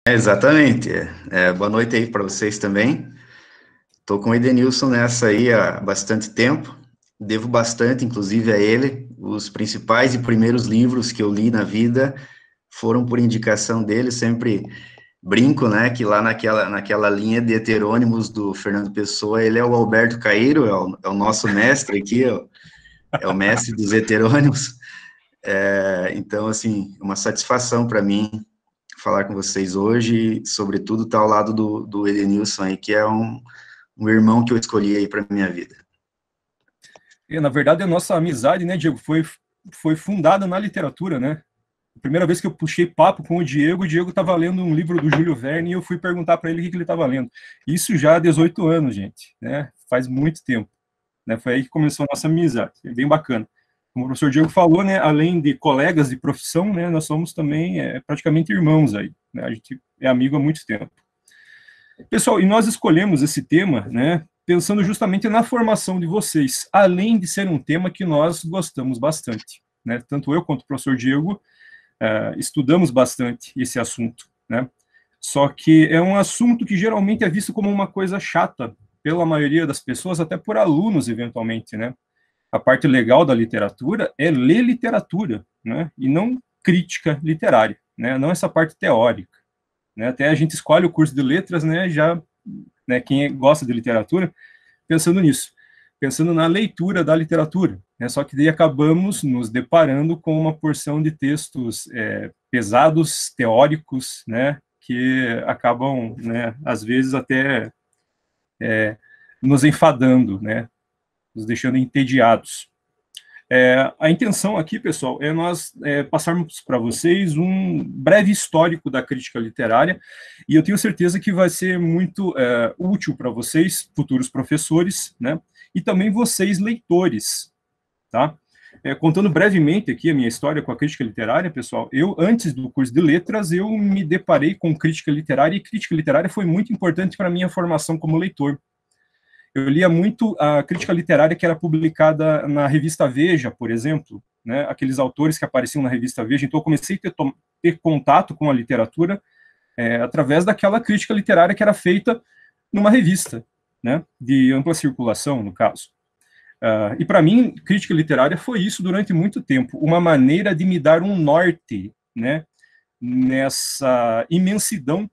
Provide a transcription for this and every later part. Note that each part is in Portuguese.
Exatamente. Boa noite aí para vocês também. Estou com o Edenilson nessa aí há bastante tempo. Devo bastante, inclusive, a ele. Os principais e primeiros livros que eu li na vida foram por indicação dele. Sempre brinco, né, que lá naquela linha de heterônimos do Fernando Pessoa, ele é o Alberto Caeiro, é o nosso mestre aqui, é o mestre dos heterônimos. Então, assim, uma satisfação para mim falar com vocês hoje, sobretudo estar ao lado do Edenilson aí, que é um irmão que eu escolhi aí para minha vida. Na verdade, a nossa amizade, né, Diego, foi fundada na literatura, né? A primeira vez que eu puxei papo com o Diego estava lendo um livro do Júlio Verne e eu fui perguntar para ele o que ele estava lendo. Isso já há 18 anos, gente, né? Faz muito tempo, né? Foi aí que começou a nossa amizade. É bem bacana. Como o professor Diego falou, né, além de colegas de profissão, né, nós somos também praticamente irmãos aí, né? A gente é amigo há muito tempo. Pessoal, e nós escolhemos esse tema, né, pensando justamente na formação de vocês, além de ser um tema que nós gostamos bastante, né? Tanto eu quanto o professor Diego estudamos bastante esse assunto, né? Só que é um assunto que geralmente é visto como uma coisa chata pela maioria das pessoas, até por alunos, eventualmente, né? A parte legal da literatura é ler literatura, né? E não crítica literária, né? Não essa parte teórica, né? Até a gente escolhe o curso de letras, né? Já, né? Quem gosta de literatura, pensando nisso, pensando na leitura da literatura, né? Só que daí acabamos nos deparando com uma porção de textos pesados, teóricos, né? Que acabam, né? Às vezes até nos enfadando, né? Nos deixando entediados. A intenção aqui, pessoal, é nós passarmos para vocês um breve histórico da crítica literária, e eu tenho certeza que vai ser muito útil para vocês, futuros professores, né, e também vocês, leitores, tá? Contando brevemente aqui a minha história com a crítica literária, pessoal, antes do curso de letras, eu me deparei com crítica literária, e crítica literária foi muito importante para a minha formação como leitor. Eu lia muito a crítica literária que era publicada na revista Veja, por exemplo, né, aqueles autores que apareciam na revista Veja. Então, eu comecei a ter contato com a literatura através daquela crítica literária que era feita numa revista, né, de ampla circulação, no caso. E, para mim, crítica literária foi isso durante muito tempo, uma maneira de me dar um norte, né, nessa imensidão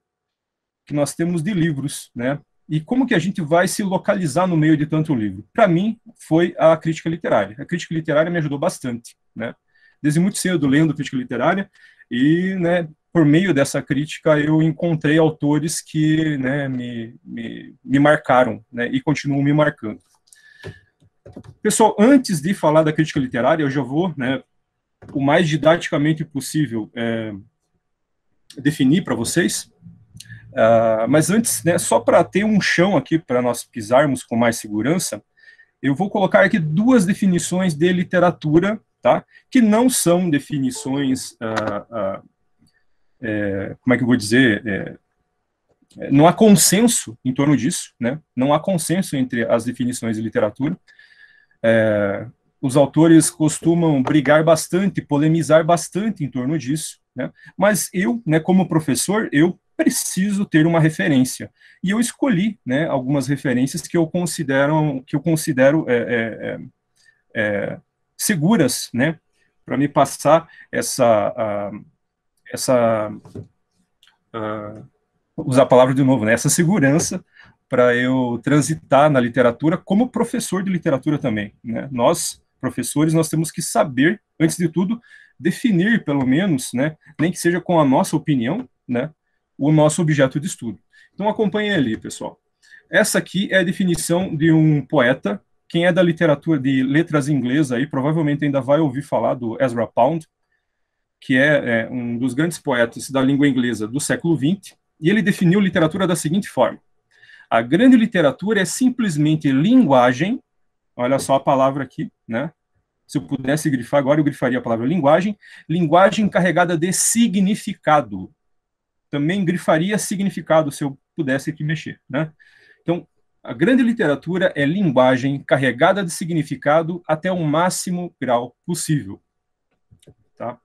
que nós temos de livros, né? E como que a gente vai se localizar no meio de tanto livro? Para mim, foi a crítica literária. A crítica literária me ajudou bastante, né? Desde muito cedo lendo crítica literária e, né, por meio dessa crítica eu encontrei autores que, né, me marcaram, né, e continuam me marcando. Pessoal, antes de falar da crítica literária, eu já vou, né, o mais didaticamente possível definir para vocês. Mas antes, né, só para ter um chão aqui para nós pisarmos com mais segurança, eu vou colocar aqui duas definições de literatura, tá? Que não são definições, como é que eu vou dizer, não há consenso em torno disso, né? Não há consenso entre as definições de literatura. Os autores costumam brigar bastante, polemizar bastante em torno disso, né? Mas eu, né, como professor, eu preciso ter uma referência. E eu escolhi, né, algumas referências que eu considero seguras, né, para me passar usar a palavra de novo, né, essa segurança para eu transitar na literatura como professor de literatura também, né? Nós, professores, nós temos que saber, antes de tudo, definir, pelo menos, né, nem que seja com a nossa opinião, né, o nosso objeto de estudo. Então, acompanhe ali, pessoal. Essa aqui é a definição de um poeta. Quem é da literatura de letras inglesa aí provavelmente ainda vai ouvir falar do Ezra Pound, que é um dos grandes poetas da língua inglesa do século XX, e ele definiu literatura da seguinte forma: a grande literatura é simplesmente linguagem, olha só a palavra aqui, né? Se eu pudesse grifar agora, eu grifaria a palavra linguagem, linguagem carregada de significado. Também grifaria significado se eu pudesse aqui mexer, né? Então, a grande literatura é linguagem carregada de significado até o máximo grau possível. tá?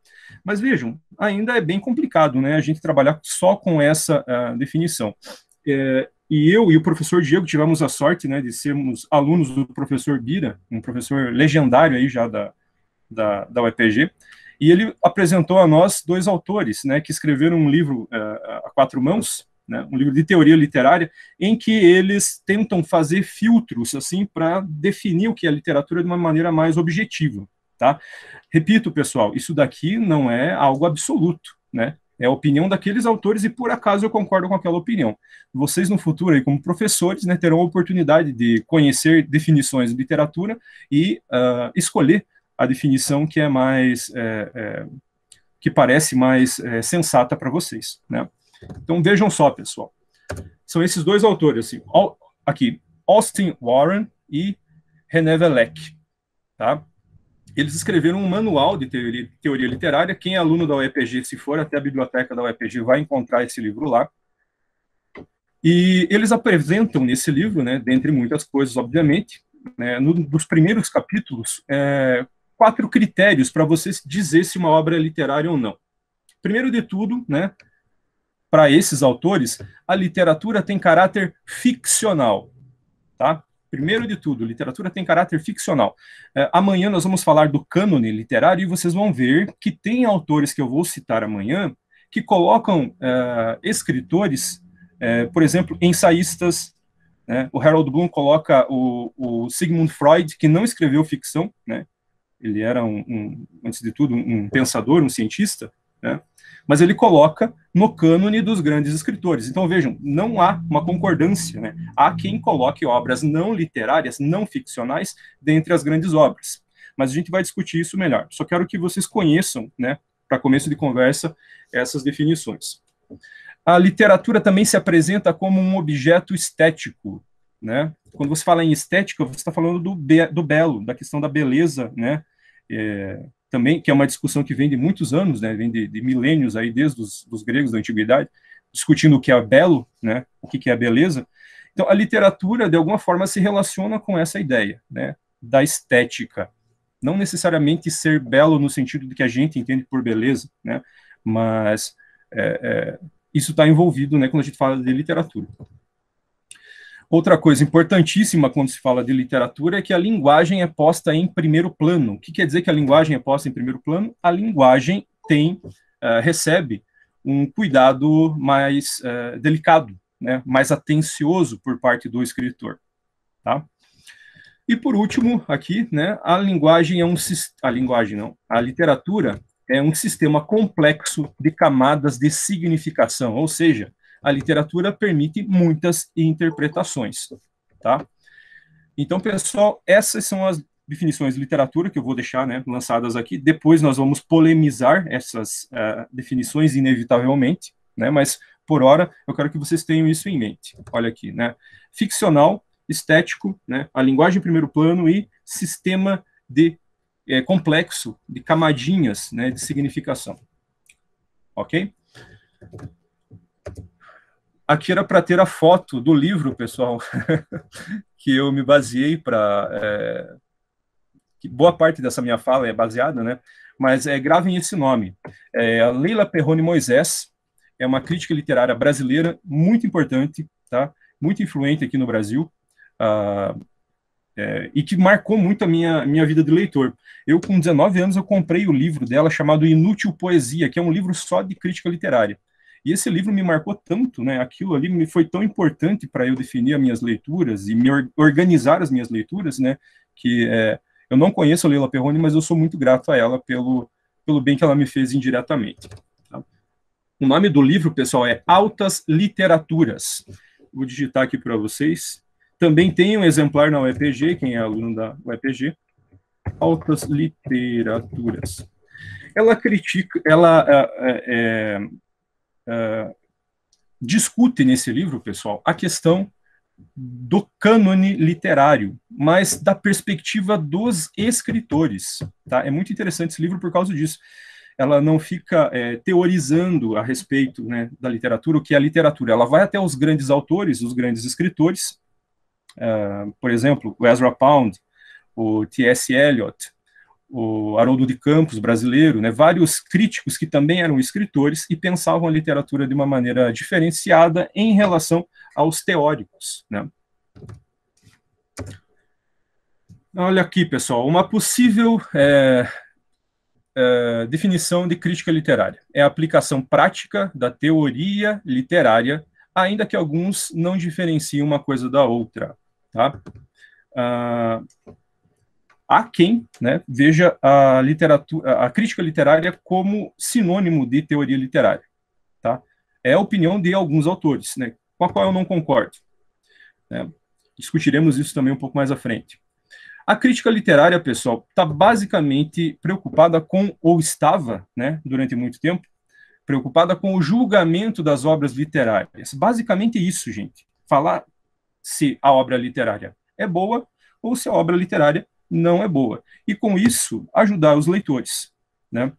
Mas vejam, ainda é bem complicado, né, a gente trabalhar só com essa definição. E eu e o professor Diego tivemos a sorte, né, de sermos alunos do professor Bira, um professor legendário aí já da UEPG, e ele apresentou a nós dois autores, né, que escreveram um livro a quatro mãos, né, um livro de teoria literária, em que eles tentam fazer filtros, assim, para definir o que é literatura de uma maneira mais objetiva, tá? Repito, pessoal, isso daqui não é algo absoluto, né? É a opinião daqueles autores e, por acaso, eu concordo com aquela opinião. Vocês, no futuro, aí, como professores, né, terão a oportunidade de conhecer definições de literatura e escolher a definição que é mais, que parece mais sensata para vocês, né? Então, vejam só, pessoal. São esses dois autores, assim, aqui, Austin Warren e René Velec, tá? Eles escreveram um manual de teoria literária. Quem é aluno da UEPG, se for até a biblioteca da UEPG, vai encontrar esse livro lá. E eles apresentam nesse livro, né, dentre muitas coisas, obviamente, né, dos primeiros capítulos, 4 critérios para você dizer se uma obra é literária ou não. Primeiro de tudo, né, para esses autores, a literatura tem caráter ficcional, tá? Primeiro de tudo, literatura tem caráter ficcional. Amanhã nós vamos falar do cânone literário e vocês vão ver que tem autores que eu vou citar amanhã que colocam escritores, por exemplo, ensaístas, né? O Harold Bloom coloca o Sigmund Freud, que não escreveu ficção, né? Ele era, antes de tudo, um pensador, um cientista, né? Mas ele coloca no cânone dos grandes escritores. Então, vejam, não há uma concordância, né? Há quem coloque obras não literárias, não ficcionais, dentre as grandes obras. Mas a gente vai discutir isso melhor. Só quero que vocês conheçam, né, para começo de conversa, essas definições. A literatura também se apresenta como um objeto estético, né? Quando você fala em estética, você está falando do belo, da questão da beleza, né? Também, que é uma discussão que vem de muitos anos, né, vem de milênios, aí, desde os gregos da antiguidade, discutindo o que é belo, né, o que é beleza. Então, a literatura, de alguma forma, se relaciona com essa ideia, né, da estética. Não necessariamente ser belo no sentido de que a gente entende por beleza, né, mas isso está envolvido, né, quando a gente fala de literatura. Outra coisa importantíssima quando se fala de literatura é que a linguagem é posta em primeiro plano. O que quer dizer que a linguagem é posta em primeiro plano? A linguagem recebe um cuidado mais delicado, né, mais atencioso por parte do escritor, tá? E por último, aqui, né, a literatura é um sistema complexo de camadas de significação, ou seja, a literatura permite muitas interpretações, tá? Então, pessoal, essas são as definições de literatura que eu vou deixar, né, lançadas aqui. Depois nós vamos polemizar essas definições inevitavelmente, né, mas por hora eu quero que vocês tenham isso em mente. Olha aqui, né? Ficcional, estético, né, a linguagem em primeiro plano e sistema complexo de camadinhas, né, de significação. Ok? Aqui era para ter a foto do livro, pessoal, que eu me baseei para... boa parte dessa minha fala é baseada, né? Mas gravem esse nome. A Leila Perrone Moisés é uma crítica literária brasileira muito importante, tá? Muito influente aqui no Brasil, e que marcou muito a minha vida de leitor. Eu, com 19 anos, eu comprei o livro dela chamado Inútil Poesia, que é um livro só de crítica literária. E esse livro me marcou tanto, né? Aquilo ali me foi tão importante para eu definir as minhas leituras e me organizar as minhas leituras, né? Que eu não conheço a Leila Perrone, mas eu sou muito grato a ela pelo bem que ela me fez indiretamente. Tá? O nome do livro, pessoal, é Altas Literaturas. Vou digitar aqui para vocês. Também tem um exemplar na UEPG, quem é aluno da UEPG. Altas Literaturas. Ela critica, discute nesse livro, pessoal, a questão do cânone literário, mas da perspectiva dos escritores. Tá? É muito interessante esse livro por causa disso. Ela não fica teorizando a respeito, né, da literatura, o que é a literatura. Ela vai até os grandes autores, os grandes escritores, por exemplo, o Ezra Pound, o T.S. Eliot, o Haroldo de Campos, brasileiro, né, vários críticos que também eram escritores e pensavam a literatura de uma maneira diferenciada em relação aos teóricos, né. Olha aqui, pessoal, uma possível definição de crítica literária. É a aplicação prática da teoria literária, ainda que alguns não diferenciem uma coisa da outra. Tá? Há quem, né, veja a crítica literária como sinônimo de teoria literária. Tá? É a opinião de alguns autores, né, com a qual eu não concordo. Né? Discutiremos isso também um pouco mais à frente. A crítica literária, pessoal, está basicamente preocupada com, ou estava, né, durante muito tempo, preocupada com o julgamento das obras literárias. Basicamente isso, gente. Falar se a obra literária é boa ou se a obra literária não é boa. E com isso, ajudar os leitores. Né?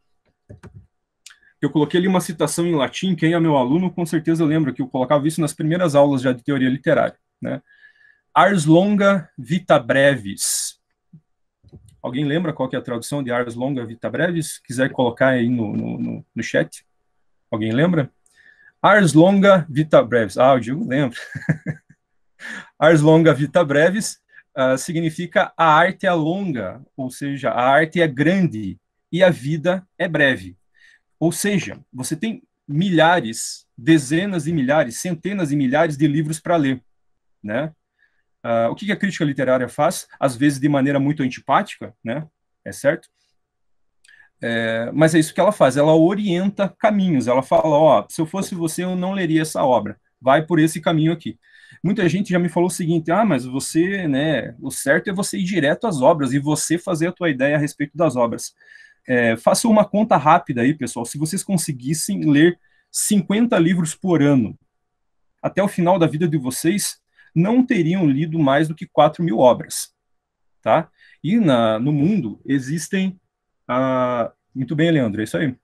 Eu coloquei ali uma citação em latim, quem é meu aluno com certeza lembra que eu colocava isso nas primeiras aulas já de teoria literária. Né? Ars longa vita brevis. Alguém lembra qual que é a tradução de Ars longa vita brevis? Quiser colocar aí no chat. Alguém lembra? Ars longa vita brevis. Ah, o Diego lembra. Ars longa vita brevis significa a arte é longa, ou seja, a arte é grande e a vida é breve. Ou seja, você tem milhares, dezenas de milhares, centenas de milhares de livros para ler, né? O que a crítica literária faz? Às vezes de maneira muito antipática, né? É certo? Mas é isso que ela faz, ela orienta caminhos, ela fala, ó, se eu fosse você, eu não leria essa obra, vai por esse caminho aqui. Muita gente já me falou o seguinte, mas você, né, o certo é você ir direto às obras e você fazer a tua ideia a respeito das obras. Faça uma conta rápida aí, pessoal, se vocês conseguissem ler 50 livros por ano, até o final da vida de vocês, não teriam lido mais do que 4.000 obras, tá? E no mundo existem... muito bem, Leandro, é isso aí.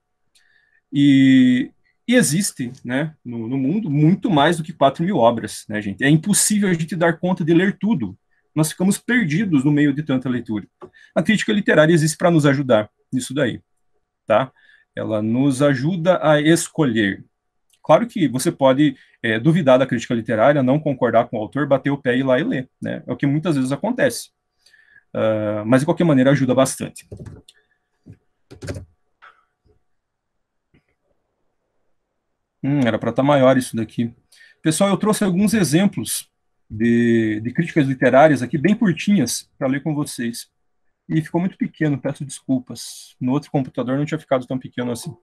E existe, né, no mundo, muito mais do que 4.000 obras, né, gente? É impossível a gente dar conta de ler tudo. Nós ficamos perdidos no meio de tanta leitura. A crítica literária existe para nos ajudar nisso daí, tá? Ela nos ajuda a escolher. Claro que você pode duvidar da crítica literária, não concordar com o autor, bater o pé e ir lá e ler, né? É o que muitas vezes acontece. Mas, de qualquer maneira, ajuda bastante. Era para estar maior isso daqui. Pessoal, eu trouxe alguns exemplos de críticas literárias aqui, bem curtinhas, para ler com vocês. E ficou muito pequeno, peço desculpas. No outro computador não tinha ficado tão pequeno assim.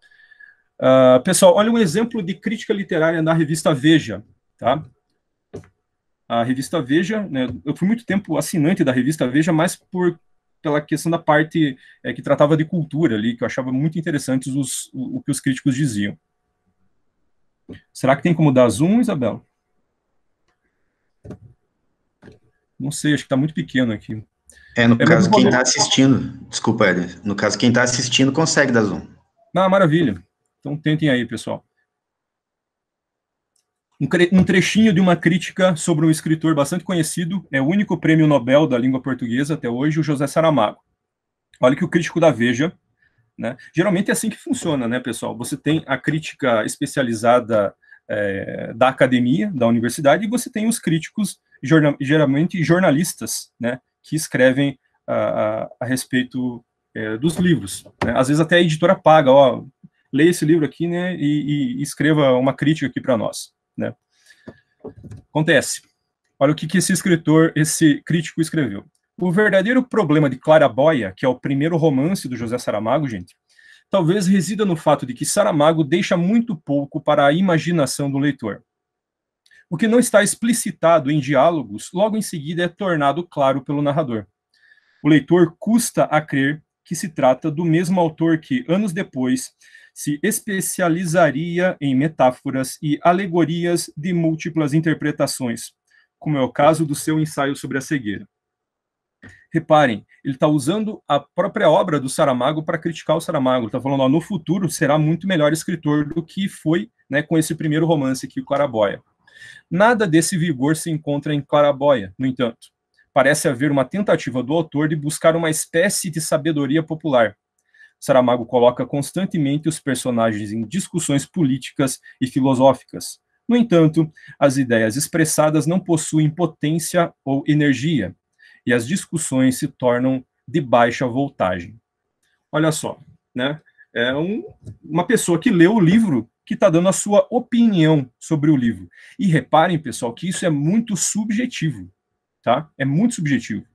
Pessoal, olha um exemplo de crítica literária na revista Veja. Tá? A revista Veja, né, eu fui muito tempo assinante da revista Veja, mas pela questão da parte que tratava de cultura ali, que eu achava muito interessante o que os críticos diziam. Será que tem como dar zoom, Isabel? Não sei, acho que está muito pequeno aqui. No caso, quem está assistindo, desculpa, Éder, no caso, quem está assistindo consegue dar zoom. Maravilha. Então tentem aí, pessoal. Um trechinho de uma crítica sobre um escritor bastante conhecido, é o único prêmio Nobel da língua portuguesa até hoje, o José Saramago. Olha que o crítico da Veja, né? Geralmente é assim que funciona, né, pessoal? Você tem a crítica especializada da academia, da universidade, e você tem os críticos, geralmente jornalistas, né, que escrevem a respeito dos livros. Né? Às vezes até a editora paga, ó, leia esse livro aqui, né, e escreva uma crítica aqui para nós. Né? Acontece. Olha o que esse crítico escreveu. O verdadeiro problema de Claraboia, que é o primeiro romance do José Saramago, gente, talvez resida no fato de que Saramago deixa muito pouco para a imaginação do leitor. O que não está explicitado em diálogos, logo em seguida é tornado claro pelo narrador. O leitor custa a crer que se trata do mesmo autor que, anos depois, se especializaria em metáforas e alegorias de múltiplas interpretações, como é o caso do seu ensaio sobre a cegueira. Reparem, ele está usando a própria obra do Saramago para criticar o Saramago. Ele está falando, ó, no futuro será muito melhor escritor do que foi, né, com esse primeiro romance aqui, o Claraboia. Nada desse vigor se encontra em Claraboia, no entanto. parece haver uma tentativa do autor de buscar uma espécie de sabedoria popular. Saramago coloca constantemente os personagens em discussões políticas e filosóficas. No entanto, as ideias expressadas não possuem potência ou energia, e as discussões se tornam de baixa voltagem. Olha só, né? É uma pessoa que leu o livro que está dando a sua opinião sobre o livro. E reparem, pessoal, que isso é muito subjetivo, tá? É muito subjetivo.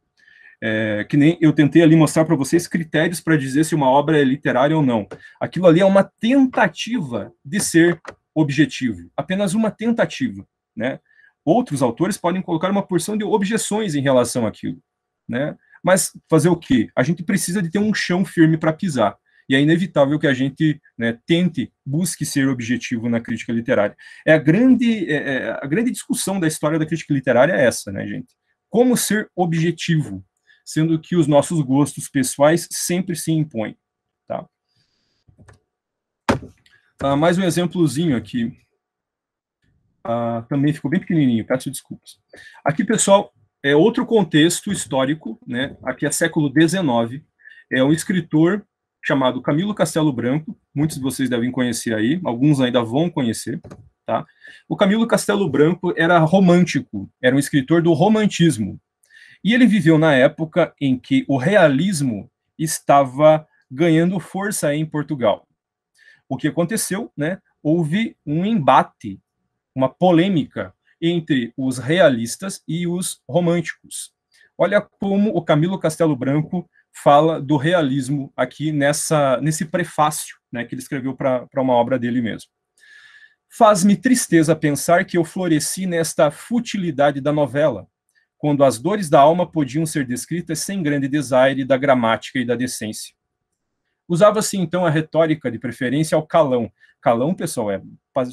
Que nem eu tentei ali mostrar para vocês critérios para dizer se uma obra é literária ou não. Aquilo ali é uma tentativa de ser objetivo, apenas uma tentativa, né? Outros autores podem colocar uma porção de objeções em relação àquilo, né? Mas fazer o quê? A gente precisa de ter um chão firme para pisar. E é inevitável que a gente, né, busque ser objetivo na crítica literária. A grande discussão da história da crítica literária é essa, né, gente? Como ser objetivo, sendo que os nossos gostos pessoais sempre se impõem, tá? Mais um exemplozinho aqui. Também ficou bem pequenininho, peço desculpas. Aqui, pessoal, é outro contexto histórico, né? Aqui é século XIX. É um escritor chamado Camilo Castelo Branco, muitos de vocês devem conhecer aí, alguns ainda vão conhecer, tá? O Camilo Castelo Branco era romântico, era um escritor do romantismo, e ele viveu na época em que o realismo estava ganhando força em Portugal. O que aconteceu, né? Houve um embate, uma polêmica entre os realistas e os românticos. Olha como o Camilo Castelo Branco fala do realismo aqui nesse prefácio, né, que ele escreveu para uma obra dele mesmo. Faz-me tristeza pensar que eu floresci nesta futilidade da novela, quando as dores da alma podiam ser descritas sem grande desaire da gramática e da decência. Usava-se, então, a retórica, de preferência, ao calão. Calão, pessoal, é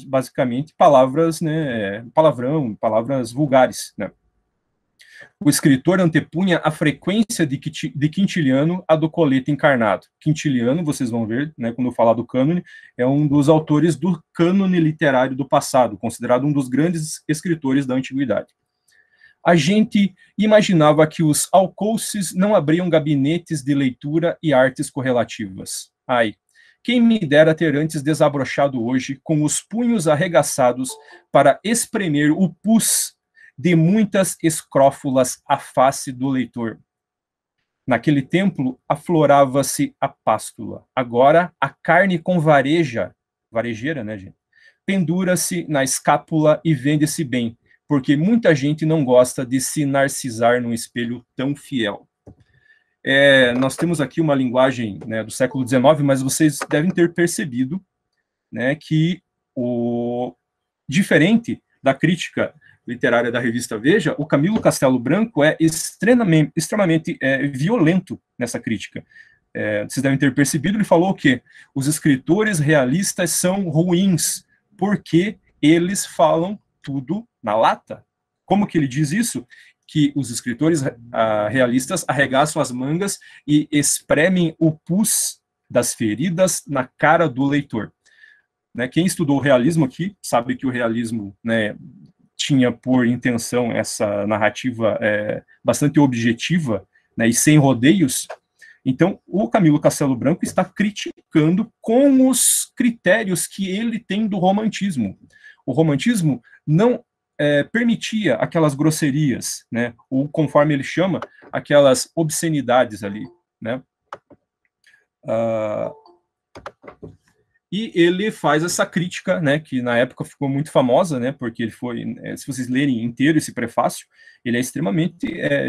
basicamente palavras, né, palavrão, palavras vulgares, né? O escritor antepunha a frequência de Quintiliano à do colete encarnado. Quintiliano, vocês vão ver, né, quando eu falar do cânone, é um dos autores do cânone literário do passado, considerado um dos grandes escritores da antiguidade. A gente imaginava que os alcouces não abriam gabinetes de leitura e artes correlativas. Ai, quem me dera ter antes desabrochado hoje, com os punhos arregaçados, para espremer o pus de muitas escrófulas à face do leitor. Naquele templo aflorava-se a pástula. Agora a carne com varejeira, né, gente? Pendura-se na escápula e vende-se bem, porque muita gente não gosta de se narcisar num espelho tão fiel. Nós temos aqui uma linguagem, né, do século XIX, mas vocês devem ter percebido, né, que diferente da crítica literária da revista Veja, o Camilo Castelo Branco é extremamente violento nessa crítica. Vocês devem ter percebido, ele falou que os escritores realistas são ruins, porque eles falam tudo na lata. Como que ele diz isso? Que os escritores realistas arregaçam as mangas e espremem o pus das feridas na cara do leitor. Né, quem estudou o realismo aqui sabe que o realismo, né, tinha por intenção essa narrativa bastante objetiva, né, e sem rodeios. Então, o Camilo Castelo Branco está criticando com os critérios que ele tem do romantismo. O romantismo não permitia aquelas grosserias, né, ou, conforme ele chama, aquelas obscenidades ali, né? E ele faz essa crítica, né, que na época ficou muito famosa, né, porque ele foi, se vocês lerem inteiro esse prefácio, ele é extremamente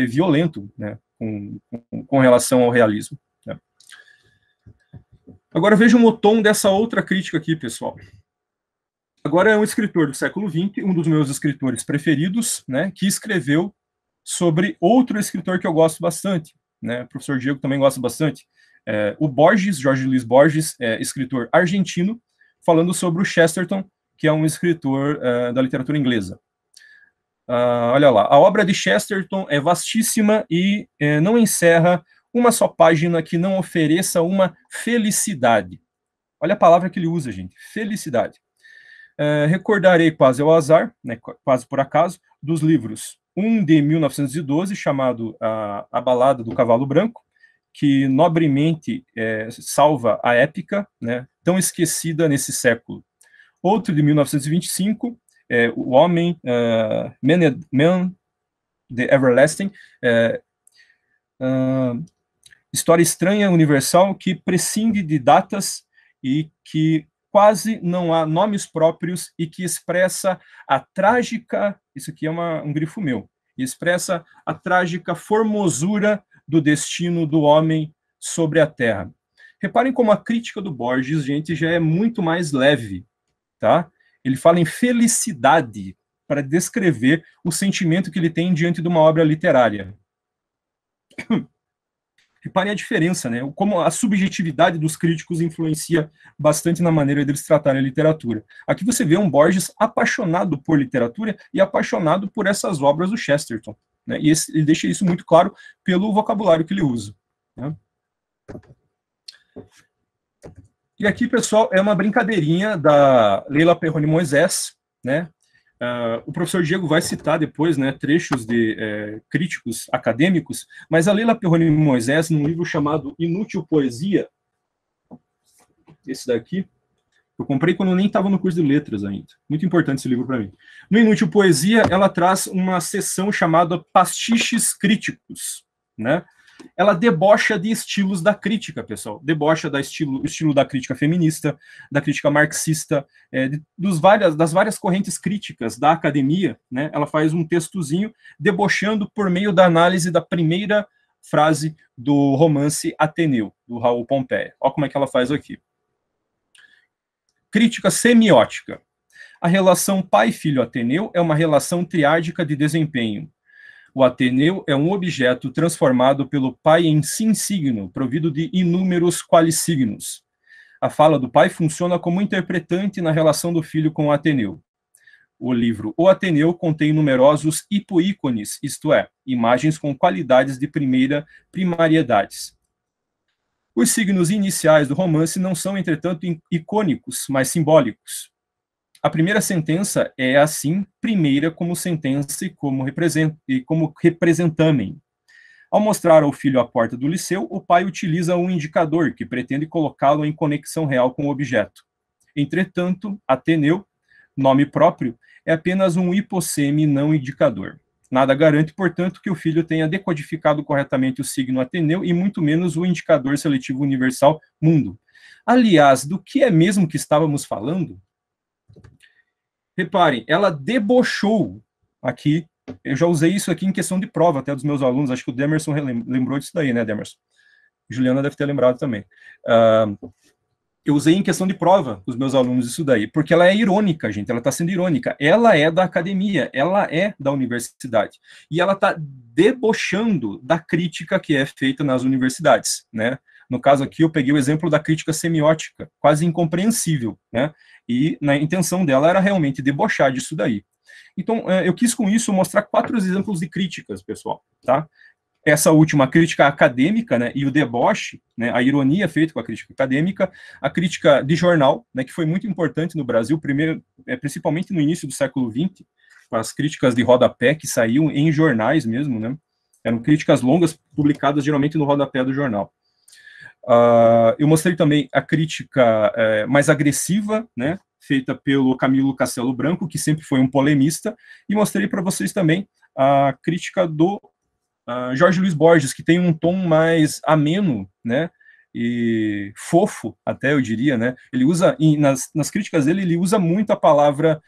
violento, né, com relação ao realismo, né. Agora vejam o tom dessa outra crítica aqui, pessoal. Agora é um escritor do século XX, um dos meus escritores preferidos, né, que escreveu sobre outro escritor que eu gosto bastante, né, o professor Diego também gosta bastante, o Borges, Jorge Luiz Borges, escritor argentino, falando sobre o Chesterton, que é um escritor da literatura inglesa. Olha lá, a obra de Chesterton é vastíssima e não encerra uma só página que não ofereça uma felicidade. Olha a palavra que ele usa, gente, felicidade. Recordarei quase ao azar, né, quase por acaso, dos livros Um de 1912, chamado A Balada do Cavalo Branco, que nobremente salva a épica, né, tão esquecida nesse século. Outro de 1925, O Homem, Man the Everlasting, história estranha, universal, que prescinde de datas e que quase não há nomes próprios e que expressa a trágica, isso aqui é um grifo meu, expressa a trágica formosura do destino do homem sobre a Terra. Reparem como a crítica do Borges, gente, já é muito mais leve, tá? Ele fala em felicidade para descrever o sentimento que ele tem diante de uma obra literária. Reparem a diferença, né? Como a subjetividade dos críticos influencia bastante na maneira deles tratarem a literatura. Aqui você vê um Borges apaixonado por literatura e apaixonado por essas obras do Chesterton, né? E ele deixa isso muito claro pelo vocabulário que ele usa, né? E aqui, pessoal, é uma brincadeirinha da Leila Perrone Moisés, né? O professor Diego vai citar depois, né, trechos de críticos acadêmicos, mas a Leila Perrone Moisés, num livro chamado Inútil Poesia, esse daqui, eu comprei quando eu nem estava no curso de letras ainda. Muito importante esse livro para mim. No Inútil Poesia, ela traz uma seção chamada Pastiches Críticos, né? Ela debocha de estilos da crítica, pessoal. Debocha estilo da crítica feminista, da crítica marxista, das várias correntes críticas da academia, né? Ela faz um textozinho debochando por meio da análise da primeira frase do romance Ateneu, do Raul Pompeia. Olha como é que ela faz aqui. Crítica semiótica. A relação pai-filho Ateneu é uma relação triádica de desempenho. O Ateneu é um objeto transformado pelo pai em sim-signo, provido de inúmeros qualissignos. A fala do pai funciona como interpretante na relação do filho com o Ateneu. O livro O Ateneu contém numerosos hipoícones, isto é, imagens com qualidades de primariedades. Os signos iniciais do romance não são, entretanto, icônicos, mas simbólicos. A primeira sentença é, assim, primeira como sentença e como representamen. Ao mostrar ao filho a porta do liceu, o pai utiliza um indicador que pretende colocá-lo em conexão real com o objeto. Entretanto, Ateneu, nome próprio, é apenas um hiposseme não indicador. Nada garante, portanto, que o filho tenha decodificado corretamente o signo Ateneu e muito menos o indicador seletivo universal mundo. Aliás, do que é mesmo que estávamos falando? Reparem, ela debochou aqui, eu já usei isso aqui em questão de prova até dos meus alunos, acho que o Demerson lembrou disso daí, né, Demerson? Juliana deve ter lembrado também. Eu usei em questão de prova dos meus alunos isso daí, porque ela é irônica, gente, ela está sendo irônica. Ela é da academia, ela é da universidade. E ela está debochando da crítica que é feita nas universidades, né? No caso aqui, eu peguei o exemplo da crítica semiótica, quase incompreensível, né? E na intenção dela era realmente debochar disso daí. Então, eu quis com isso mostrar 4 exemplos de críticas, pessoal, tá? Essa última, crítica acadêmica, né, e o deboche, né, a ironia feita com a crítica acadêmica, a crítica de jornal, né, que foi muito importante no Brasil, principalmente no início do século XX, as críticas de rodapé que saíam em jornais mesmo, né? Eram críticas longas, publicadas geralmente no rodapé do jornal. Eu mostrei também a crítica mais agressiva, né, feita pelo Camilo Castelo Branco, que sempre foi um polemista, e mostrei para vocês também a crítica do Jorge Luiz Borges, que tem um tom mais ameno, né, e fofo, até eu diria, né, ele usa, nas críticas dele, ele usa muito a palavra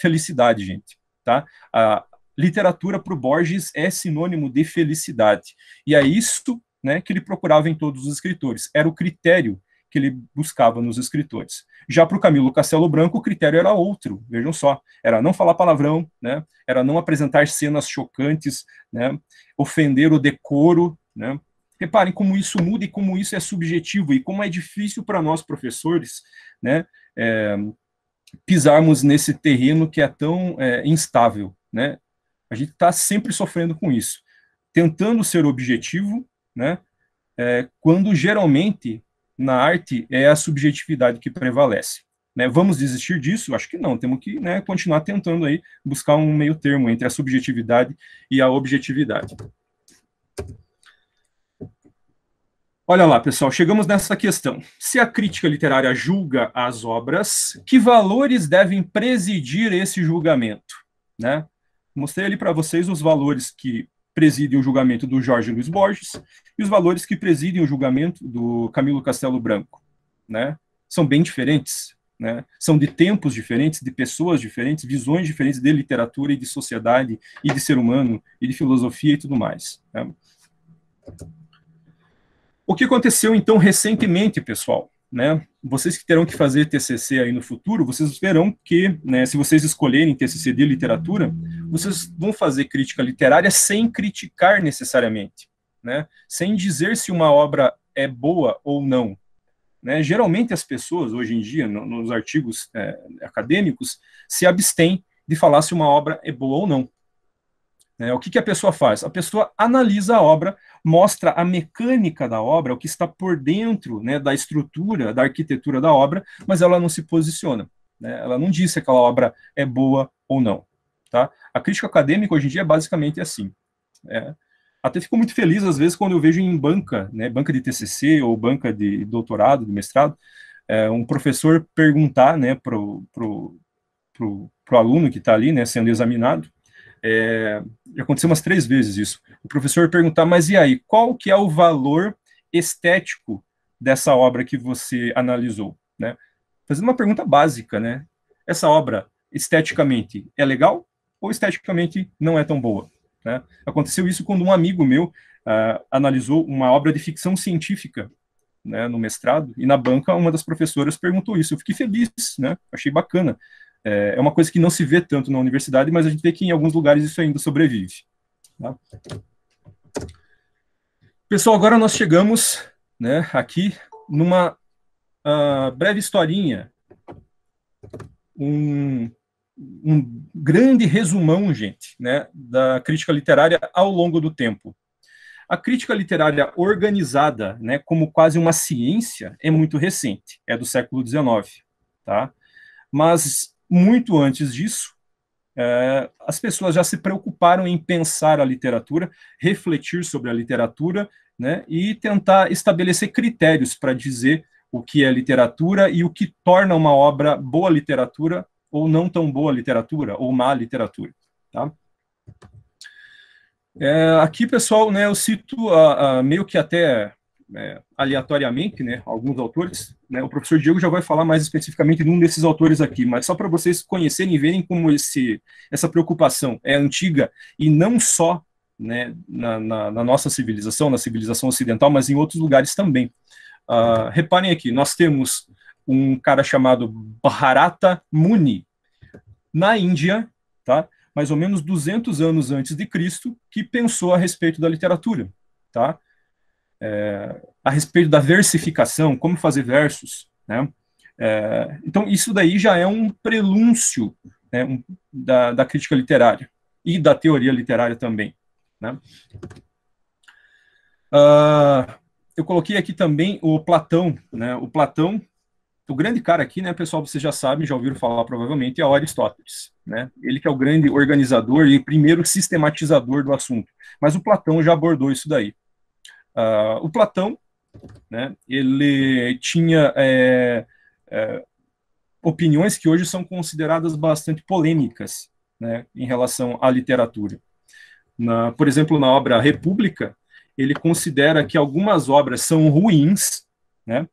felicidade, gente, tá? A literatura para o Borges é sinônimo de felicidade, e é isso, né, que ele procurava em todos os escritores, era o critério que ele buscava nos escritores. Já para o Camilo Castelo Branco, o critério era outro, vejam só, era não falar palavrão, né, era não apresentar cenas chocantes, né, ofender o decoro, né. Reparem como isso muda e como isso é subjetivo e como é difícil para nós, professores, né, pisarmos nesse terreno que é tão instável, né. A gente está sempre sofrendo com isso, tentando ser objetivo, né, quando geralmente na arte é a subjetividade que prevalece. né? Vamos desistir disso? Acho que não, temos que, né, continuar tentando aí buscar um meio termo entre a subjetividade e a objetividade. Olha lá, pessoal, chegamos nessa questão. Se a crítica literária julga as obras, que valores devem presidir esse julgamento? Né? Mostrei ali para vocês os valores que presidem o julgamento do Jorge Luiz Borges e os valores que presidem o julgamento do Camilo Castelo Branco. Né? São bem diferentes. Né? São de tempos diferentes, de pessoas diferentes, visões diferentes de literatura e de sociedade e de ser humano e de filosofia e tudo mais. Né? O que aconteceu, então, recentemente, pessoal? Né? Vocês que terão que fazer TCC aí no futuro, vocês verão que, né, se vocês escolherem TCC de literatura, vocês vão fazer crítica literária sem criticar necessariamente, né? Sem dizer se uma obra é boa ou não. Né? Geralmente as pessoas, hoje em dia, nos artigos acadêmicos, se abstêm de falar se uma obra é boa ou não. O que a pessoa faz? A pessoa analisa a obra, mostra a mecânica da obra, o que está por dentro, né, da estrutura, da arquitetura da obra, mas ela não se posiciona. Né? Ela não diz se aquela obra é boa ou não. Tá? A crítica acadêmica hoje em dia é basicamente assim. Até fico muito feliz, às vezes, quando eu vejo em banca, né, banca de TCC ou banca de doutorado, de mestrado, um professor perguntar, né, pro aluno que está ali, né, sendo examinado, aconteceu umas 3 vezes isso. O professor perguntar, mas e aí, qual que é o valor estético dessa obra que você analisou? Né? Fazendo uma pergunta básica, né? Essa obra, esteticamente, é legal ou esteticamente não é tão boa? Né? Aconteceu isso quando um amigo meu analisou uma obra de ficção científica, né, no mestrado, e na banca uma das professoras perguntou isso. Eu fiquei feliz, né? Achei bacana. É uma coisa que não se vê tanto na universidade, mas a gente vê que em alguns lugares isso ainda sobrevive. Tá? Pessoal, agora nós chegamos, né, aqui numa breve historinha, um grande resumão, gente, né, da crítica literária ao longo do tempo. A crítica literária organizada, né, como quase uma ciência, é muito recente, é do século XIX. Tá? Mas muito antes disso, as pessoas já se preocuparam em pensar a literatura, refletir sobre a literatura, né, e tentar estabelecer critérios para dizer o que é literatura e o que torna uma obra boa literatura ou não tão boa literatura, ou má literatura. Tá? Aqui, pessoal, né, eu cito meio que até aleatoriamente, né, alguns autores, né, o professor Diego já vai falar mais especificamente de um desses autores aqui, mas só para vocês conhecerem e verem como essa preocupação é antiga e não só, né, na nossa civilização, na civilização ocidental, mas em outros lugares também. Reparem aqui, nós temos um cara chamado Bharata Muni, na Índia, tá? Mais ou menos 200 anos antes de Cristo, que pensou a respeito da literatura, tá? A respeito da versificação, como fazer versos, né? Então, isso daí já é um prelúncio, né, da crítica literária e da teoria literária também. Né? Eu coloquei aqui também o Platão. Né? O Platão, o grande cara aqui, né, pessoal, vocês já sabem, já ouviram falar provavelmente, é o Aristóteles. Né? Ele que é o grande organizador e primeiro sistematizador do assunto. Mas o Platão já abordou isso daí. O Platão, né, ele tinha opiniões que hoje são consideradas bastante polêmicas, né, em relação à literatura. Por exemplo, na obra República, ele considera que algumas obras são ruins, né,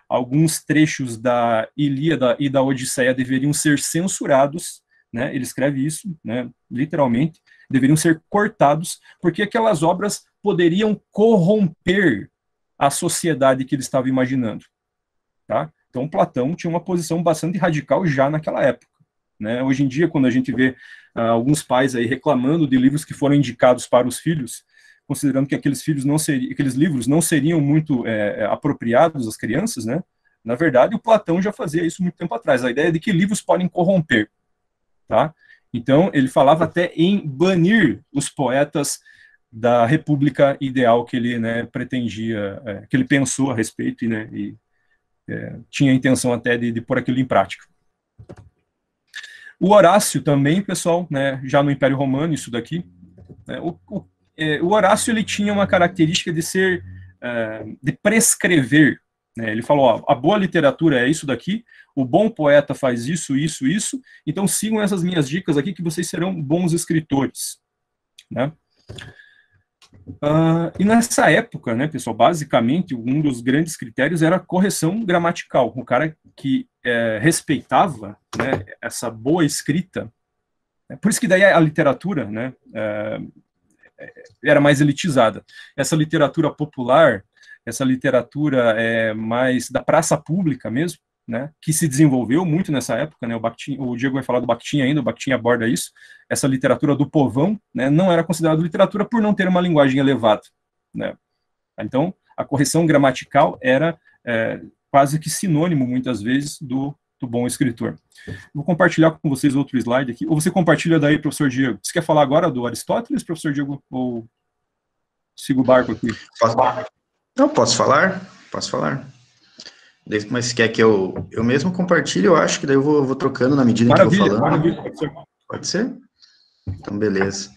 alguns trechos da Ilíada e da Odisseia deveriam ser censurados, né, ele escreve isso, né, literalmente, deveriam ser cortados, porque aquelas obras poderiam corromper a sociedade que ele estava imaginando. Tá? Então, Platão tinha uma posição bastante radical já naquela época. Né? Hoje em dia, quando a gente vê alguns pais aí reclamando de livros que foram indicados para os filhos, considerando que aqueles livros não seriam muito apropriados às crianças, né? Na verdade, o Platão já fazia isso muito tempo atrás, a ideia de que livros podem corromper. Tá? Então, ele falava até em banir os poetas da república ideal que ele, né, pretendia, que ele pensou a respeito, né, e tinha a intenção até de pôr aquilo em prática. O Horácio também, pessoal, né, já no Império Romano, isso daqui, né, o Horácio, ele tinha uma característica de ser, de prescrever, né, ele falou, ó, a boa literatura é isso daqui, o bom poeta faz isso, isso, isso, então sigam essas minhas dicas aqui que vocês serão bons escritores, né. E nessa época, né, pessoal, basicamente, um dos grandes critérios era a correção gramatical. O cara que respeitava, né, essa boa escrita, por isso que daí a literatura, né, era mais elitizada. Essa literatura popular, essa literatura mais da praça pública mesmo, né, que se desenvolveu muito nessa época, né, o Diego vai falar do Bakhtin ainda, o Bakhtin aborda isso, essa literatura do povão, né, não era considerada literatura por não ter uma linguagem elevada, né. Então, a correção gramatical era quase que sinônimo, muitas vezes, do bom escritor. Vou compartilhar com vocês outro slide aqui, ou você compartilha daí, professor Diego? Você quer falar agora do Aristóteles, professor Diego, ou sigo o barco aqui? Não, posso falar? Posso falar. Mas quer que eu mesmo compartilhe, eu acho que daí eu vou trocando na medida que eu vou falando. Maravilha, pode ser? Então, beleza.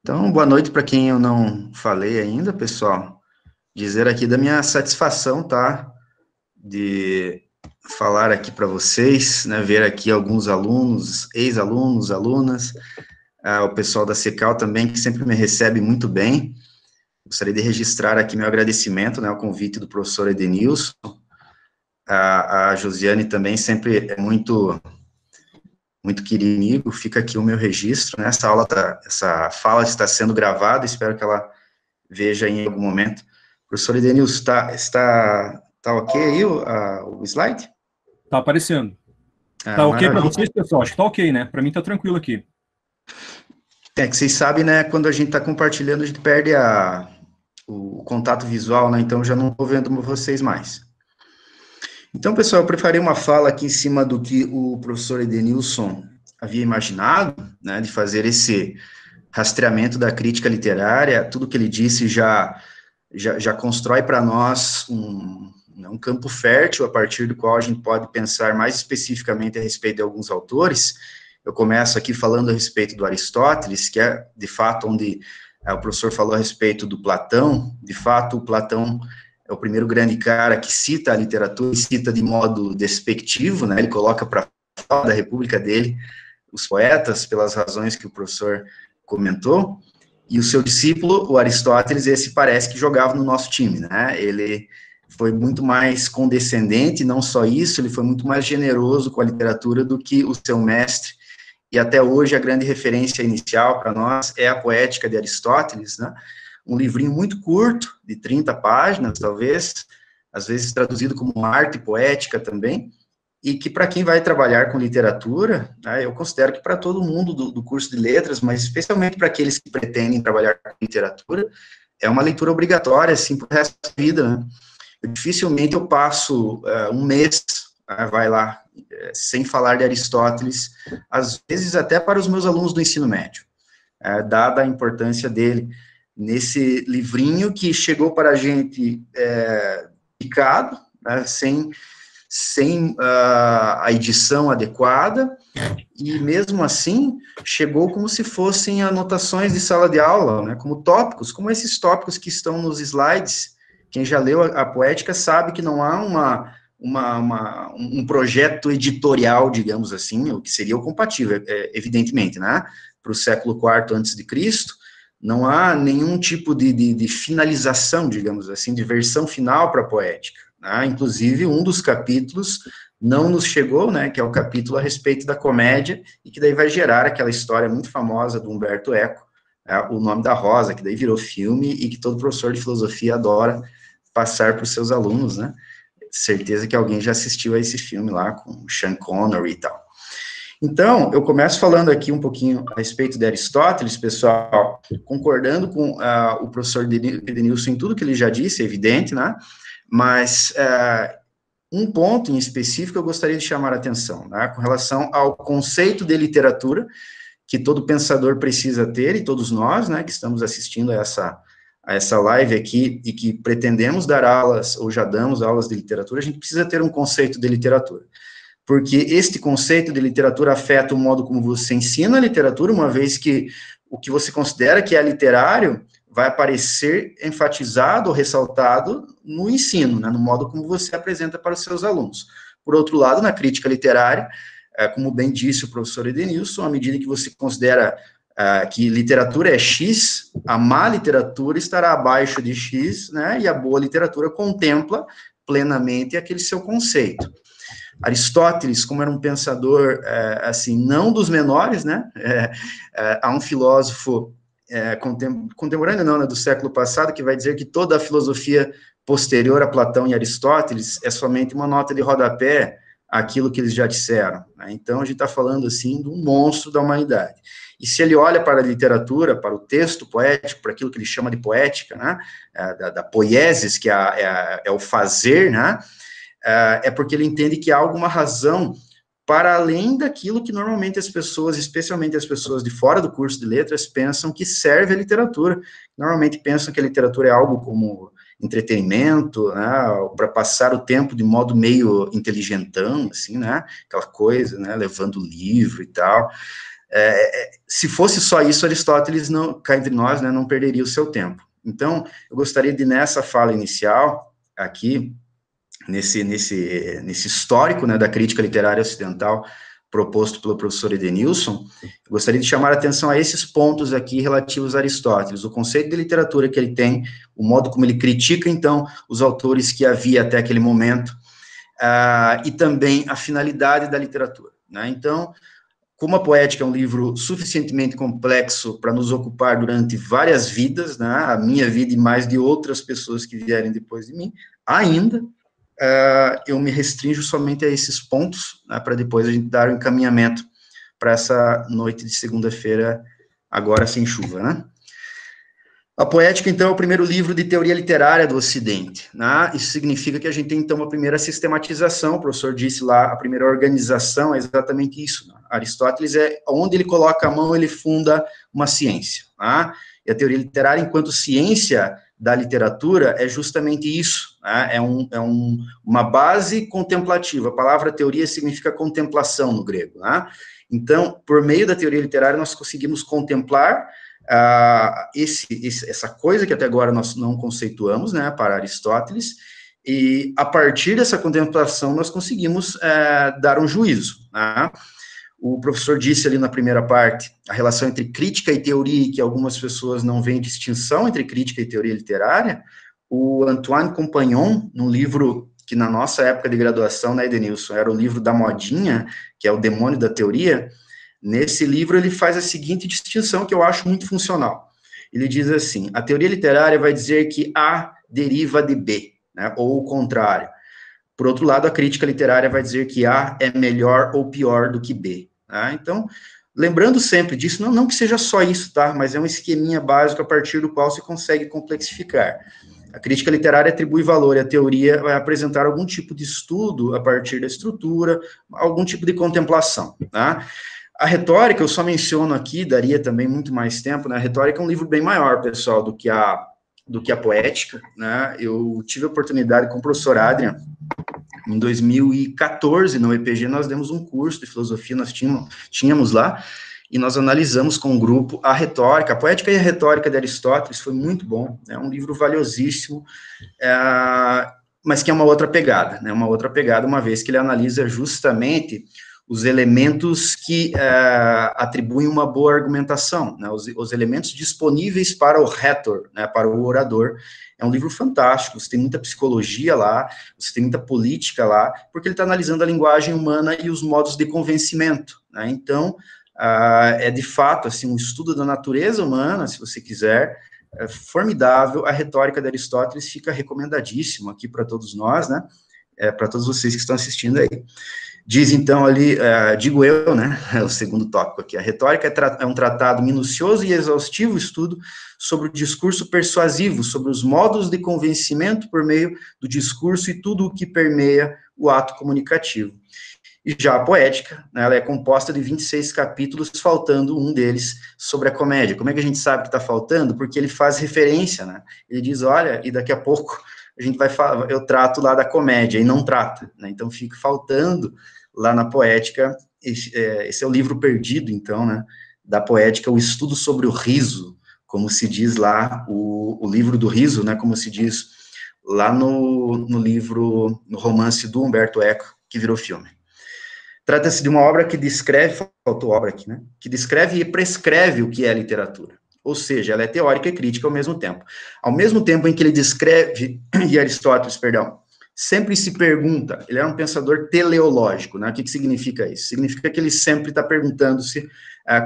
Então, boa noite para quem eu não falei ainda, pessoal. Dizer aqui da minha satisfação, tá? De falar aqui para vocês, né? Ver aqui alguns alunos, ex-alunos, alunas, o pessoal da Secal também, que sempre me recebe muito bem. Gostaria de registrar aqui meu agradecimento, né? Ao convite do professor Edenilson. A Josiane também sempre é muito querido, fica aqui o meu registro, né, essa fala está sendo gravada, espero que ela veja em algum momento. Professor Edenilson, está ok aí o slide? Está aparecendo. Tá ok para vocês, pessoal? Acho que tá ok, né? Para mim tá tranquilo aqui. Que vocês sabem, né, quando a gente está compartilhando, a gente perde o contato visual, né, então eu já não estou vendo vocês mais. Então, pessoal, eu preparei uma fala aqui em cima do que o professor Edenilson havia imaginado, né, de fazer esse rastreamento da crítica literária. Tudo que ele disse já constrói para nós um campo fértil a partir do qual a gente pode pensar mais especificamente a respeito de alguns autores. Eu começo aqui falando a respeito do Aristóteles, que é, de fato, onde o professor falou a respeito do Platão. De fato, o Platão é o primeiro grande cara que cita a literatura, e cita de modo despectivo, né, ele coloca para fora da república dele os poetas, pelas razões que o professor comentou, e o seu discípulo, o Aristóteles, esse parece que jogava no nosso time, né, ele foi muito mais condescendente, não só isso, ele foi muito mais generoso com a literatura do que o seu mestre, e até hoje a grande referência inicial para nós é a Poética de Aristóteles, né, um livrinho muito curto, de 30 páginas, talvez, às vezes traduzido como arte poética também, e que para quem vai trabalhar com literatura, né, eu considero que para todo mundo do curso de letras, mas especialmente para aqueles que pretendem trabalhar com literatura, é uma leitura obrigatória, assim, para o resto da vida, né? Dificilmente eu passo um mês, vai lá, sem falar de Aristóteles, às vezes até para os meus alunos do ensino médio, dada a importância dele, nesse livrinho que chegou para a gente picado, né, sem a edição adequada, e mesmo assim, chegou como se fossem anotações de sala de aula, né, como tópicos, como esses tópicos que estão nos slides. Quem já leu a Poética sabe que não há um projeto editorial, digamos assim, o que seria o compatível, evidentemente, né, para o século IV antes de Cristo, não há nenhum tipo de finalização, digamos assim, de versão final para a Poética, né? Inclusive, um dos capítulos não nos chegou, né, que é o capítulo a respeito da comédia, e que daí vai gerar aquela história muito famosa do Humberto Eco, O Nome da Rosa, que daí virou filme, e que todo professor de filosofia adora passar para os seus alunos, né? Certeza que alguém já assistiu a esse filme lá, com Sean Connery e tal. Então, eu começo falando aqui um pouquinho a respeito de Aristóteles, pessoal, concordando com o professor Edenilson em tudo que ele já disse, é evidente, né? Mas um ponto em específico eu gostaria de chamar a atenção, né? Com relação ao conceito de literatura que todo pensador precisa ter, e todos nós, né, que estamos assistindo a a essa live aqui, e que pretendemos dar aulas, ou já damos aulas de literatura, a gente precisa ter um conceito de literatura. Porque este conceito de literatura afeta o modo como você ensina a literatura, uma vez que o que você considera que é literário vai aparecer enfatizado ou ressaltado no ensino, né, no modo como você apresenta para os seus alunos. Por outro lado, na crítica literária, como bem disse o professor Edenilson, à medida que você considera que literatura é X, a má literatura estará abaixo de X, né, e a boa literatura contempla plenamente aquele seu conceito. Aristóteles, como era um pensador, assim, não dos menores, né, há um filósofo contemporâneo, não, né, do século passado, que vai dizer que toda a filosofia posterior a Platão e Aristóteles é somente uma nota de rodapé àquilo que eles já disseram, né? Então, a gente está falando, assim, de um monstro da humanidade. E se ele olha para a literatura, para o texto poético, para aquilo que ele chama de poética, né, da poiesis, que é o fazer, né, é porque ele entende que há alguma razão para além daquilo que normalmente as pessoas, especialmente as pessoas de fora do curso de letras, pensam que serve a literatura. Normalmente pensam que a literatura é algo como entretenimento, né, para passar o tempo de modo meio inteligentão, assim, né, aquela coisa, né, levando livro e tal. Se fosse só isso, Aristóteles, cá entre nós, né, não perderia o seu tempo. Então, eu gostaria de, nessa fala inicial, aqui, nesse histórico, né, da crítica literária ocidental proposto pelo professor Edenilson, eu gostaria de chamar a atenção a esses pontos aqui relativos a Aristóteles, o conceito de literatura que ele tem, o modo como ele critica, então, os autores que havia até aquele momento, e também a finalidade da literatura, né? Então, como a Poética é um livro suficientemente complexo para nos ocupar durante várias vidas, né, a minha vida e mais de outras pessoas que vierem depois de mim, ainda, eu me restringo somente a esses pontos, né, para depois a gente dar o encaminhamento para essa noite de segunda-feira, agora sem chuva, né? A Poética, então, é o primeiro livro de teoria literária do Ocidente, né? Isso significa que a gente tem, então, uma primeira sistematização, o professor disse lá, a primeira organização é exatamente isso, né? Aristóteles onde ele coloca a mão, ele funda uma ciência, né? E a teoria literária, enquanto ciência da literatura, é justamente isso, né? Uma base contemplativa. A palavra teoria significa contemplação no grego, né? Então, por meio da teoria literária, nós conseguimos contemplar essa coisa que até agora nós não conceituamos, né, para Aristóteles, e a partir dessa contemplação nós conseguimos dar um juízo, né? O professor disse ali na primeira parte, a relação entre crítica e teoria, que algumas pessoas não veem distinção entre crítica e teoria literária. O Antoine Compagnon, num livro que na nossa época de graduação, né, Edenilson, era o livro da modinha, que é o Demônio da Teoria, nesse livro ele faz a seguinte distinção que eu acho muito funcional. Ele diz assim, a teoria literária vai dizer que A deriva de B, né, ou o contrário. Por outro lado, a crítica literária vai dizer que A é melhor ou pior do que B. Tá? Então, lembrando sempre disso, não que seja só isso, tá? Mas é um esqueminha básico a partir do qual se consegue complexificar. A crítica literária atribui valor e a teoria vai apresentar algum tipo de estudo a partir da estrutura, algum tipo de contemplação, tá? A retórica, eu só menciono aqui, daria também muito mais tempo, né? A retórica é um livro bem maior, pessoal, do que a poética, né? Eu tive a oportunidade com o professor Adrian, em 2014, no EPG, nós demos um curso de filosofia, nós tínhamos lá, e nós analisamos com um grupo a retórica, a poética e a retórica de Aristóteles, foi muito bom, é um livro valiosíssimo, mas que é uma outra pegada, né, uma vez que ele analisa justamente os elementos que atribuem uma boa argumentação, né, os elementos disponíveis para o retor, né, para o orador. É um livro fantástico, você tem muita psicologia lá, você tem muita política lá, porque ele está analisando a linguagem humana e os modos de convencimento, né? Então, é de fato, assim, um estudo da natureza humana, se você quiser, é formidável. A retórica de Aristóteles fica recomendadíssimo aqui para todos nós, né? Para todos vocês que estão assistindo aí. Diz, então, ali, digo eu, né, é o segundo tópico aqui, a retórica é um tratado minucioso e exaustivo estudo sobre o discurso persuasivo, sobre os modos de convencimento por meio do discurso e tudo o que permeia o ato comunicativo. E já a poética, né, ela é composta de 26 capítulos, faltando um deles sobre a comédia. Como é que a gente sabe que está faltando? Porque ele faz referência, né? Ele diz, olha, e daqui a pouco a gente vai falar, eu trato lá da comédia, e não trata, né? Então fica faltando lá na poética, esse é o livro perdido, então, né, da poética, o estudo sobre o riso, como se diz lá, o livro do riso, né, como se diz lá no livro, no romance do Humberto Eco, que virou filme. Trata-se de uma obra que descreve, faltou obra aqui, né, que descreve e prescreve o que é literatura. Ou seja, ela é teórica e crítica ao mesmo tempo. Ao mesmo tempo em que ele descreve, e Aristóteles, perdão, sempre se pergunta, ele era um pensador teleológico, né, o que significa isso? Significa que ele sempre está perguntando-se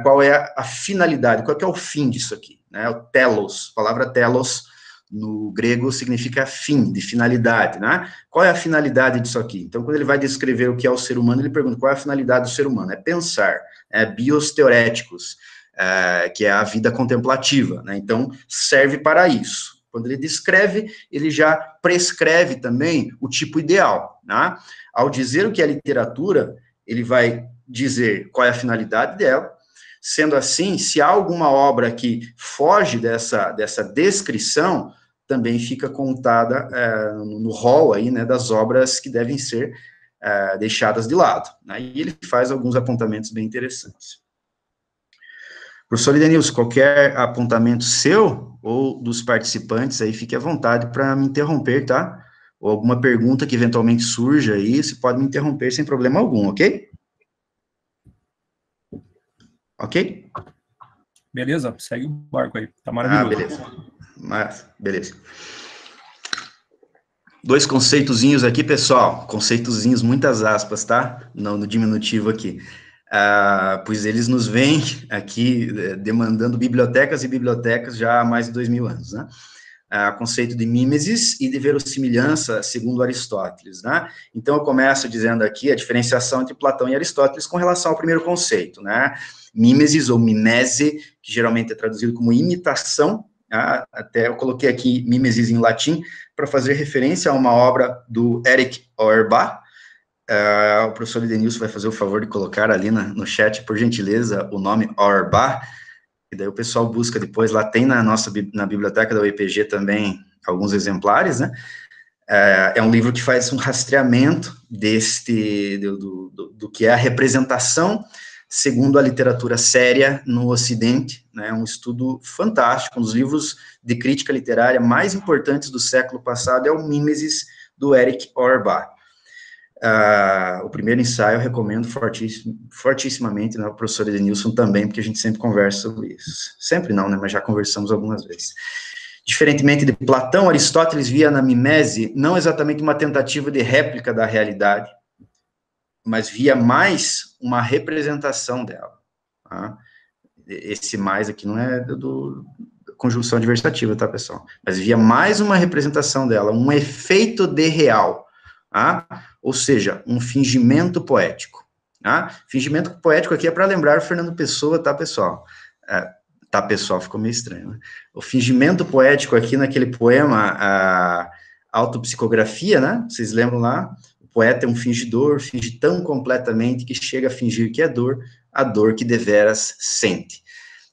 qual é a finalidade, qual é o fim disso aqui, né, o telos, a palavra telos, no grego significa fim, de finalidade, né? Qual é a finalidade disso aqui? Então, quando ele vai descrever o que é o ser humano, ele pergunta qual é a finalidade do ser humano? É pensar, bios teoréticos, que é a vida contemplativa, né? Então, serve para isso. Quando ele descreve, ele já prescreve também o tipo ideal, né? Ao dizer o que é literatura, ele vai dizer qual é a finalidade dela. Sendo assim, se há alguma obra que foge dessa descrição, também fica contada no rol aí, né, das obras que devem ser deixadas de lado, né, e ele faz alguns apontamentos bem interessantes. Professor Edenilson, qualquer apontamento seu ou dos participantes aí, fique à vontade para me interromper, tá? Ou alguma pergunta que eventualmente surja aí, você pode me interromper sem problema algum, ok? Ok? Beleza, segue o barco aí, tá maravilhoso. Beleza. Dois conceitozinhos aqui, pessoal, conceitozinhos, muitas aspas, tá? No diminutivo aqui. Pois eles nos vêm aqui demandando bibliotecas e bibliotecas já há mais de 2000 anos, né? Conceito de mimesis e de verossimilhança, segundo Aristóteles, né? Então, eu começo dizendo aqui a diferenciação entre Platão e Aristóteles com relação ao primeiro conceito, né? Mimesis ou mimese, que geralmente é traduzido como imitação, até eu coloquei aqui mimesis em latim, para fazer referência a uma obra do Erich Auerbach. O professor Edenilson vai fazer o favor de colocar ali no chat, por gentileza, o nome Auerbach, e daí o pessoal busca depois, lá tem na biblioteca da UEPG também alguns exemplares, né? É um livro que faz um rastreamento do que é a representação segundo a literatura séria no Ocidente, né? Um estudo fantástico, um dos livros de crítica literária mais importantes do século passado é o Mimesis, do Erich Auerbach. O primeiro ensaio eu recomendo fortissimamente, né, o professor Edenilson também, porque a gente sempre conversa sobre isso. Sempre não, né, mas já conversamos algumas vezes. Diferentemente de Platão, Aristóteles via na mimese não exatamente uma tentativa de réplica da realidade, mas via mais uma representação dela. Tá? Esse mais aqui não é do conjunção adversativa, tá, pessoal? Mas via mais uma representação dela, um efeito de real. Tá? Ou seja, um fingimento poético. Tá? Fingimento poético aqui é para lembrar o Fernando Pessoa, tá, pessoal? Tá, pessoal, ficou meio estranho, né? O fingimento poético aqui naquele poema, a Autopsicografia, né? Vocês lembram lá? O poeta é um fingidor, finge tão completamente que chega a fingir que é dor, a dor que deveras sente.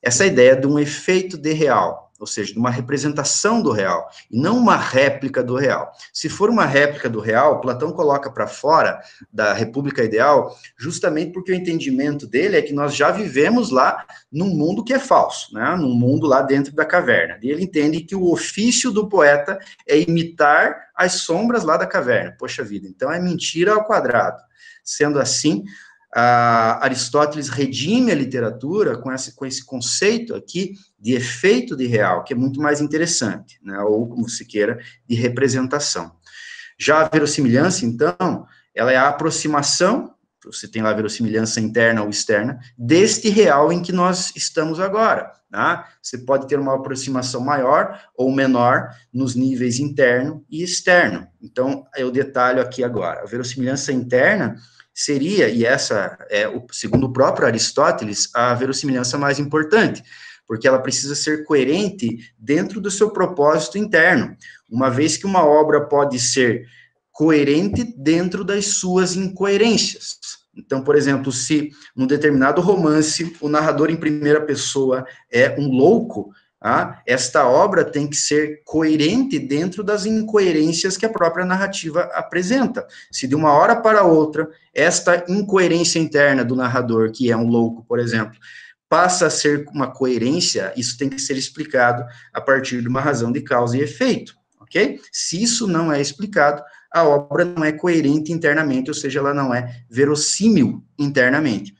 Essa ideia de um efeito de real, ou seja, de uma representação do real, e não uma réplica do real. Se for uma réplica do real, Platão coloca para fora da República Ideal, justamente porque o entendimento dele é que nós já vivemos lá num mundo que é falso, né? Num mundo lá dentro da caverna. E ele entende que o ofício do poeta é imitar as sombras lá da caverna. Poxa vida, então é mentira ao quadrado. Sendo assim, Aristóteles redime a literatura com esse conceito aqui de efeito de real, que é muito mais interessante, né, ou, como se queira, de representação. Já a verossimilhança, então, ela é a aproximação, você tem lá a verossimilhança interna ou externa, deste real em que nós estamos agora. Tá? Você pode ter uma aproximação maior ou menor nos níveis interno e externo. Então, eu detalho aqui agora. A verossimilhança interna seria, e essa é, segundo o próprio Aristóteles, a verossimilhança mais importante, porque ela precisa ser coerente dentro do seu propósito interno, uma vez que uma obra pode ser coerente dentro das suas incoerências, Então, por exemplo, se num determinado romance o narrador em primeira pessoa é um louco, esta obra tem que ser coerente dentro das incoerências que a própria narrativa apresenta. Se de uma hora para outra, esta incoerência interna do narrador, que é um louco, por exemplo, passa a ser uma coerência, isso tem que ser explicado a partir de uma razão de causa e efeito, ok? Se isso não é explicado, a obra não é coerente internamente, ou seja, ela não é verossímil internamente.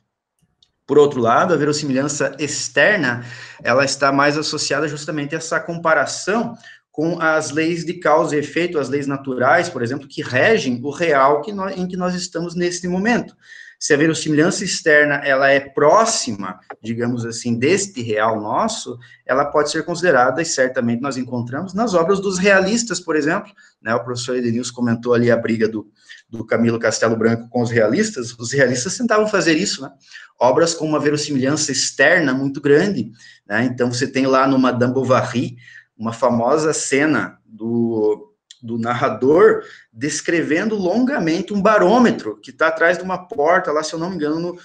Por outro lado, a verossimilhança externa, ela está mais associada justamente a essa comparação com as leis de causa e efeito, as leis naturais, por exemplo, que regem o real em que nós estamos neste momento. Se a verossimilhança externa, ela é próxima, digamos assim, deste real nosso, ela pode ser considerada, e certamente nós encontramos, nas obras dos realistas, por exemplo, né, o professor Edenilson comentou ali a briga do Camilo Castelo Branco com os realistas tentavam fazer isso, né, obras com uma verossimilhança externa muito grande, né, então você tem lá no Madame Bovary, uma famosa cena do narrador descrevendo longamente um barômetro que está atrás de uma porta, lá, se eu não me engano,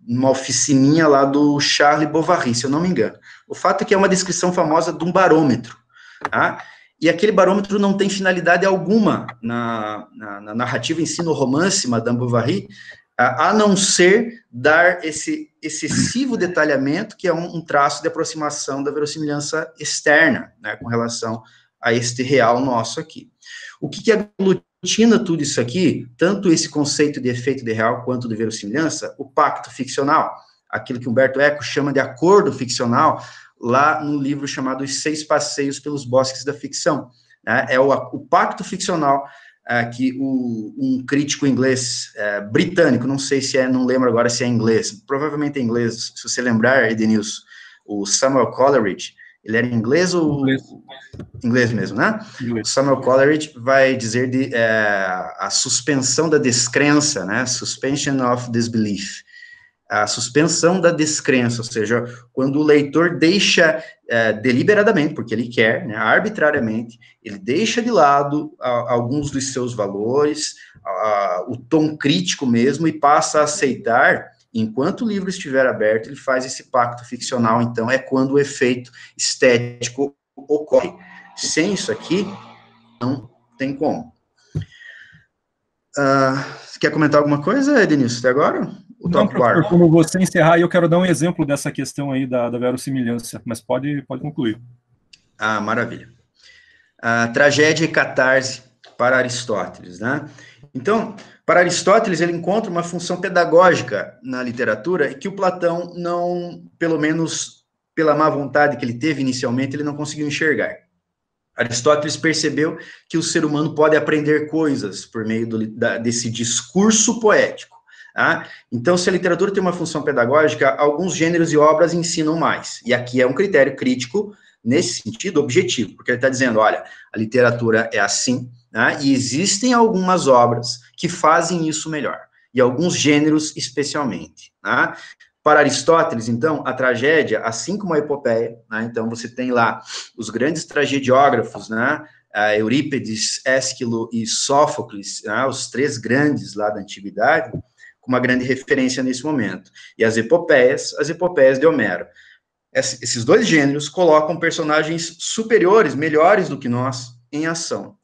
numa oficininha lá do Charles Bovary, se eu não me engano. O fato é que é uma descrição famosa de um barômetro, tá? E aquele barômetro não tem finalidade alguma na narrativa em si, no romance Madame Bovary, a não ser dar esse excessivo detalhamento, que é um traço de aproximação da verossimilhança externa, né, com relação a este real nosso aqui. O que aglutina tudo isso aqui, tanto esse conceito de efeito de real quanto de verossimilhança? O pacto ficcional, aquilo que Humberto Eco chama de acordo ficcional, lá no livro chamado Os 6 Passeios pelos Bosques da Ficção, né? É o pacto ficcional que um crítico inglês britânico, não sei se não lembro agora se é inglês, provavelmente é inglês, se você lembrar, Edenilson, o Samuel Coleridge, ele era inglês ou... Inglês mesmo, né? Inglês. O Samuel Coleridge vai dizer a suspensão da descrença, né? Suspension of disbelief. A suspensão da descrença, ou seja, quando o leitor deixa deliberadamente, porque ele quer, né, arbitrariamente, ele deixa de lado alguns dos seus valores, o tom crítico mesmo, e passa a aceitar, enquanto o livro estiver aberto, ele faz esse pacto ficcional, então é quando o efeito estético ocorre. Sem isso aqui, não tem como. Você quer comentar alguma coisa, Edenilson, até agora? Não, professor, quando você encerrar, eu quero dar um exemplo dessa questão aí da verossimilhança, mas pode concluir. Maravilha. Tragédia e catarse para Aristóteles, né? Então, para Aristóteles, ele encontra uma função pedagógica na literatura que o Platão não, pelo menos pela má vontade que ele teve inicialmente, ele não conseguiu enxergar. Aristóteles percebeu que o ser humano pode aprender coisas por meio desse discurso poético. Então, se a literatura tem uma função pedagógica, alguns gêneros e obras ensinam mais. E aqui é um critério crítico, nesse sentido, objetivo, porque ele está dizendo, olha, a literatura é assim, né, e existem algumas obras que fazem isso melhor, e alguns gêneros especialmente. Né? Para Aristóteles, então, a tragédia, assim como a epopeia, né, então você tem lá os grandes tragediógrafos, né, Eurípides, Ésquilo e Sófocles, né, os 3 grandes lá da antiguidade, com uma grande referência nesse momento. E as epopeias de Homero. Esses 2 gêneros colocam personagens superiores, melhores do que nós, em ação.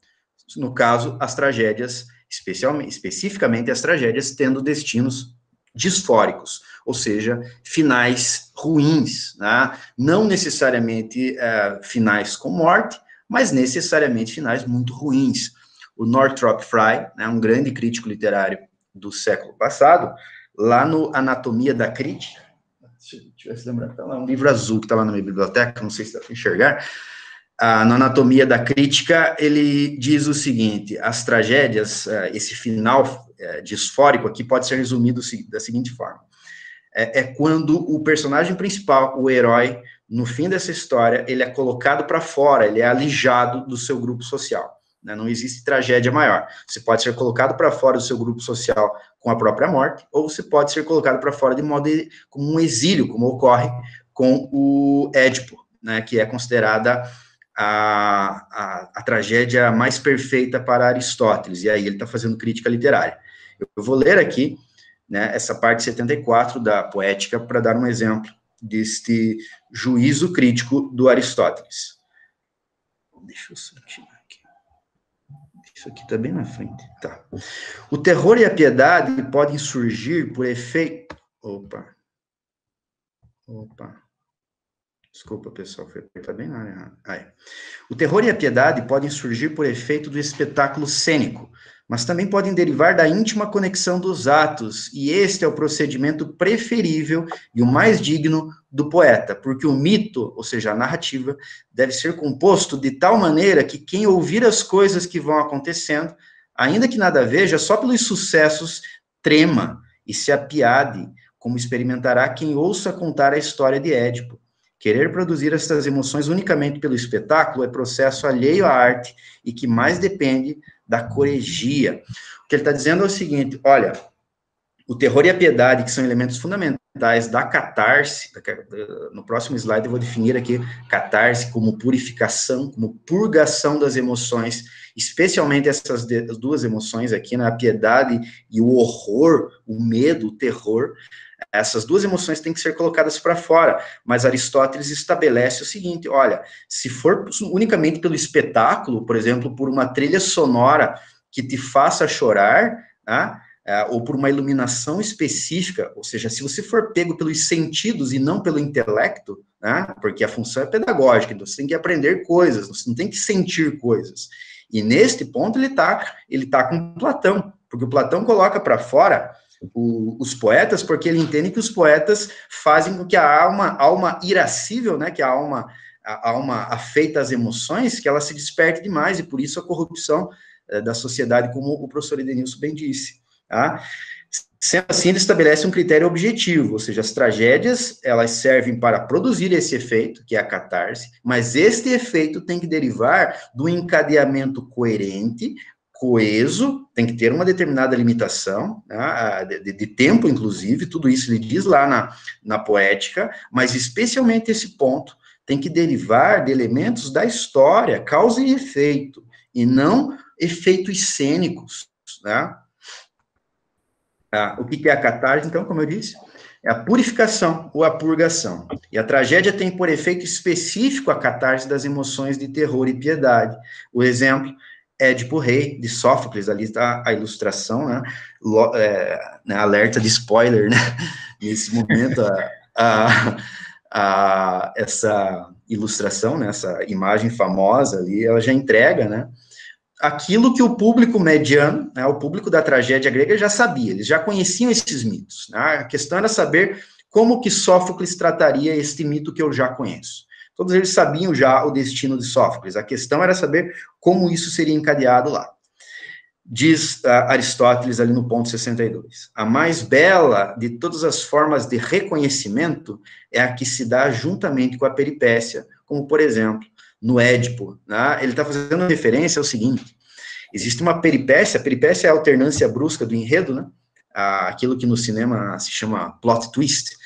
No caso, as tragédias, especificamente as tragédias, tendo destinos disfóricos, ou seja, finais ruins, né? Não necessariamente finais com morte, mas necessariamente finais muito ruins. O Northrop Frye, né, um grande crítico literário do século passado, lá no Anatomia da Crítica, deixa eu lembrar, tá lá, um livro azul que está lá na minha biblioteca, não sei se dá para enxergar, na Anatomia da Crítica, ele diz o seguinte, as tragédias, esse final disfórico aqui pode ser resumido da seguinte forma, é quando o personagem principal, o herói, no fim dessa história, ele é colocado para fora, ele é alijado do seu grupo social. Né? Não existe tragédia maior. Você pode ser colocado para fora do seu grupo social com a própria morte, ou você pode ser colocado para fora de modo como um exílio, como ocorre com o Édipo, né, que é considerada a tragédia mais perfeita para Aristóteles, e aí ele está fazendo crítica literária. Eu vou ler aqui, né, essa parte 74 da Poética para dar um exemplo deste juízo crítico do Aristóteles. Deixa eu só tirar aqui. Isso aqui está bem na frente. Tá. O terror e a piedade podem surgir por efeito... Opa. Desculpa, pessoal, está bem na área errada. O terror e a piedade podem surgir por efeito do espetáculo cênico, mas também podem derivar da íntima conexão dos atos, e este é o procedimento preferível e o mais digno do poeta, porque o mito, ou seja, a narrativa, deve ser composto de tal maneira que quem ouvir as coisas que vão acontecendo, ainda que nada veja, só pelos sucessos, trema e se apiade, como experimentará quem ouça contar a história de Édipo. Querer produzir estas emoções unicamente pelo espetáculo é processo alheio à arte e que mais depende da coregia. O que ele está dizendo é o seguinte, olha, o terror e a piedade, que são elementos fundamentais da catarse, no próximo slide eu vou definir aqui catarse como purificação, como purgação das emoções, especialmente essas duas emoções aqui, né, a piedade e o horror, o medo, o terror. Essas duas emoções têm que ser colocadas para fora, mas Aristóteles estabelece o seguinte, olha, se for unicamente pelo espetáculo, por exemplo, por uma trilha sonora que te faça chorar, tá? Ou por uma iluminação específica, ou seja, se você for pego pelos sentidos e não pelo intelecto, né? Porque a função é pedagógica, então você tem que aprender coisas, você não tem que sentir coisas. E neste ponto ele tá com Platão, porque o Platão coloca para fora os poetas, porque ele entende que os poetas fazem com que a alma irascível, né, que a alma afeita às emoções, que ela se desperte demais, e por isso a corrupção da sociedade, como o professor Edenilson bem disse. Tá? Sendo assim, ele estabelece um critério objetivo, ou seja, as tragédias, elas servem para produzir esse efeito, que é a catarse, mas este efeito tem que derivar do encadeamento coerente, coeso, tem que ter uma determinada limitação, né, de tempo, inclusive, tudo isso ele diz lá na Poética, mas especialmente esse ponto tem que derivar de elementos da história, causa e efeito, e não efeitos cênicos, né? O que é a catarse, então, como eu disse? É a purificação ou a purgação. E a tragédia tem por efeito específico a catarse das emoções de terror e piedade. O exemplo Édipo Rei, de Sófocles, ali está a ilustração, né? Alerta de spoiler, né? Nesse momento, essa ilustração, né? Essa imagem famosa ali, ela já entrega, né? Aquilo que o público mediano, né, o público da tragédia grega já sabia, eles já conheciam esses mitos. Né? A questão era saber como que Sófocles trataria este mito que eu já conheço. Todos eles sabiam já o destino de Sófocles, a questão era saber como isso seria encadeado lá. Diz Aristóteles ali no ponto 62, a mais bela de todas as formas de reconhecimento é a que se dá juntamente com a peripécia, como, por exemplo, no Édipo, né? Ele está fazendo referência ao seguinte, existe uma peripécia, a peripécia é a alternância brusca do enredo, né? Aquilo que no cinema se chama plot twist,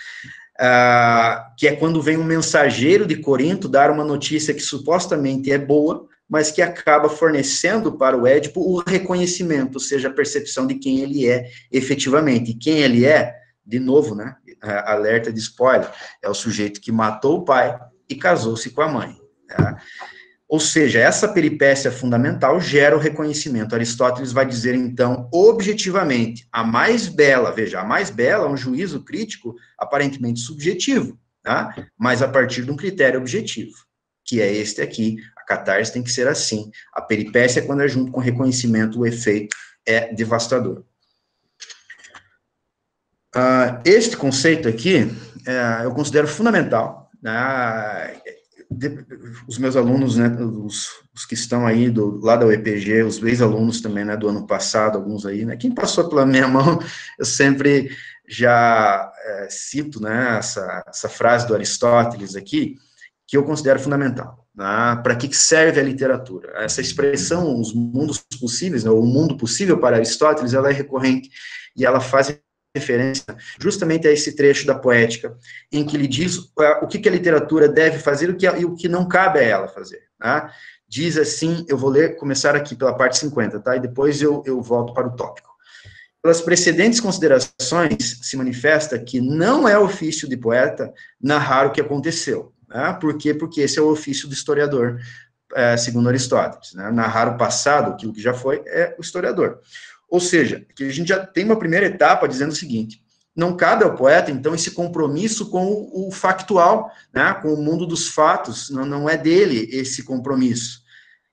que é quando vem um mensageiro de Corinto dar uma notícia que supostamente é boa, mas que acaba fornecendo para o Édipo o reconhecimento, ou seja, a percepção de quem ele é efetivamente. E quem ele é, de novo, né? Alerta de spoiler, é o sujeito que matou o pai e casou-se com a mãe. Tá? Ou seja, essa peripécia fundamental gera o reconhecimento. Aristóteles vai dizer, então, objetivamente, a mais bela, veja, a mais bela é um juízo crítico aparentemente subjetivo, tá? Mas a partir de um critério objetivo, que é este aqui, a catarse tem que ser assim. A peripécia, quando é junto com o reconhecimento, o efeito é devastador. Este conceito aqui, eu considero fundamental, né? Os meus alunos, né, os que estão aí lá da UEPG, os ex-alunos também, né, do ano passado, alguns aí, né, quem passou pela minha mão, eu sempre já cito, né, essa frase do Aristóteles aqui, que eu considero fundamental, né, para que serve a literatura. Essa expressão, os mundos possíveis, né, o mundo possível para Aristóteles, ela é recorrente, e ela faz referência justamente a esse trecho da Poética, em que ele diz o que a literatura deve fazer e o que não cabe a ela fazer. Tá? Diz assim, eu vou começar aqui pela parte 50, tá? E depois eu volto para o tópico. pelas precedentes considerações, se manifesta que não é ofício de poeta narrar o que aconteceu. Né? Por quê? Porque esse é o ofício do historiador, segundo Aristóteles. Né? Narrar o passado, aquilo que já foi, é o historiador. Ou seja, que a gente já tem uma primeira etapa dizendo o seguinte: não cabe ao poeta, então, esse compromisso com o factual, né? Com o mundo dos fatos, não é dele esse compromisso.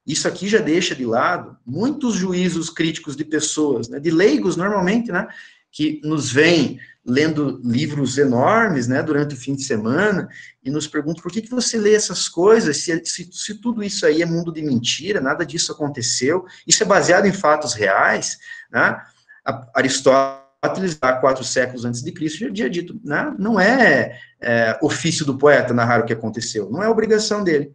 Isso aqui já deixa de lado muitos juízos críticos de pessoas, né, de leigos, normalmente, né, que nos vêm lendo livros enormes, né, durante o fim de semana, e nos perguntam por que você lê essas coisas, se tudo isso aí é mundo de mentira, nada disso aconteceu, isso é baseado em fatos reais, né? Aristóteles, há 4 séculos antes de Cristo, já tinha dito, né, não é ofício do poeta narrar o que aconteceu, não é obrigação dele.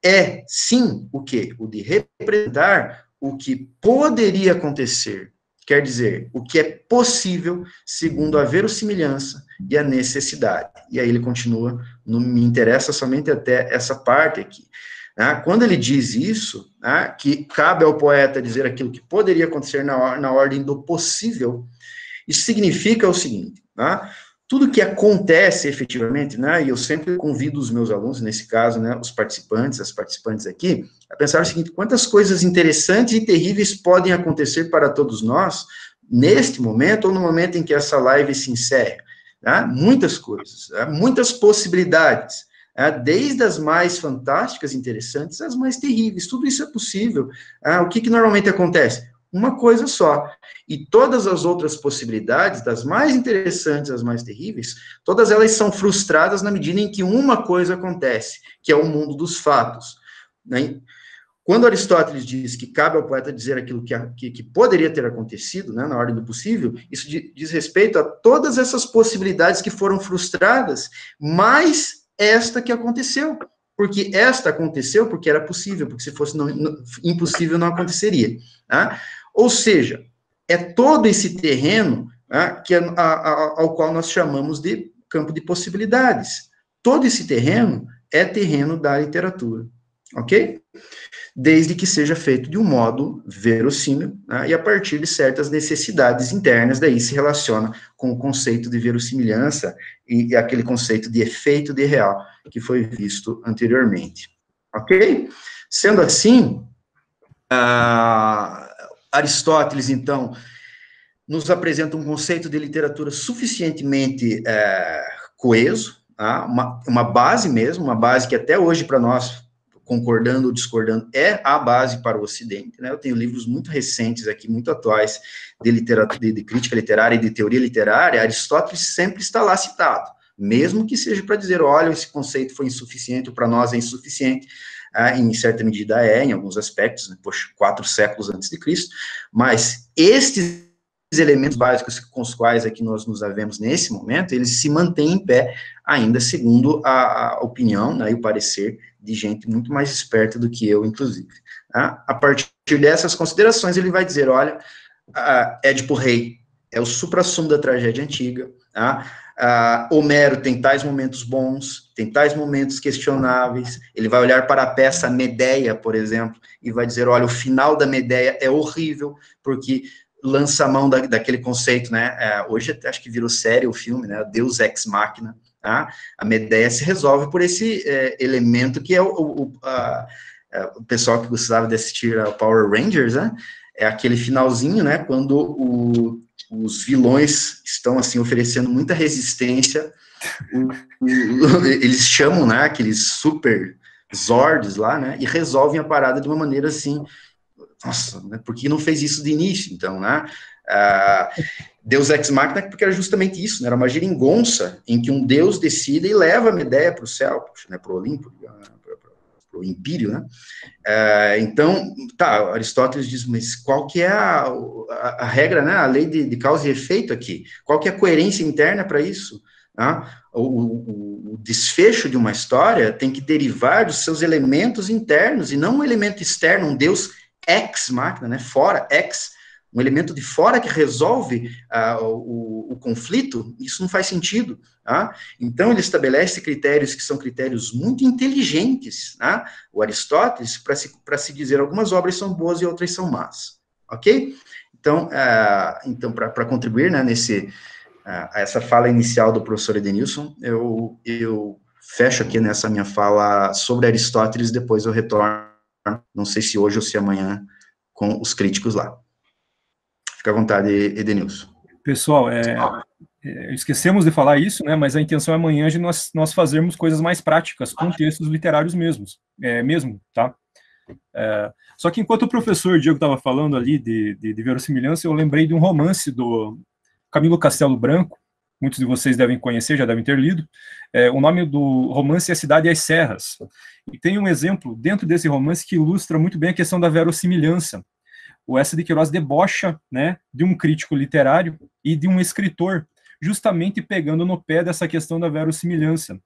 É, sim, o quê? O de representar o que poderia acontecer, quer dizer, o que é possível segundo a verossimilhança e a necessidade. E aí ele continua, não me interessa somente até essa parte aqui. Né? Quando ele diz isso, né, que cabe ao poeta dizer aquilo que poderia acontecer na ordem do possível, isso significa o seguinte, né? Tudo que acontece efetivamente, né, e eu sempre convido os meus alunos, nesse caso, né, os participantes, as participantes aqui, a pensar o seguinte: quantas coisas interessantes e terríveis podem acontecer para todos nós, neste momento, ou no momento em que essa live se encerra, né? Muitas coisas, né? Muitas possibilidades, né? Desde as mais fantásticas e interessantes, às mais terríveis, tudo isso é possível. O que normalmente acontece? Uma coisa só. E todas as outras possibilidades, das mais interessantes às mais terríveis, todas elas são frustradas na medida em que uma coisa acontece, que é o mundo dos fatos. Né? Quando Aristóteles diz que cabe ao poeta dizer aquilo que poderia ter acontecido, né, na ordem do possível, isso diz respeito a todas essas possibilidades que foram frustradas, mais esta que aconteceu. Porque esta aconteceu porque era possível, porque se fosse impossível não aconteceria. Tá? Ou seja, é todo esse terreno, né, ao qual nós chamamos de campo de possibilidades. Todo esse terreno é terreno da literatura, ok? Desde que seja feito de um modo verossímil, né, e a partir de certas necessidades internas, daí se relaciona com o conceito de verossimilhança e aquele conceito de efeito de real que foi visto anteriormente, ok? Sendo assim, Aristóteles, então, nos apresenta um conceito de literatura suficientemente coeso, tá? Uma base mesmo, uma base que até hoje para nós, concordando ou discordando, é a base para o Ocidente, né? Eu tenho livros muito recentes aqui, muito atuais, de literatura, de crítica literária e de teoria literária. Aristóteles sempre está lá citado, mesmo que seja para dizer, olha, esse conceito foi insuficiente, para nós é insuficiente, em certa medida em alguns aspectos, né? Poxa, 4 séculos antes de Cristo, mas estes elementos básicos com os quais aqui nós nos havemos nesse momento, eles se mantêm em pé ainda segundo a opinião, né, e o parecer de gente muito mais esperta do que eu, inclusive. Tá? A partir dessas considerações, ele vai dizer, olha, Édipo Rei é o suprassumo da tragédia antiga, tá? Homero tem tais momentos bons, tem tais momentos questionáveis, ele vai olhar para a peça Medeia, por exemplo, e vai dizer, olha, o final da Medeia é horrível, porque lança a mão daquele conceito, né, hoje acho que virou série o filme, né, Deus Ex Machina, tá? A Medeia se resolve por esse elemento que é o pessoal que gostava de assistir ao Power Rangers, né, é aquele finalzinho, né, quando os vilões estão, assim, oferecendo muita resistência, eles chamam, né, aqueles super Zords lá, né, e resolvem a parada de uma maneira, assim, nossa, né, por que não fez isso de início, então, né, Deus Ex Machina, porque era justamente isso, né, era uma geringonça em que um deus decide e leva a Medeia para o céu, né, para o Olimpo, para o Empírio, né, então, tá, Aristóteles diz, mas qual que é a regra, né, a lei de causa e efeito aqui? Qual que é a coerência interna para isso? Né? O desfecho de uma história tem que derivar dos seus elementos internos e não um elemento externo, um Deus ex machina, né, fora, um elemento de fora que resolve o conflito. Isso não faz sentido. Tá? Então, ele estabelece critérios que são critérios muito inteligentes, tá? O Aristóteles, para se dizer algumas obras são boas e outras são más, ok? Então, para contribuir, né, a essa fala inicial do professor Edenilson, eu fecho aqui nessa minha fala sobre Aristóteles, depois eu retorno, não sei se hoje ou se amanhã, com os críticos lá. Fica à vontade, Edenilson. Pessoal, esquecemos de falar isso, né, mas a intenção é amanhã de nós fazermos coisas mais práticas com textos literários mesmo, tá? Só que enquanto o professor Diego estava falando ali de verossimilhança, eu lembrei de um romance do Camilo Castelo Branco, muitos de vocês devem conhecer, já devem ter lido. O nome do romance é A Cidade e as Serras. E tem um exemplo dentro desse romance que ilustra muito bem a questão da verossimilhança. O Eça de Queiroz debocha, né, de um crítico literário e de um escritor, justamente pegando no pé dessa questão da verossimilhança.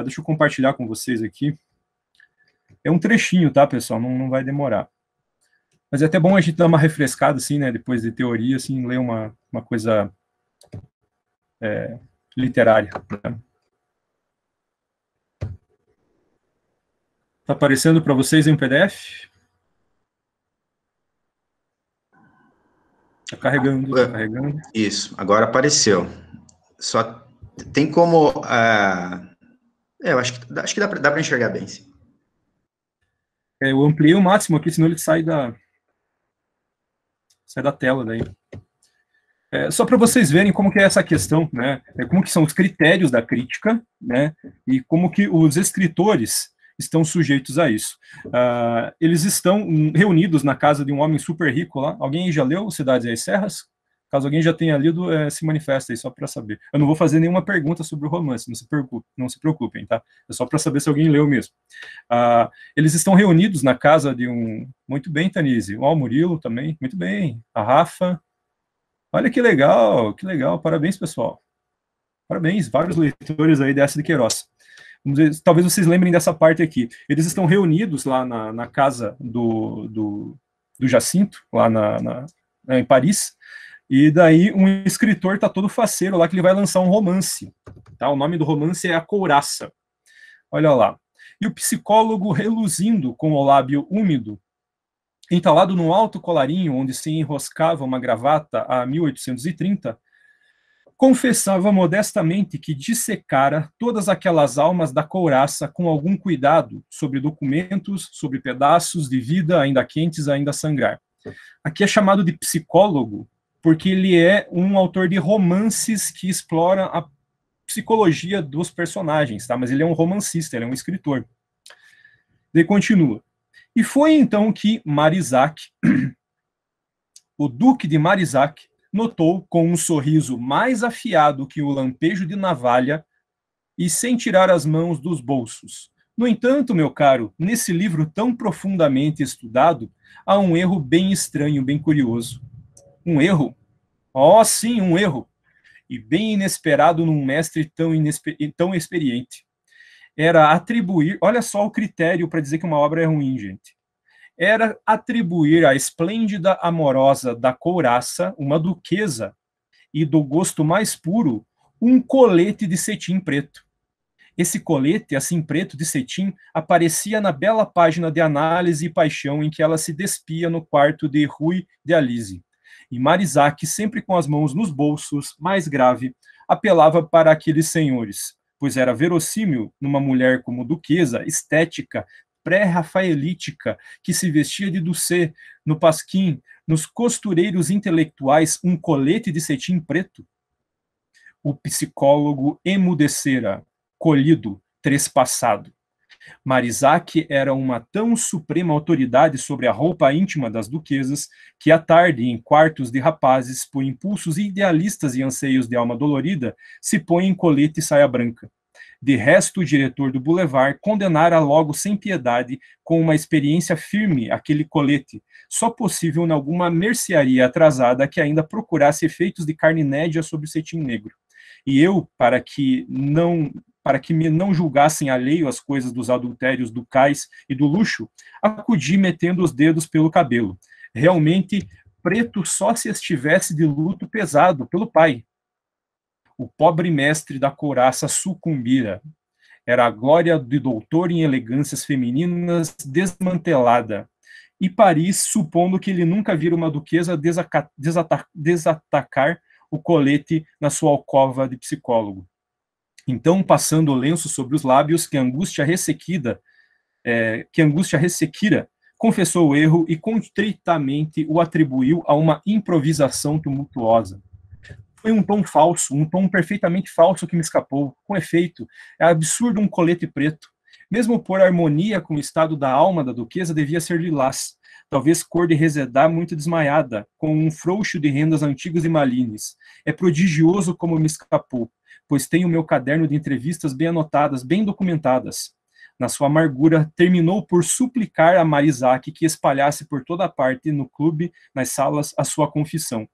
Deixa eu compartilhar com vocês aqui. É um trechinho, tá, pessoal? Não vai demorar. Mas é até bom a gente dar uma refrescada, assim, né, depois de teoria, assim, ler uma coisa literária. Né? Tá aparecendo para vocês em PDF? Tá carregando, tá carregando. Isso, agora apareceu. Só tem como... eu acho que dá para enxergar bem, sim. Eu ampliei o máximo aqui, senão ele sai da tela daí. Só para vocês verem como que é essa questão, né? Como que são os critérios da crítica, né? E como que os escritores estão sujeitos a isso. Eles estão reunidos na casa de um homem super rico lá. Alguém já leu Cidades e as Serras? Caso alguém já tenha lido, se manifesta aí, só para saber. Eu não vou fazer nenhuma pergunta sobre o romance, não se preocupem, tá? É só para saber se alguém leu mesmo. Eles estão reunidos na casa de um... Muito bem, Tanise. O Murilo também, muito bem. A Rafa. Olha que legal, parabéns, pessoal. Parabéns, vários leitores aí dessa de Queiroz. Talvez vocês lembrem dessa parte aqui. Eles estão reunidos lá na casa do Jacinto, lá em Paris, e daí um escritor tá todo faceiro lá que ele vai lançar um romance. Tá? O nome do romance é A Couraça. Olha lá. E o psicólogo, reluzindo com o lábio úmido, entalado num alto colarinho onde se enroscava uma gravata a 1830, confessava modestamente que dissecara todas aquelas almas da couraça com algum cuidado sobre documentos, sobre pedaços de vida ainda quentes, ainda a sangrar. Aqui é chamado de psicólogo porque ele é um autor de romances que explora a psicologia dos personagens, tá? Mas ele é um romancista, ele é um escritor. Ele continua. E foi então que Marisac, o duque de Marisac, notou com um sorriso mais afiado que o lampejo de navalha e sem tirar as mãos dos bolsos. No entanto, meu caro, nesse livro tão profundamente estudado, há um erro bem estranho, bem curioso. Um erro? Oh, sim, um erro. E bem inesperado num mestre tão experiente. Era atribuir... Olha só o critério para dizer que uma obra é ruim, gente. Era atribuir à esplêndida amorosa da couraça, uma duquesa, e do gosto mais puro, um colete de cetim preto. Esse colete, assim preto de cetim, aparecia na bela página de Análise e Paixão em que ela se despia no quarto de Rui de Alise. E Marisac, sempre com as mãos nos bolsos, mais grave, apelava para aqueles senhores, pois era verossímil numa mulher como duquesa, estética, pré-rafaelítica, que se vestia de Ducé, no Pasquim, nos costureiros intelectuais, um colete de cetim preto? O psicólogo emudecera, colhido, trespassado. Marisac era uma tão suprema autoridade sobre a roupa íntima das duquesas que à tarde, em quartos de rapazes, por impulsos idealistas e anseios de alma dolorida, se põe em colete e saia branca. De resto, o diretor do Boulevard condenara logo sem piedade, com uma experiência firme, aquele colete, só possível em alguma mercearia atrasada que ainda procurasse efeitos de carne nédia sobre o cetim negro. E eu, para que me não julgassem alheio às coisas dos adultérios do cais e do luxo, acudi metendo os dedos pelo cabelo. Realmente, preto só se estivesse de luto pesado pelo pai. O pobre mestre da couraça sucumbira. Era a glória de doutor em elegâncias femininas desmantelada. e Paris, supondo que ele nunca vira uma duquesa desatacar o colete na sua alcova de psicólogo. Então, passando o lenço sobre os lábios, que angústia ressequira, confessou o erro e contritamente o atribuiu a uma improvisação tumultuosa. Foi um tom falso, um tom perfeitamente falso que me escapou. Com efeito, é absurdo um colete preto. Mesmo por harmonia com o estado da alma da duquesa, devia ser lilás, talvez cor de resedar muito desmaiada, com um frouxo de rendas antigos e malines. É prodigioso como me escapou, pois tenho meu caderno de entrevistas bem anotadas, bem documentadas. Na sua amargura, terminou por suplicar a Marisac que espalhasse por toda parte, no clube, nas salas, a sua confissão.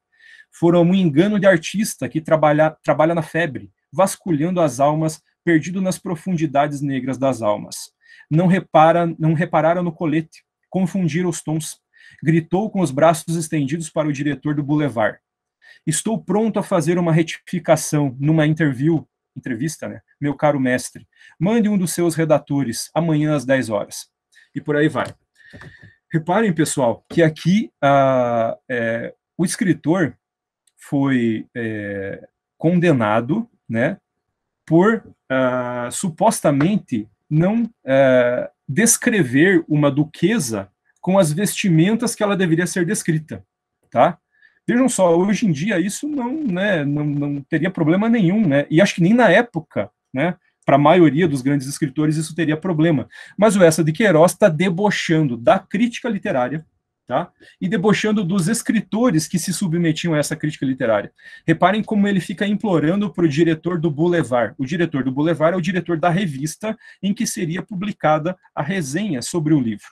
Foram um engano de artista que trabalha na febre, vasculhando as almas, perdido nas profundidades negras das almas. Não repararam no colete, confundiram os tons. Gritou com os braços estendidos para o diretor do Boulevard. Estou pronto a fazer uma retificação numa entrevista, né? Meu caro mestre. Mande um dos seus redatores, amanhã às 10 horas. E por aí vai. Reparem, pessoal, que aqui o escritor foi condenado, né, por supostamente não descrever uma duquesa com as vestimentas que ela deveria ser descrita, tá? Vejam só, hoje em dia isso não teria problema nenhum, né? E acho que nem na época, né? Para a maioria dos grandes escritores isso teria problema. Mas o Eça de Queiroz está debochando da crítica literária, tá? E debochando dos escritores que se submetiam a essa crítica literária. Reparem como ele fica implorando para o diretor do Boulevard. O diretor do Boulevard é o diretor da revista em que seria publicada a resenha sobre o livro.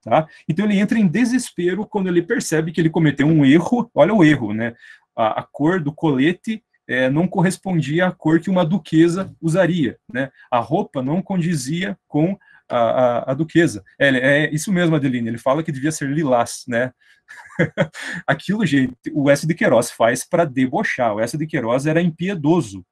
Tá? Então ele entra em desespero quando ele percebe que ele cometeu um erro. Olha o erro, né? A cor do colete não correspondia à cor que uma duquesa usaria, né? A roupa não condizia com a duquesa. É isso mesmo, Adeline, ele fala que devia ser lilás, né? Aquilo, gente, o Eça de Queiroz faz para debochar. O Eça de Queiroz era impiedoso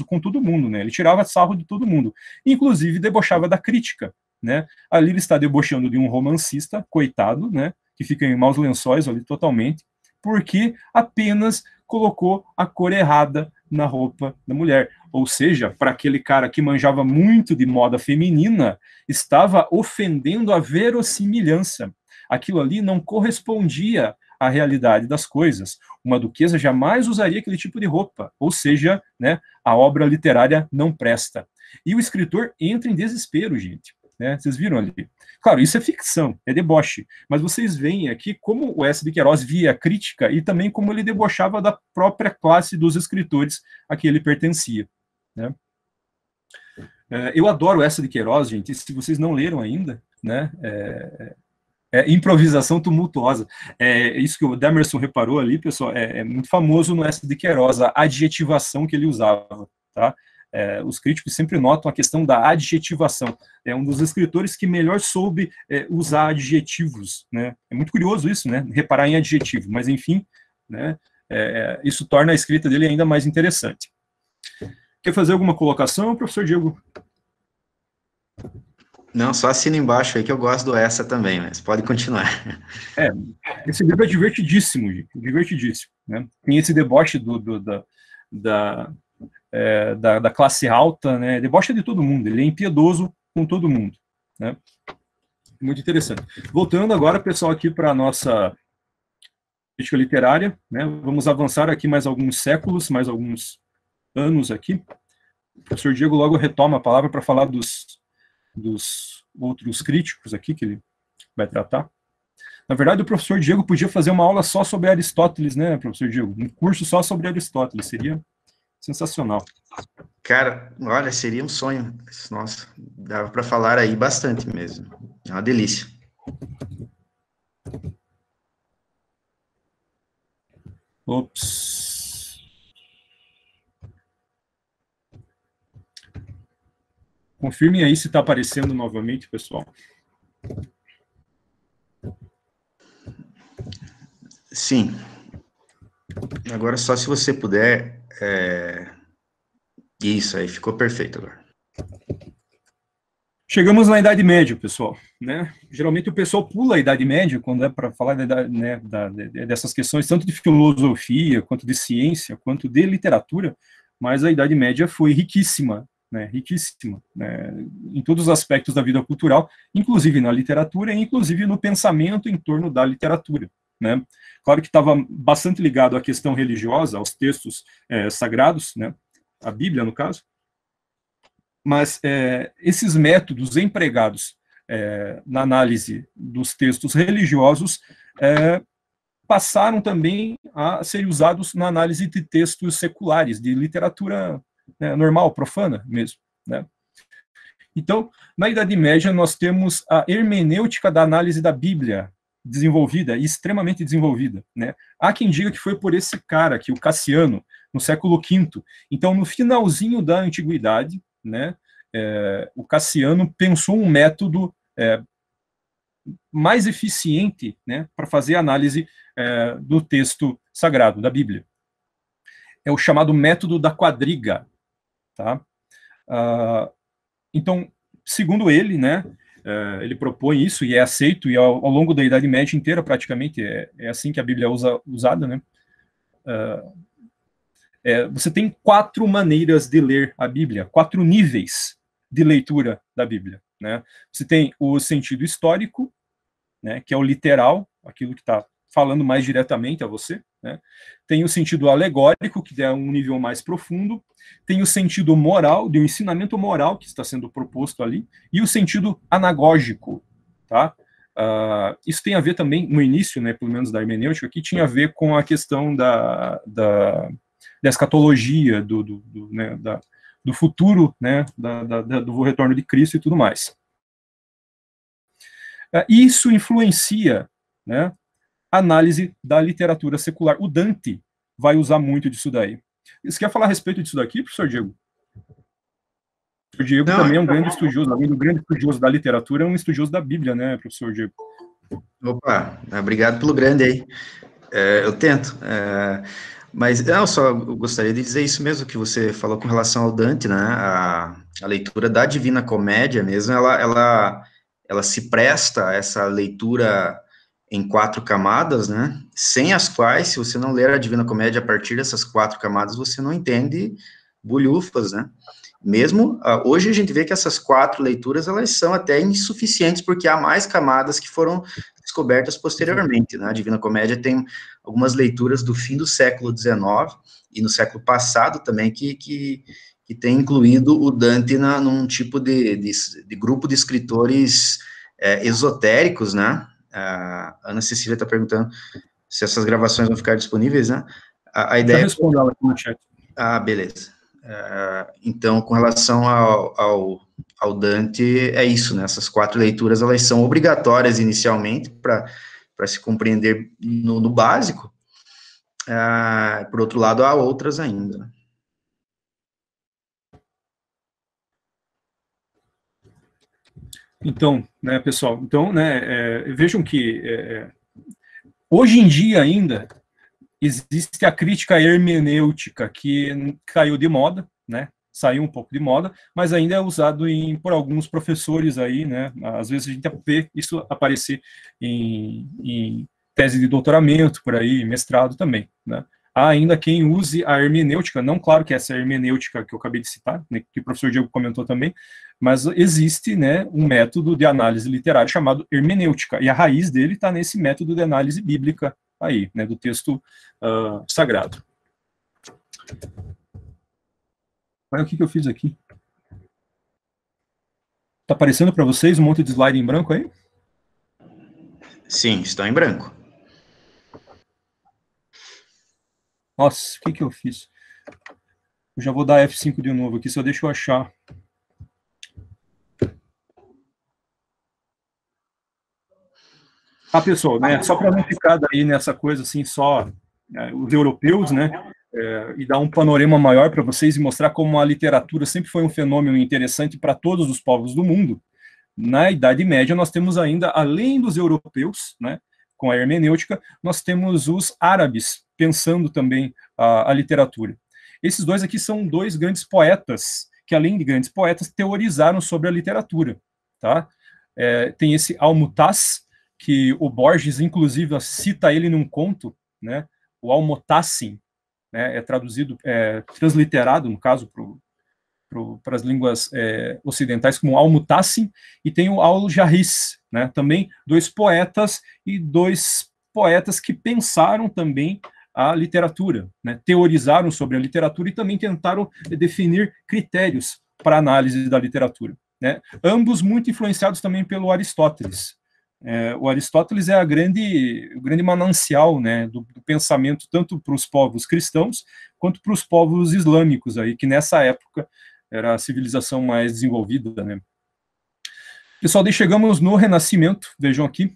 com todo mundo, né? Ele tirava sarro de todo mundo, inclusive debochava da crítica, né? Ali ele está debochando de um romancista, coitado, né? Que fica em maus lençóis ali totalmente, porque apenas colocou a cor errada na roupa da mulher. Ou seja, para aquele cara que manjava muito de moda feminina, estava ofendendo a verossimilhança. Aquilo ali não correspondia à realidade das coisas. Uma duquesa jamais usaria aquele tipo de roupa. Ou seja, né, a obra literária não presta. E o escritor entra em desespero, gente. Né? Vocês viram ali? Claro, isso é ficção, é deboche. Mas vocês veem aqui como o Eça de Queiroz via a crítica e também como ele debochava da própria classe dos escritores a que ele pertencia. Né? Eu adoro o Eça de Queiroz, gente. Se vocês não leram ainda, né? Improvisação tumultuosa. Isso que o Demerson reparou ali, pessoal, é muito famoso no Eça de Queiroz, a adjetivação que ele usava. Tá? Os críticos sempre notam a questão da adjetivação. É um dos escritores que melhor soube usar adjetivos, né? É muito curioso isso, né? Reparar em adjetivo, mas enfim, né? Isso torna a escrita dele ainda mais interessante. Quer fazer alguma colocação, professor Diego? Não, só assina embaixo aí que eu gosto do Eça também, mas pode continuar. Esse livro é divertidíssimo, gente, divertidíssimo, né? Tem esse deboche da classe alta, né? Debocha de todo mundo, ele é impiedoso com todo mundo, né? Muito interessante. Voltando agora, pessoal, aqui para a nossa crítica literária, né? Vamos avançar aqui mais alguns séculos, mais alguns anos aqui. O professor Diego logo retoma a palavra para falar dos outros críticos aqui que ele vai tratar. Na verdade, o professor Diego podia fazer uma aula só sobre Aristóteles, né, professor Diego? Um curso só sobre Aristóteles, seria sensacional. Cara, olha, seria um sonho. Nossa, dava para falar aí bastante mesmo. É uma delícia. Ops. Confirmem aí se está aparecendo novamente, pessoal. Sim. Agora, só se você puder... Isso aí, ficou perfeito agora. Chegamos na Idade Média, pessoal, né? Geralmente o pessoal pula a Idade Média quando é para falar né, dessas questões, tanto de filosofia, quanto de ciência, quanto de literatura, mas a Idade Média foi riquíssima, né? Riquíssima, né? Em todos os aspectos da vida cultural, inclusive na literatura e inclusive no pensamento em torno da literatura, né? Claro que estava bastante ligado à questão religiosa, aos textos sagrados, né? A Bíblia, no caso, mas esses métodos empregados na análise dos textos religiosos passaram também a ser usados na análise de textos seculares, de literatura, né, normal, profana mesmo, né? Então, na Idade Média, nós temos a hermenêutica da análise da Bíblia desenvolvida e extremamente desenvolvida, né? Há quem diga que foi por esse cara aqui, o Cassiano, no século V. Então, no finalzinho da Antiguidade, né, o Cassiano pensou um método mais eficiente, né, para fazer a análise do texto sagrado, da Bíblia. É o chamado método da quadriga. Tá? Então, segundo ele, né, ele propõe isso e é aceito, e ao longo da Idade Média inteira, praticamente, é assim que a Bíblia é usada, né? Você tem 4 maneiras de ler a Bíblia, 4 níveis de leitura da Bíblia, né? Você tem o sentido histórico, né, que é o literal, aquilo que está falando mais diretamente a você, né? Tem o sentido alegórico, que é um nível mais profundo, tem o sentido moral, de um ensinamento moral que está sendo proposto ali, e o sentido anagógico, tá? Isso tem a ver também, no início, né, pelo menos da hermenêutica, que tinha a ver com a questão da escatologia, né, do futuro, né, do retorno de Cristo e tudo mais. Isso influencia, né, a análise da literatura secular. O Dante vai usar muito disso daí. Você quer falar a respeito disso daqui, professor Diego? O professor Diego também é um grande estudioso, além do grande estudioso da literatura, é um estudioso da Bíblia, né, professor Diego? Opa, obrigado pelo grande aí. Eu tento. Mas eu só gostaria de dizer isso mesmo que você falou com relação ao Dante, né? A leitura da Divina Comédia mesmo, ela se presta a essa leitura em 4 camadas, né? Sem as quais, se você não ler a Divina Comédia a partir dessas 4 camadas, você não entende bolhufas, né? Mesmo, hoje a gente vê que essas 4 leituras, elas são até insuficientes, porque há mais camadas que foram descobertas posteriormente, né? A Divina Comédia tem algumas leituras do fim do século XIX e no século passado também, que tem incluído o Dante num tipo de grupo de escritores esotéricos, né? A Ana Cecília está perguntando se essas gravações vão ficar disponíveis, né? A ideia... Já respondo ela aqui no chat. Beleza. Então, com relação ao Dante, é isso, né? Essas 4 leituras, elas são obrigatórias inicialmente para se compreender no básico. Por outro lado, há outras ainda. Então, né, pessoal, vejam que hoje em dia ainda existe a crítica hermenêutica que caiu de moda, né? Saiu um pouco de moda, mas ainda é usado por alguns professores aí, né? Às vezes a gente vê isso aparecer em tese de doutoramento, por aí, mestrado também, né? Há ainda quem use a hermenêutica, não claro que essa hermenêutica que eu acabei de citar, né, que o professor Diego comentou também, mas existe, né, um método de análise literária chamado hermenêutica, e a raiz dele está nesse método de análise bíblica aí, né, do texto sagrado. Olha o que eu fiz aqui. Está aparecendo para vocês um monte de slide em branco aí? Sim, estão em branco. Nossa, o que eu fiz? Eu já vou dar F5 de novo aqui, só deixa eu achar. Pessoal, né, só para não ficar daí nessa coisa assim, só os europeus, né, e dar um panorama maior para vocês e mostrar como a literatura sempre foi um fenômeno interessante para todos os povos do mundo. Na Idade Média, nós temos ainda, além dos europeus, né, com a hermenêutica, nós temos os árabes pensando também a literatura. Esses dois aqui são 2 grandes poetas, que além de grandes poetas, teorizaram sobre a literatura, tá? Tem esse Almutaz, que o Borges, inclusive, cita ele num conto, né? O Almotacin, né? É traduzido, transliterado, no caso, para as línguas ocidentais como Almutacin, e tem o Al-Jarris, né? Também dois poetas que pensaram também a literatura, né? Teorizaram sobre a literatura e também tentaram definir critérios para análise da literatura, né? Ambos muito influenciados também pelo Aristóteles. O Aristóteles é o grande manancial, né, do pensamento tanto para os povos cristãos quanto para os povos islâmicos, aí, que nessa época era a civilização mais desenvolvida, né. Pessoal, daí chegamos no Renascimento, vejam aqui.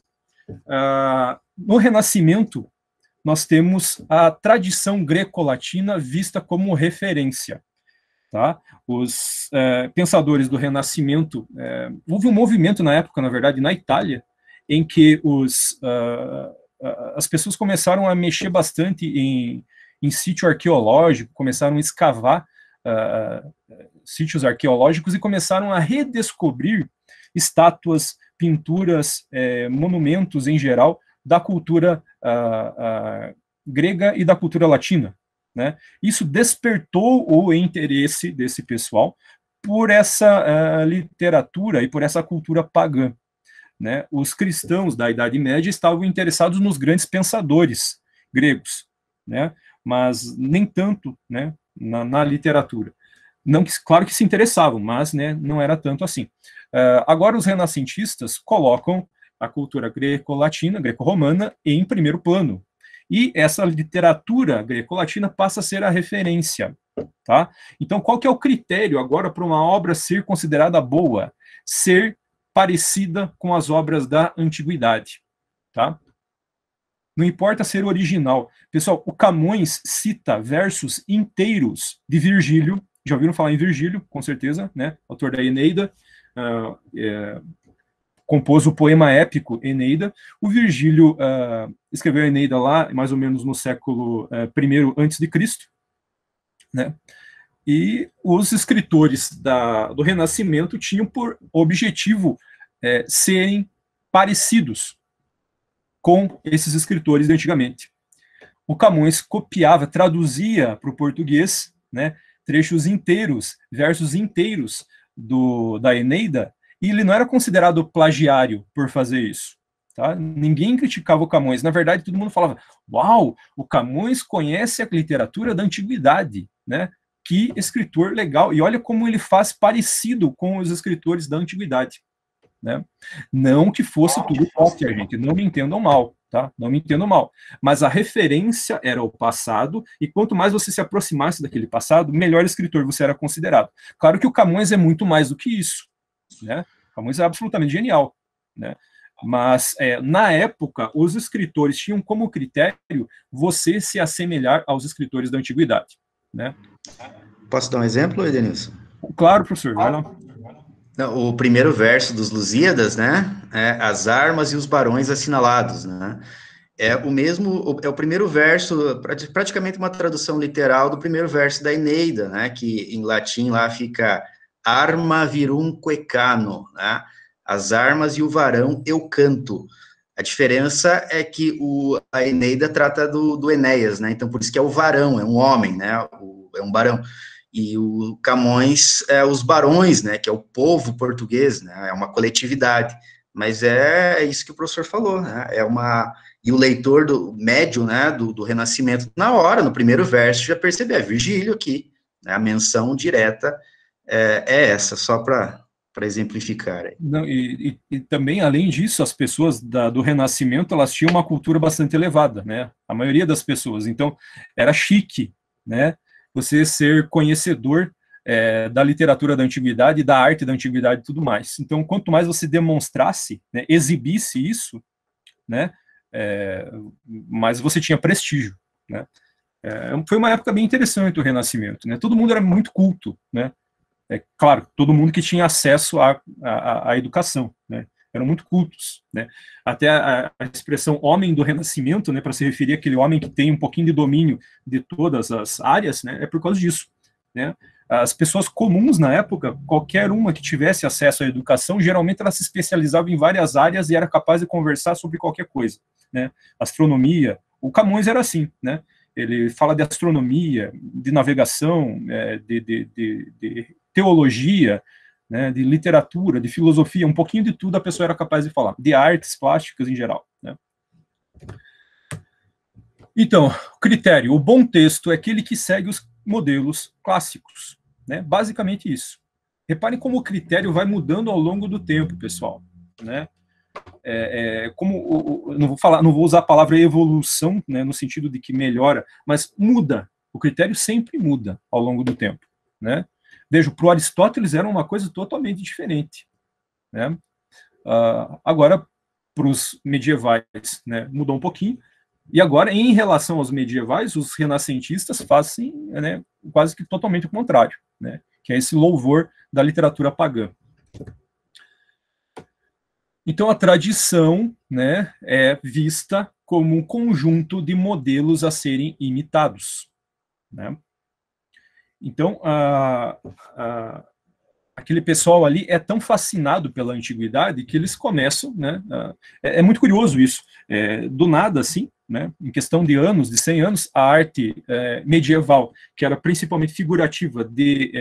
No Renascimento, nós temos a tradição greco-latina vista como referência. Tá? Os pensadores do Renascimento, houve um movimento na época, na verdade, na Itália, em que as pessoas começaram a mexer bastante em sítio arqueológico, começaram a escavar sítios arqueológicos e começaram a redescobrir estátuas, pinturas, monumentos em geral da cultura grega e da cultura latina, né? Isso despertou o interesse desse pessoal por essa literatura e por essa cultura pagã, né? Os cristãos da Idade Média estavam interessados nos grandes pensadores gregos, né? Mas nem tanto, né, na literatura. Não, claro que se interessavam, mas, né, não era tanto assim. Agora os renascentistas colocam a cultura greco-latina, greco-romana, em primeiro plano. E essa literatura greco-latina passa a ser a referência. Tá? Então, qual que é o critério agora para uma obra ser considerada boa? Ser parecida com as obras da antiguidade. Tá? Não importa ser original. Pessoal, o Camões cita versos inteiros de Virgílio. Já ouviram falar em Virgílio, com certeza, né? Autor da Eneida. Compôs o poema épico Eneida. O Virgílio escreveu a Eneida lá, mais ou menos no século I antes de Cristo, né? E os escritores do Renascimento tinham por objetivo serem parecidos com esses escritores de antigamente. O Camões copiava, traduzia para o português, né, trechos inteiros, versos inteiros da Eneida, e ele não era considerado plagiário por fazer isso. Tá? Ninguém criticava o Camões. Na verdade, todo mundo falava, uau, o Camões conhece a literatura da antiguidade, né? Que escritor legal. E olha como ele faz parecido com os escritores da antiguidade. Né? Não que fosse tudo cópia, gente. Não me entendam mal. Tá? Não me entendam mal. Mas a referência era o passado, e quanto mais você se aproximasse daquele passado, melhor escritor você era considerado. Claro que o Camões é muito mais do que isso. Né? Camões é absolutamente genial, né? Mas na época os escritores tinham como critério você se assemelhar aos escritores da antiguidade, né? Posso dar um exemplo, Edenilson? Claro, professor, vai lá. O primeiro verso dos Lusíadas, né? As armas e os barões assinalados, né? É o primeiro verso, praticamente uma tradução literal do primeiro verso da Eneida, né? Que em latim lá fica arma virumque cano, né? As armas e o varão eu canto. A diferença é que a Eneida trata do Enéas, né? Então, por isso que é o varão, é um homem, né? É um barão. E o Camões é os barões, né? Que é o povo português, né? É uma coletividade. Mas é isso que o professor falou, né? E o leitor médio, né? Do Renascimento, na hora, no primeiro verso, já percebeu, é Virgílio aqui, né? A menção direta é essa, só para exemplificar. Não, e também, além disso, as pessoas do Renascimento, elas tinham uma cultura bastante elevada, né? A maioria das pessoas. Então, era chique, né? Você ser conhecedor da literatura da antiguidade, da arte da antiguidade e tudo mais. Então, quanto mais você demonstrasse, né, exibisse isso, né? Mais você tinha prestígio, né? Foi uma época bem interessante o Renascimento, né? Todo mundo era muito culto, né? Claro, todo mundo que tinha acesso à educação, né? Eram muito cultos, né? Até a expressão homem do Renascimento, né, para se referir àquele homem que tem um pouquinho de domínio de todas as áreas, né, é por causa disso, né? as pessoas comuns na época, qualquer uma que tivesse acesso à educação, geralmente ela se especializava em várias áreas e era capaz de conversar sobre qualquer coisa, né? Astronomia, o Camões era assim, né? Ele fala de astronomia, de navegação, de teologia, né, de literatura, de filosofia, um pouquinho de tudo a pessoa era capaz de falar, de artes plásticas em geral, né? Então, critério, o bom texto é aquele que segue os modelos clássicos, né? Basicamente isso. Reparem como o critério vai mudando ao longo do tempo, pessoal, né? Não vou usar a palavra evolução, né, no sentido de que melhora, mas muda. O critério sempre muda ao longo do tempo, né? Veja, para o Aristóteles era uma coisa totalmente diferente, né? Agora, para os medievais, né, mudou um pouquinho. E agora, em relação aos medievais, os renascentistas fazem, né, quase que totalmente o contrário, né, que é esse louvor da literatura pagã. Então, a tradição, né, é vista como um conjunto de modelos a serem imitados, né? Então, aquele pessoal ali é tão fascinado pela antiguidade que eles começam, né, é muito curioso isso, do nada, assim, né, em questão de anos, de 100 anos, a arte medieval, que era principalmente figurativa de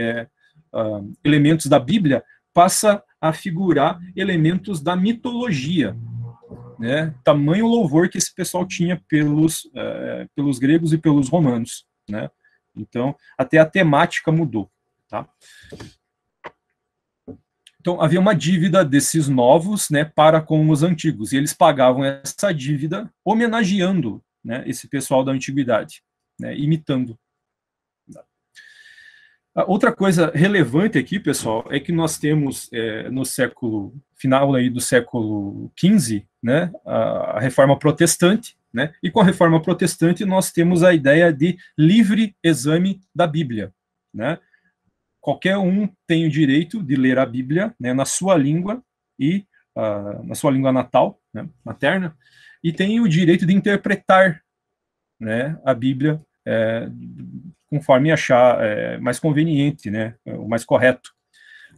elementos da Bíblia, passa a figurar elementos da mitologia, né, tamanho louvor que esse pessoal tinha pelos gregos e pelos romanos, né. Então, até a temática mudou, tá? Então, havia uma dívida desses novos, né, para com os antigos, e eles pagavam essa dívida homenageando, né, esse pessoal da antiguidade, né, imitando. Outra coisa relevante aqui, pessoal, é que nós temos no final aí do século XV, né, a Reforma Protestante, né, e com a Reforma Protestante nós temos a ideia de livre exame da Bíblia, né? Qualquer um tem o direito de ler a Bíblia, né, na sua língua e na sua língua natal, né, materna, e tem o direito de interpretar, né, a Bíblia conforme achar mais conveniente, né, o mais correto.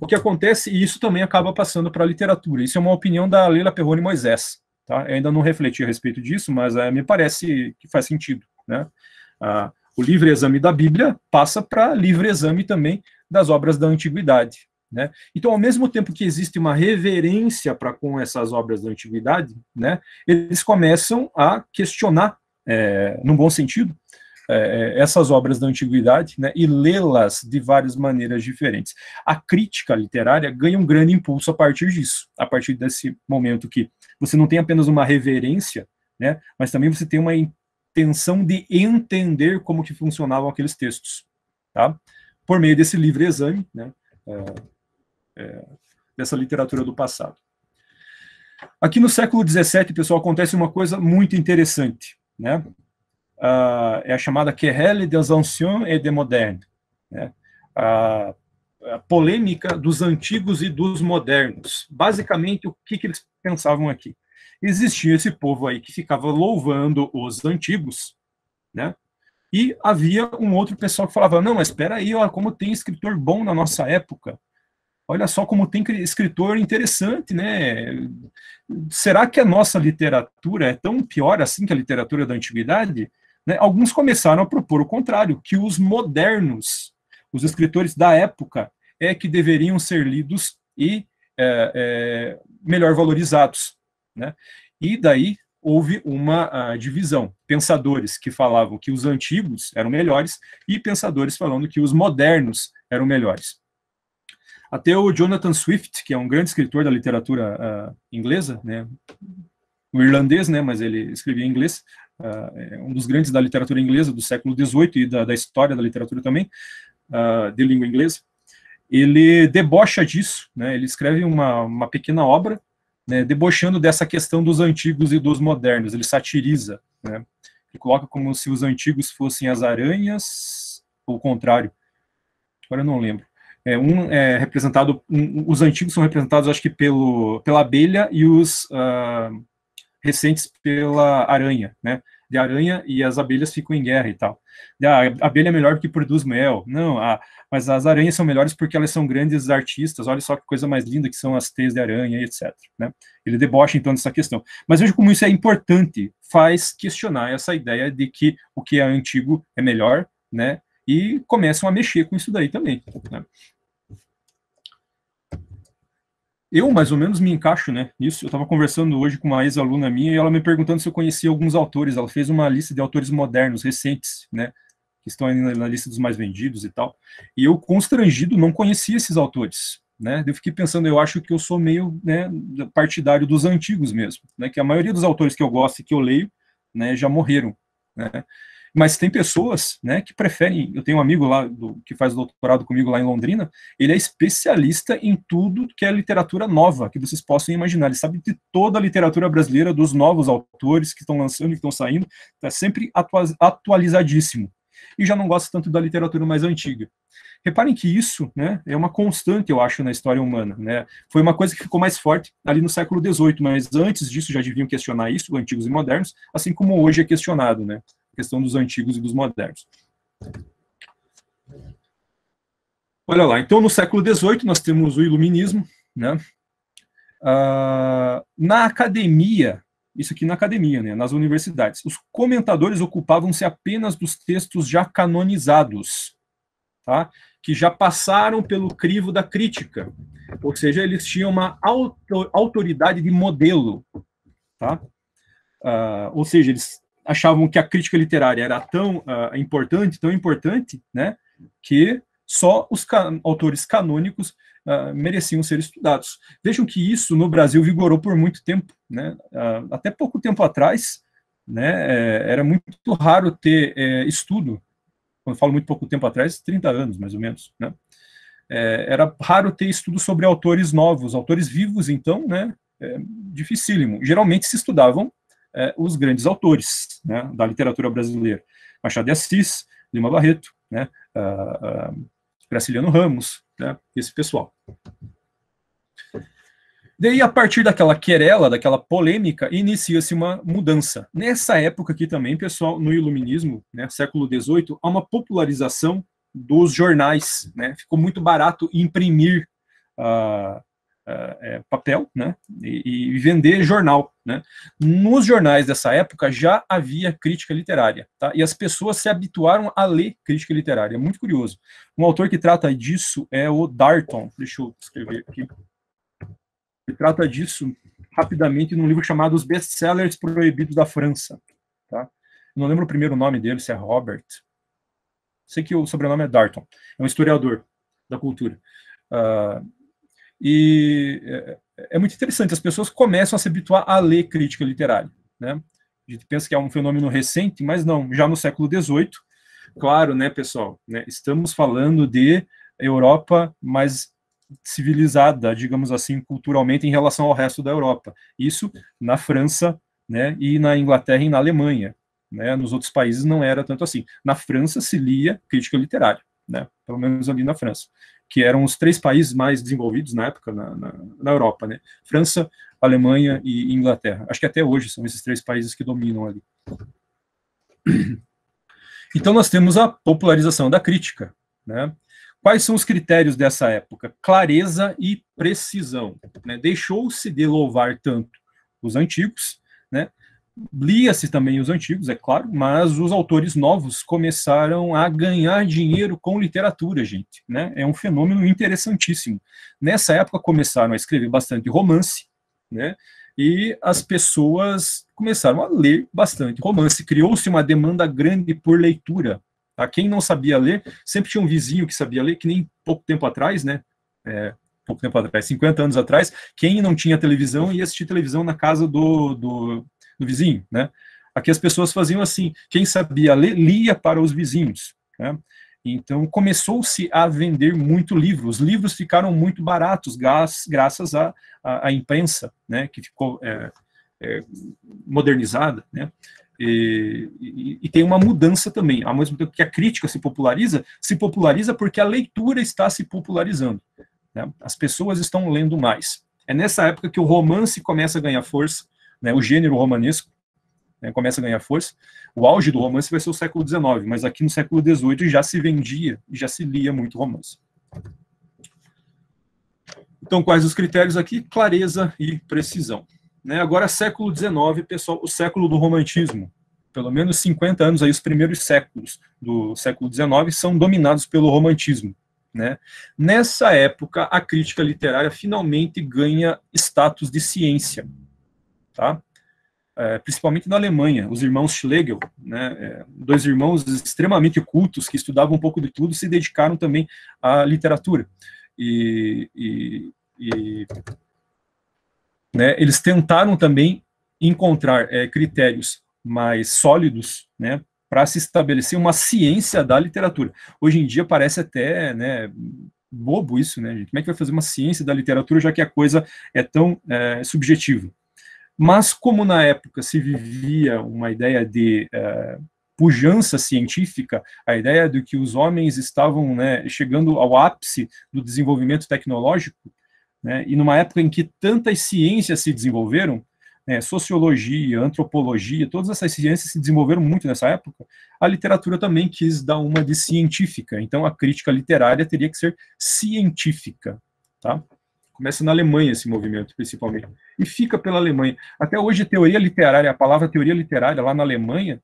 O que acontece, e isso também acaba passando para a literatura, isso é uma opinião da Leila Perrone Moisés, tá? Eu ainda não refleti a respeito disso, mas me parece que faz sentido, né? O livre exame da Bíblia passa para livre exame também das obras da antiguidade, né? Então, ao mesmo tempo que existe uma reverência para com essas obras da antiguidade, né, eles começam a questionar, num bom sentido, essas obras da antiguidade, né, e lê-las de várias maneiras diferentes. A crítica literária ganha um grande impulso a partir disso, a partir desse momento que você não tem apenas uma reverência, né, mas também você tem uma intenção de entender como que funcionavam aqueles textos, tá? Por meio desse livre exame, né, dessa literatura do passado. Aqui no século XVII, pessoal, acontece uma coisa muito interessante, né? É a chamada Querelle des Anciens et des Modernes, né? A polêmica dos antigos e dos modernos. Basicamente, o que eles pensavam aqui? Existia esse povo aí que ficava louvando os antigos, né? E havia um outro pessoal que falava, não, mas espera aí, ó, como tem escritor bom na nossa época. Olha só como tem escritor interessante, né? Será que a nossa literatura é tão pior assim que a literatura da antiguidade? Né? Alguns começaram a propor o contrário, que os modernos, os escritores da época, que deveriam ser lidos e melhor valorizados, né? E daí houve uma divisão. Pensadores que falavam que os antigos eram melhores e pensadores falando que os modernos eram melhores. Até o Jonathan Swift, que é um grande escritor da literatura inglesa, né, um irlandês, né, mas ele escrevia em inglês, é um dos grandes da literatura inglesa do século XVIII e da história da literatura também, de língua inglesa, ele debocha disso, né, ele escreve uma pequena obra, né, debochando dessa questão dos antigos e dos modernos, ele satiriza, né, ele coloca como se os antigos fossem as aranhas, ou o contrário, agora eu não lembro. Os antigos são representados, acho que pela abelha e os recentes pela aranha, né? de aranha e as abelhas ficam em guerra e tal. A abelha é melhor porque produz mel. Não, mas as aranhas são melhores porque elas são grandes artistas. Olha só que coisa mais linda que são as teias de aranha e etc. Né? Ele debocha, então, dessa questão. Mas veja como isso é importante, faz questionar essa ideia de que o que é antigo é melhor, né? E começam a mexer com isso daí também. Né? Eu, mais ou menos, me encaixo, né, nisso. Eu estava conversando hoje com uma ex-aluna minha e ela me perguntando se eu conhecia alguns autores. Ela fez uma lista de autores modernos, recentes, né, que estão aí na lista dos mais vendidos e tal. E eu, constrangido, não conhecia esses autores, né. Eu fiquei pensando, eu acho que eu sou meio, né, partidário dos antigos mesmo, né, que a maioria dos autores que eu gosto e que eu leio, né, já morreram, né. Mas tem pessoas, né, que preferem. Eu tenho um amigo lá que faz doutorado comigo lá em Londrina. Ele é especialista em tudo que é literatura nova que vocês possam imaginar. Ele sabe de toda a literatura brasileira, dos novos autores que estão lançando, que estão saindo. Está sempre atualizadíssimo. E já não gosta tanto da literatura mais antiga. Reparem que isso, né, é uma constante, eu acho, na história humana. Né? Foi uma coisa que ficou mais forte ali no século XVIII, mas antes disso já deviam questionar isso, antigos e modernos, assim como hoje é questionado, né? A questão dos antigos e dos modernos. Olha lá, então no século XVIII nós temos o iluminismo, né? Na academia, isso aqui na academia, né, nas universidades, os comentadores ocupavam-se apenas dos textos já canonizados, tá? Que já passaram pelo crivo da crítica, ou seja, eles tinham uma autoridade de modelo, tá? Ou seja, eles achavam que a crítica literária era tão importante, né, que só os autores canônicos mereciam ser estudados. Vejam que isso no Brasil vigorou por muito tempo, né, até pouco tempo atrás, né, era muito raro ter estudo. Quando eu falo muito pouco tempo atrás, 30 anos, mais ou menos, né, era raro ter estudo sobre autores novos, autores vivos, então, né, dificílimo. Geralmente se estudavam os grandes autores, né, da literatura brasileira. Machado de Assis, Lima Barreto, né, Graciliano Ramos, né, esse pessoal. Daí, a partir daquela querela, daquela polêmica, inicia-se uma mudança. Nessa época aqui também, pessoal, no iluminismo, né, século XVIII, há uma popularização dos jornais, né, ficou muito barato imprimir papel, né, e vender jornal, né. Nos jornais dessa época já havia crítica literária, tá? E as pessoas se habituaram a ler crítica literária. É muito curioso. Um autor que trata disso é o Darton. Deixa eu escrever aqui. Ele trata disso rapidamente num livro chamado Os Best-Sellers Proibidos da França, tá? Eu não lembro o primeiro nome dele, se é Robert. Sei que o sobrenome é Darton. É um historiador da cultura. E é muito interessante, as pessoas começam a se habituar a ler crítica literária, né? A gente pensa que é um fenômeno recente, mas não, já no século XVIII, claro, né, pessoal, né, estamos falando de Europa mais civilizada, digamos assim, culturalmente, em relação ao resto da Europa. Isso na França, né, e na Inglaterra e na Alemanha, né? Nos outros países não era tanto assim. Na França se lia crítica literária, né, pelo menos ali na França, que eram os 3 países mais desenvolvidos na época na Europa, né? França, Alemanha e Inglaterra. Acho que até hoje são esses 3 países que dominam ali. Então nós temos a popularização da crítica, né? Quais são os critérios dessa época? Clareza e precisão, né? Deixou-se de louvar tanto os antigos, né? Lia-se também os antigos, é claro, mas os autores novos começaram a ganhar dinheiro com literatura, gente, né? É um fenômeno interessantíssimo. Nessa época começaram a escrever bastante romance, né? E as pessoas começaram a ler bastante romance. Criou-se uma demanda grande por leitura. Tá? Quem não sabia ler, sempre tinha um vizinho que sabia ler, que nem pouco tempo atrás, né? Pouco tempo atrás, 50 anos atrás, quem não tinha televisão ia assistir televisão na casa do vizinho, né? Aqui as pessoas faziam assim, quem sabia ler, lia para os vizinhos, né? Então começou-se a vender muito livro, os livros ficaram muito baratos, graças à imprensa, né, que ficou modernizada, né? E tem uma mudança também, ao mesmo tempo que a crítica se populariza porque a leitura está se popularizando, né? As pessoas estão lendo mais. É nessa época que o romance começa a ganhar força, né, o gênero romanesco, né, começa a ganhar força. O auge do romance vai ser o século XIX, mas aqui no século XVIII já se vendia, já se lia muito romance. Então, quais os critérios aqui? Clareza e precisão. Né? Agora, século XIX, pessoal, o século do romantismo. Pelo menos 50 anos, aí, os primeiros séculos do século XIX são dominados pelo romantismo. Né? Nessa época, a crítica literária finalmente ganha status de ciência. Tá? Principalmente na Alemanha, os irmãos Schlegel, né, dois irmãos extremamente cultos, que estudavam um pouco de tudo, se dedicaram também à literatura. Né, eles tentaram também encontrar critérios mais sólidos, né, para se estabelecer uma ciência da literatura. Hoje em dia parece até, né, bobo isso, né, gente? Como é que vai fazer uma ciência da literatura, já que a coisa é tão subjetiva? Mas como na época se vivia uma ideia de pujança científica, a ideia de que os homens estavam, né, chegando ao ápice do desenvolvimento tecnológico, né, e numa época em que tantas ciências se desenvolveram, né, sociologia, antropologia, todas essas ciências se desenvolveram muito nessa época, a literatura também quis dar uma de científica, então a crítica literária teria que ser científica, tá? Começa na Alemanha esse movimento, principalmente, e fica pela Alemanha. Até hoje, teoria literária, a palavra teoria literária, lá na Alemanha,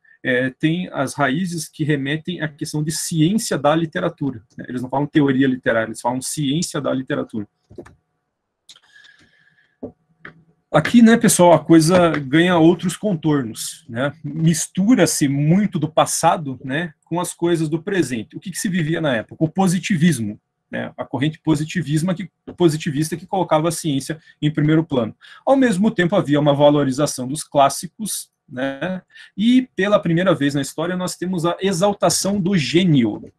tem as raízes que remetem à questão de ciência da literatura. Né? Eles não falam teoria literária, eles falam ciência da literatura. Aqui, né, pessoal, a coisa ganha outros contornos. Né? Mistura-se muito do passado, né, com as coisas do presente. O que se vivia na época? O positivismo. Né, a corrente positivista que colocava a ciência em primeiro plano. Ao mesmo tempo, havia uma valorização dos clássicos, né, e pela primeira vez na história nós temos a exaltação do gênio,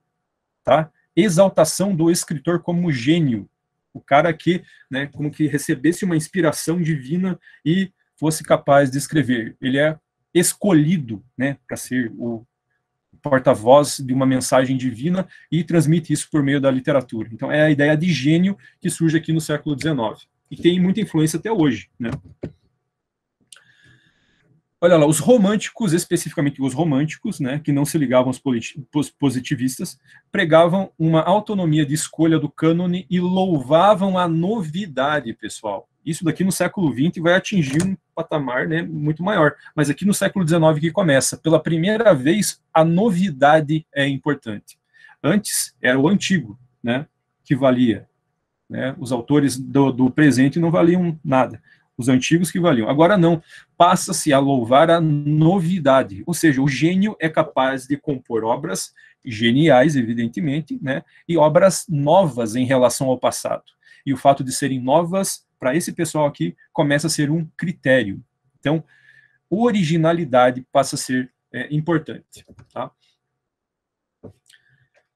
tá? Exaltação do escritor como gênio, o cara que, né, como que recebesse uma inspiração divina e fosse capaz de escrever. Ele é escolhido, né, para ser o porta-voz de uma mensagem divina e transmite isso por meio da literatura. Então é a ideia de gênio que surge aqui no século XIX e tem muita influência até hoje, né? Olha lá, os românticos, especificamente os românticos, né, que não se ligavam aos positivistas, pregavam uma autonomia de escolha do cânone e louvavam a novidade, pessoal. Isso daqui no século XX vai atingir um patamar, né, muito maior. Mas aqui no século XIX que começa. Pela primeira vez, a novidade é importante. Antes, era o antigo, né, que valia. Né? Os autores do presente não valiam nada. Os antigos que valiam. Agora não. Passa-se a louvar a novidade. Ou seja, o gênio é capaz de compor obras geniais, evidentemente, né, e obras novas em relação ao passado. E o fato de serem novas, para esse pessoal aqui, começa a ser um critério. Então, originalidade passa a ser importante. Tá?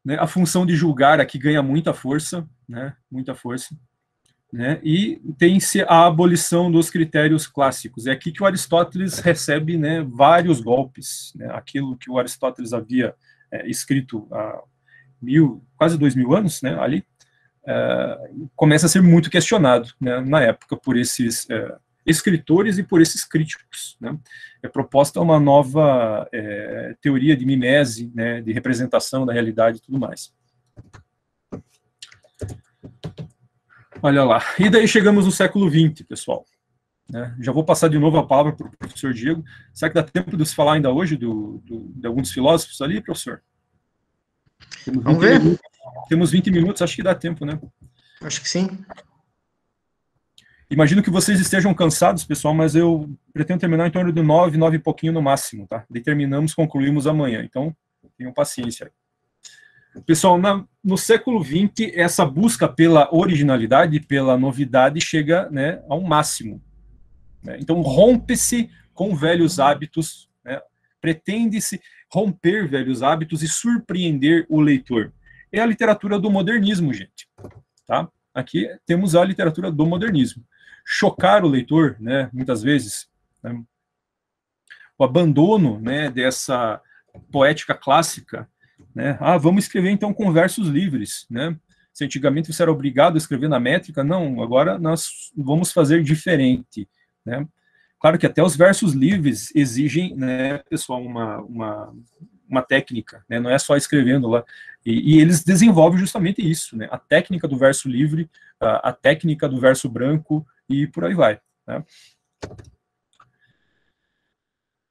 Né, a função de julgar aqui ganha muita força, né, muita força. Né, e tem-se a abolição dos critérios clássicos. É aqui que o Aristóteles recebe, né, vários golpes. Né, aquilo que o Aristóteles havia escrito há quase 2000 anos, né, ali, começa a ser muito questionado, né, na época por esses escritores e por esses críticos. Né. É proposta uma nova teoria de mimese, né, de representação da realidade e tudo mais. Olha lá. E daí chegamos no século XX, pessoal. Né. Já vou passar de novo a palavra para o professor Diego. Será que dá tempo de se falar ainda hoje de alguns filósofos ali, professor? Vamos ver. Temos 20 minutos, acho que dá tempo, né? Acho que sim. Imagino que vocês estejam cansados, pessoal, mas eu pretendo terminar em torno de 9 e pouquinho no máximo, tá? Daí concluímos amanhã, então tenham paciência. Pessoal, no século XX, essa busca pela originalidade, pela novidade, chega, né, a um máximo. Né? Então, rompe-se com velhos hábitos, né? Pretende-se romper velhos hábitos e surpreender o leitor. É a literatura do modernismo, gente. Tá? Aqui temos a literatura do modernismo. Chocar o leitor, né, muitas vezes, né, o abandono, né, dessa poética clássica, né, vamos escrever então com versos livres, né, se antigamente você era obrigado a escrever na métrica, não, agora nós vamos fazer diferente, né, Claro que até os versos livres exigem, né, pessoal, uma técnica, né, não é só escrevendo lá, e eles desenvolvem justamente isso, né, a técnica do verso livre, a técnica do verso branco, e por aí vai, né.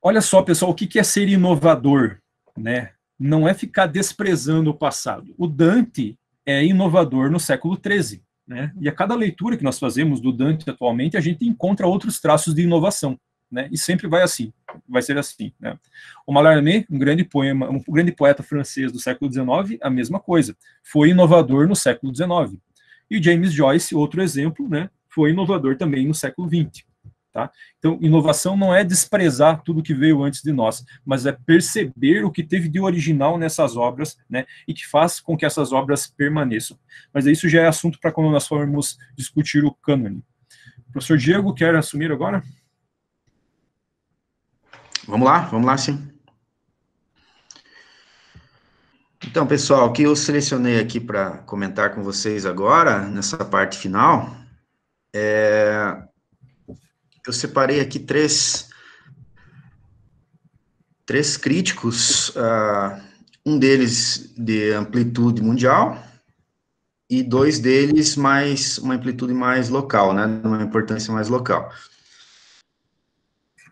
Olha só, pessoal, o que é ser inovador, né? Não é ficar desprezando o passado. O Dante é inovador no século XIII, né? E a cada leitura que nós fazemos do Dante atualmente, a gente encontra outros traços de inovação, né? E sempre vai ser assim, né? O Mallarmé, um grande poeta francês do século XIX, a mesma coisa. Foi inovador no século XIX. E o James Joyce, outro exemplo, né? Foi inovador também no século XX. Tá? Então, inovação não é desprezar tudo que veio antes de nós, mas é perceber o que teve de original nessas obras, né, e que faz com que essas obras permaneçam. Mas isso já é assunto para quando nós formos discutir o cânone. Professor Diego, quer assumir agora? Vamos lá sim. Então, pessoal, o que eu selecionei aqui para comentar com vocês agora, nessa parte final, eu separei aqui três críticos, um deles de amplitude mundial e dois deles uma amplitude mais local, né, uma importância mais local.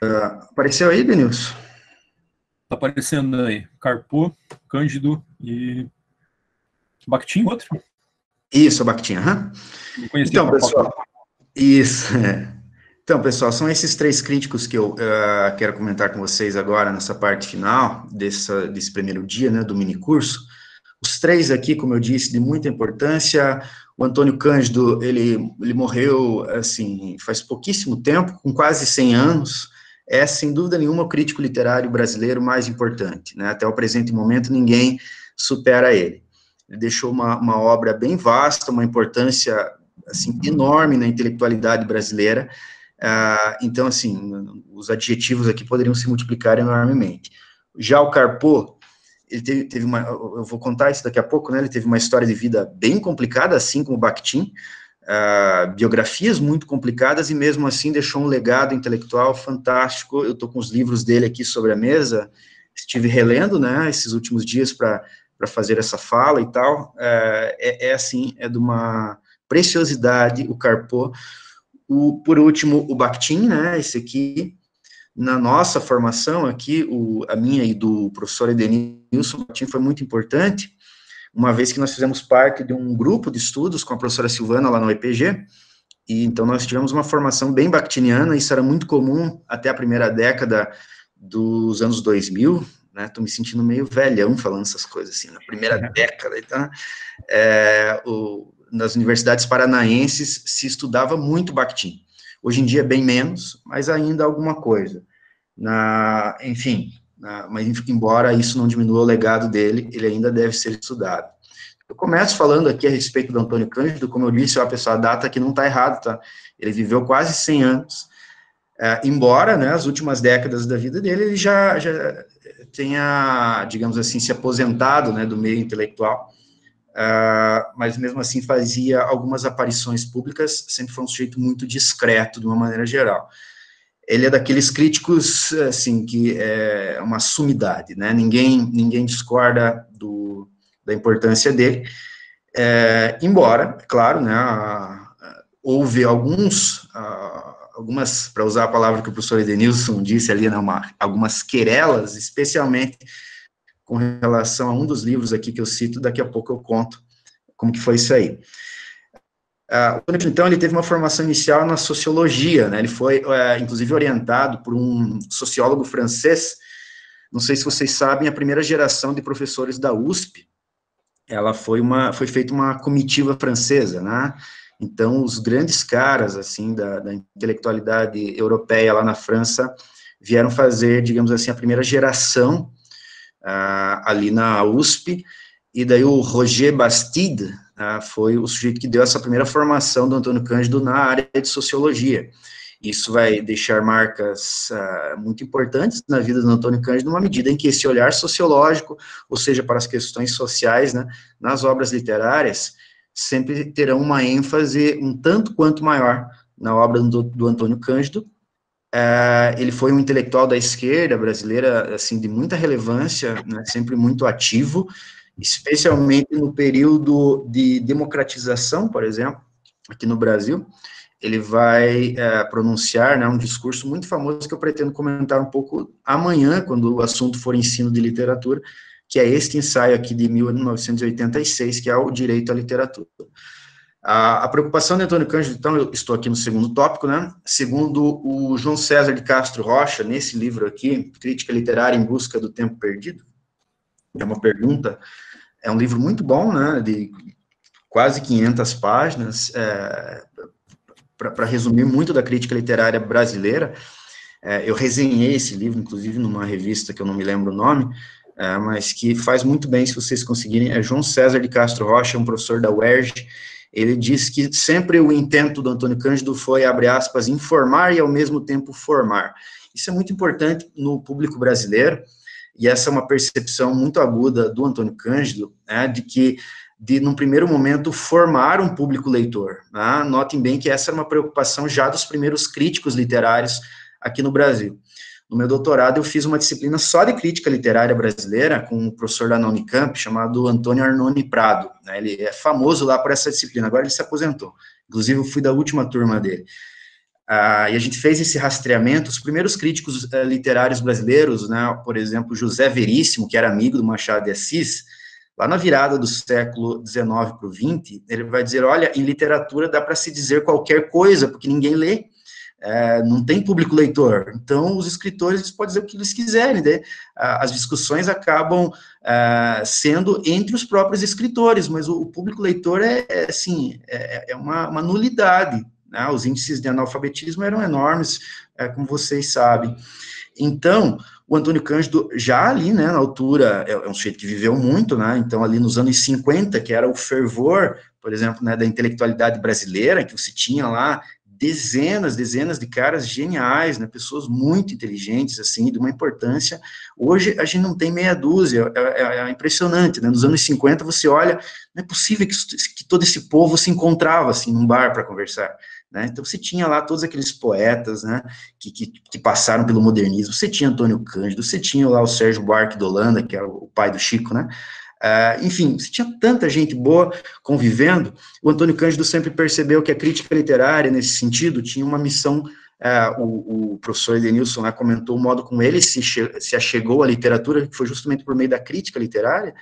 Apareceu aí, Denilson? Está aparecendo aí, Carpo, Cândido e Bakhtin, outro? Isso, Bakhtin, Então, pessoal, isso, Então, pessoal, são esses três críticos que eu quero comentar com vocês agora, nessa parte final desse primeiro dia, né, do minicurso. Os três aqui, como eu disse, de muita importância. O Antônio Cândido, ele morreu, assim, faz pouquíssimo tempo, com quase 100 anos. É, sem dúvida nenhuma, o crítico literário brasileiro mais importante, né? Até o presente momento, ninguém supera ele. Ele deixou uma obra bem vasta, uma importância, assim, enorme na intelectualidade brasileira. Então, assim, os adjetivos aqui poderiam se multiplicar enormemente. Já o Carpo, ele teve eu vou contar isso daqui a pouco, né, ele teve uma história de vida bem complicada, assim como o Bakhtin, biografias muito complicadas, e mesmo assim deixou um legado intelectual fantástico. Eu estou com os livros dele aqui sobre a mesa, estive relendo, né, esses últimos dias para fazer essa fala e tal, assim, é de uma preciosidade o Carpo. Por último, o Bakhtin, né, esse aqui, na nossa formação aqui, a minha e do professor Edenilson, o Bakhtin foi muito importante, uma vez que nós fizemos parte de um grupo de estudos com a professora Silvana lá no EPG, e então nós tivemos uma formação bem bakhtiniana. Isso era muito comum até a primeira década dos anos 2000, né, tô me sentindo meio velhão falando essas coisas assim, na primeira década, então, nas universidades paranaenses se estudava muito Bakhtin. Hoje em dia bem menos, mas ainda alguma coisa. Mas embora isso não diminua o legado dele, ele ainda deve ser estudado. Eu começo falando aqui a respeito do Antônio Cândido. Como eu disse, a data aqui não está errada, tá? Ele viveu quase 100 anos, embora, né, as últimas décadas da vida dele, ele já tenha, digamos assim, se aposentado, né, do meio intelectual, mas mesmo assim fazia algumas aparições públicas, sempre foi um sujeito muito discreto, de uma maneira geral. Ele é daqueles críticos, assim, que é uma sumidade, né, ninguém discorda da importância dele, embora, claro, né, houve algumas, para usar a palavra que o professor Edenilson disse ali, né, algumas querelas, especialmente com relação a um dos livros aqui que eu cito, daqui a pouco eu conto como que foi isso aí. Então, ele teve uma formação inicial na sociologia, né, ele foi, inclusive, orientado por um sociólogo francês. Não sei se vocês sabem, a primeira geração de professores da USP, ela foi feita uma comitiva francesa, né, então, os grandes caras, assim, da intelectualidade europeia lá na França, vieram fazer, digamos assim, a primeira geração ali na USP, e daí o Roger Bastide foi o sujeito que deu essa primeira formação do Antônio Cândido na área de sociologia. Isso vai deixar marcas muito importantes na vida do Antônio Cândido, numa medida em que esse olhar sociológico, ou seja, para as questões sociais, né, nas obras literárias, sempre terão uma ênfase um tanto quanto maior na obra do Antônio Cândido, Ele foi um intelectual da esquerda brasileira, assim, de muita relevância, né, sempre muito ativo, especialmente no período de democratização, por exemplo, aqui no Brasil. Ele vai pronunciar, né, um discurso muito famoso que eu pretendo comentar um pouco amanhã, quando o assunto for ensino de literatura, que é este ensaio aqui de 1986, que é o direito à literatura. A preocupação de Antônio Cândido, então, eu estou aqui no segundo tópico, né? Segundo o João César de Castro Rocha, nesse livro aqui, Crítica Literária em Busca do Tempo Perdido, é uma pergunta, é um livro muito bom, né? De quase 500 páginas, para resumir muito da crítica literária brasileira. Eu resenhei esse livro, inclusive, numa revista que eu não me lembro o nome, mas que faz muito bem, se vocês conseguirem. É João César de Castro Rocha, um professor da UERJ. Ele diz que sempre o intento do Antônio Cândido foi, abre aspas, informar e, ao mesmo tempo, formar. Isso é muito importante no público brasileiro, e essa é uma percepção muito aguda do Antônio Cândido, né, num primeiro momento, formar um público leitor. Né? Notem bem que essa era uma preocupação já dos primeiros críticos literários aqui no Brasil. No meu doutorado, eu fiz uma disciplina só de crítica literária brasileira, com um professor lá na Unicamp, chamado Antônio Arnone Prado, né? Ele é famoso lá por essa disciplina, agora ele se aposentou. Inclusive, eu fui da última turma dele. E a gente fez esse rastreamento, os primeiros críticos literários brasileiros, né, por exemplo, José Veríssimo, que era amigo do Machado de Assis, lá na virada do século XIX para o XX, ele vai dizer, olha, em literatura dá para se dizer qualquer coisa, porque ninguém lê, não tem público leitor, então os escritores podem dizer o que eles quiserem, né? As discussões acabam sendo entre os próprios escritores, mas o público leitor é uma nulidade, né? Os índices de analfabetismo eram enormes, como vocês sabem. Então, o Antônio Cândido, já ali, né, na altura, é um sujeito que viveu muito, né, então ali nos anos 50, que era o fervor, por exemplo, né, da intelectualidade brasileira, que você tinha lá dezenas de caras geniais, né, pessoas muito inteligentes, assim, de uma importância. Hoje a gente não tem meia dúzia, é impressionante, né, nos anos 50 você olha, não é possível que todo esse povo se encontrava, assim, num bar para conversar, né, então você tinha lá todos aqueles poetas, né, que passaram pelo modernismo, você tinha Antônio Cândido, você tinha lá o Sérgio Buarque de Holanda, que era o pai do Chico, né, enfim, você tinha tanta gente boa convivendo. O Antônio Cândido sempre percebeu que a crítica literária, nesse sentido, tinha uma missão. O professor Edenilson lá comentou o modo como ele se achegou à literatura, que foi justamente por meio da crítica literária.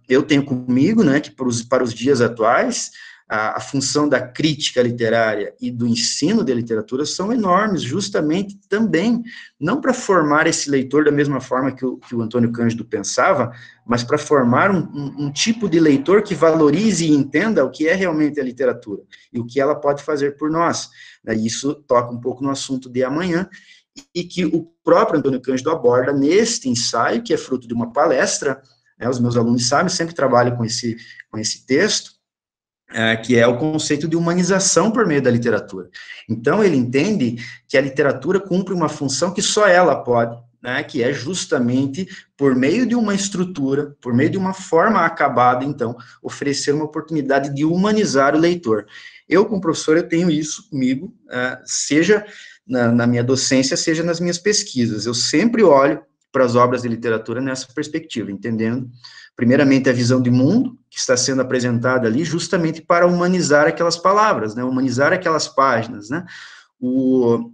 Eu tenho comigo, né, que para os dias atuais, a função da crítica literária e do ensino de literatura são enormes, justamente também, não para formar esse leitor da mesma forma que o Antônio Cândido pensava, mas para formar um tipo de leitor que valorize e entenda o que é realmente a literatura, e o que ela pode fazer por nós. Isso toca um pouco no assunto de amanhã, e que o próprio Antônio Cândido aborda neste ensaio, que é fruto de uma palestra, né, os meus alunos sabem, sempre trabalho com esse texto, que é o conceito de humanização por meio da literatura. Então, ele entende que a literatura cumpre uma função que só ela pode, né, que é justamente, por meio de uma estrutura, por meio de uma forma acabada, então, oferecer uma oportunidade de humanizar o leitor. Eu, como professor, eu tenho isso comigo, seja na minha docência, seja nas minhas pesquisas. Eu sempre olho para as obras de literatura nessa perspectiva, entendendo, primeiramente, a visão de mundo que está sendo apresentada ali, justamente para humanizar aquelas palavras, né, humanizar aquelas páginas, né. O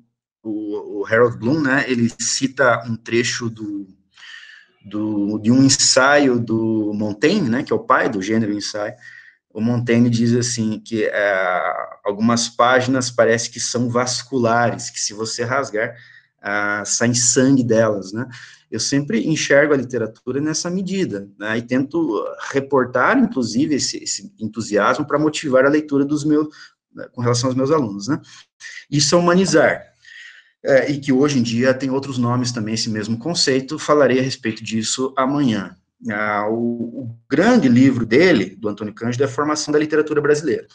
Harold Bloom, né, ele cita um trecho de um ensaio do Montaigne, né, que é o pai do gênero ensaio. O Montaigne diz assim, que algumas páginas parece que são vasculares, que se você rasgar, sai sangue delas, né. Eu sempre enxergo a literatura nessa medida, né, e tento reportar, inclusive, esse entusiasmo para motivar a leitura com relação aos meus alunos, né. Isso é humanizar, e que hoje em dia tem outros nomes também, esse mesmo conceito, falarei a respeito disso amanhã. O grande livro dele, do Antônio Cândido, é a Formação da Literatura Brasileira,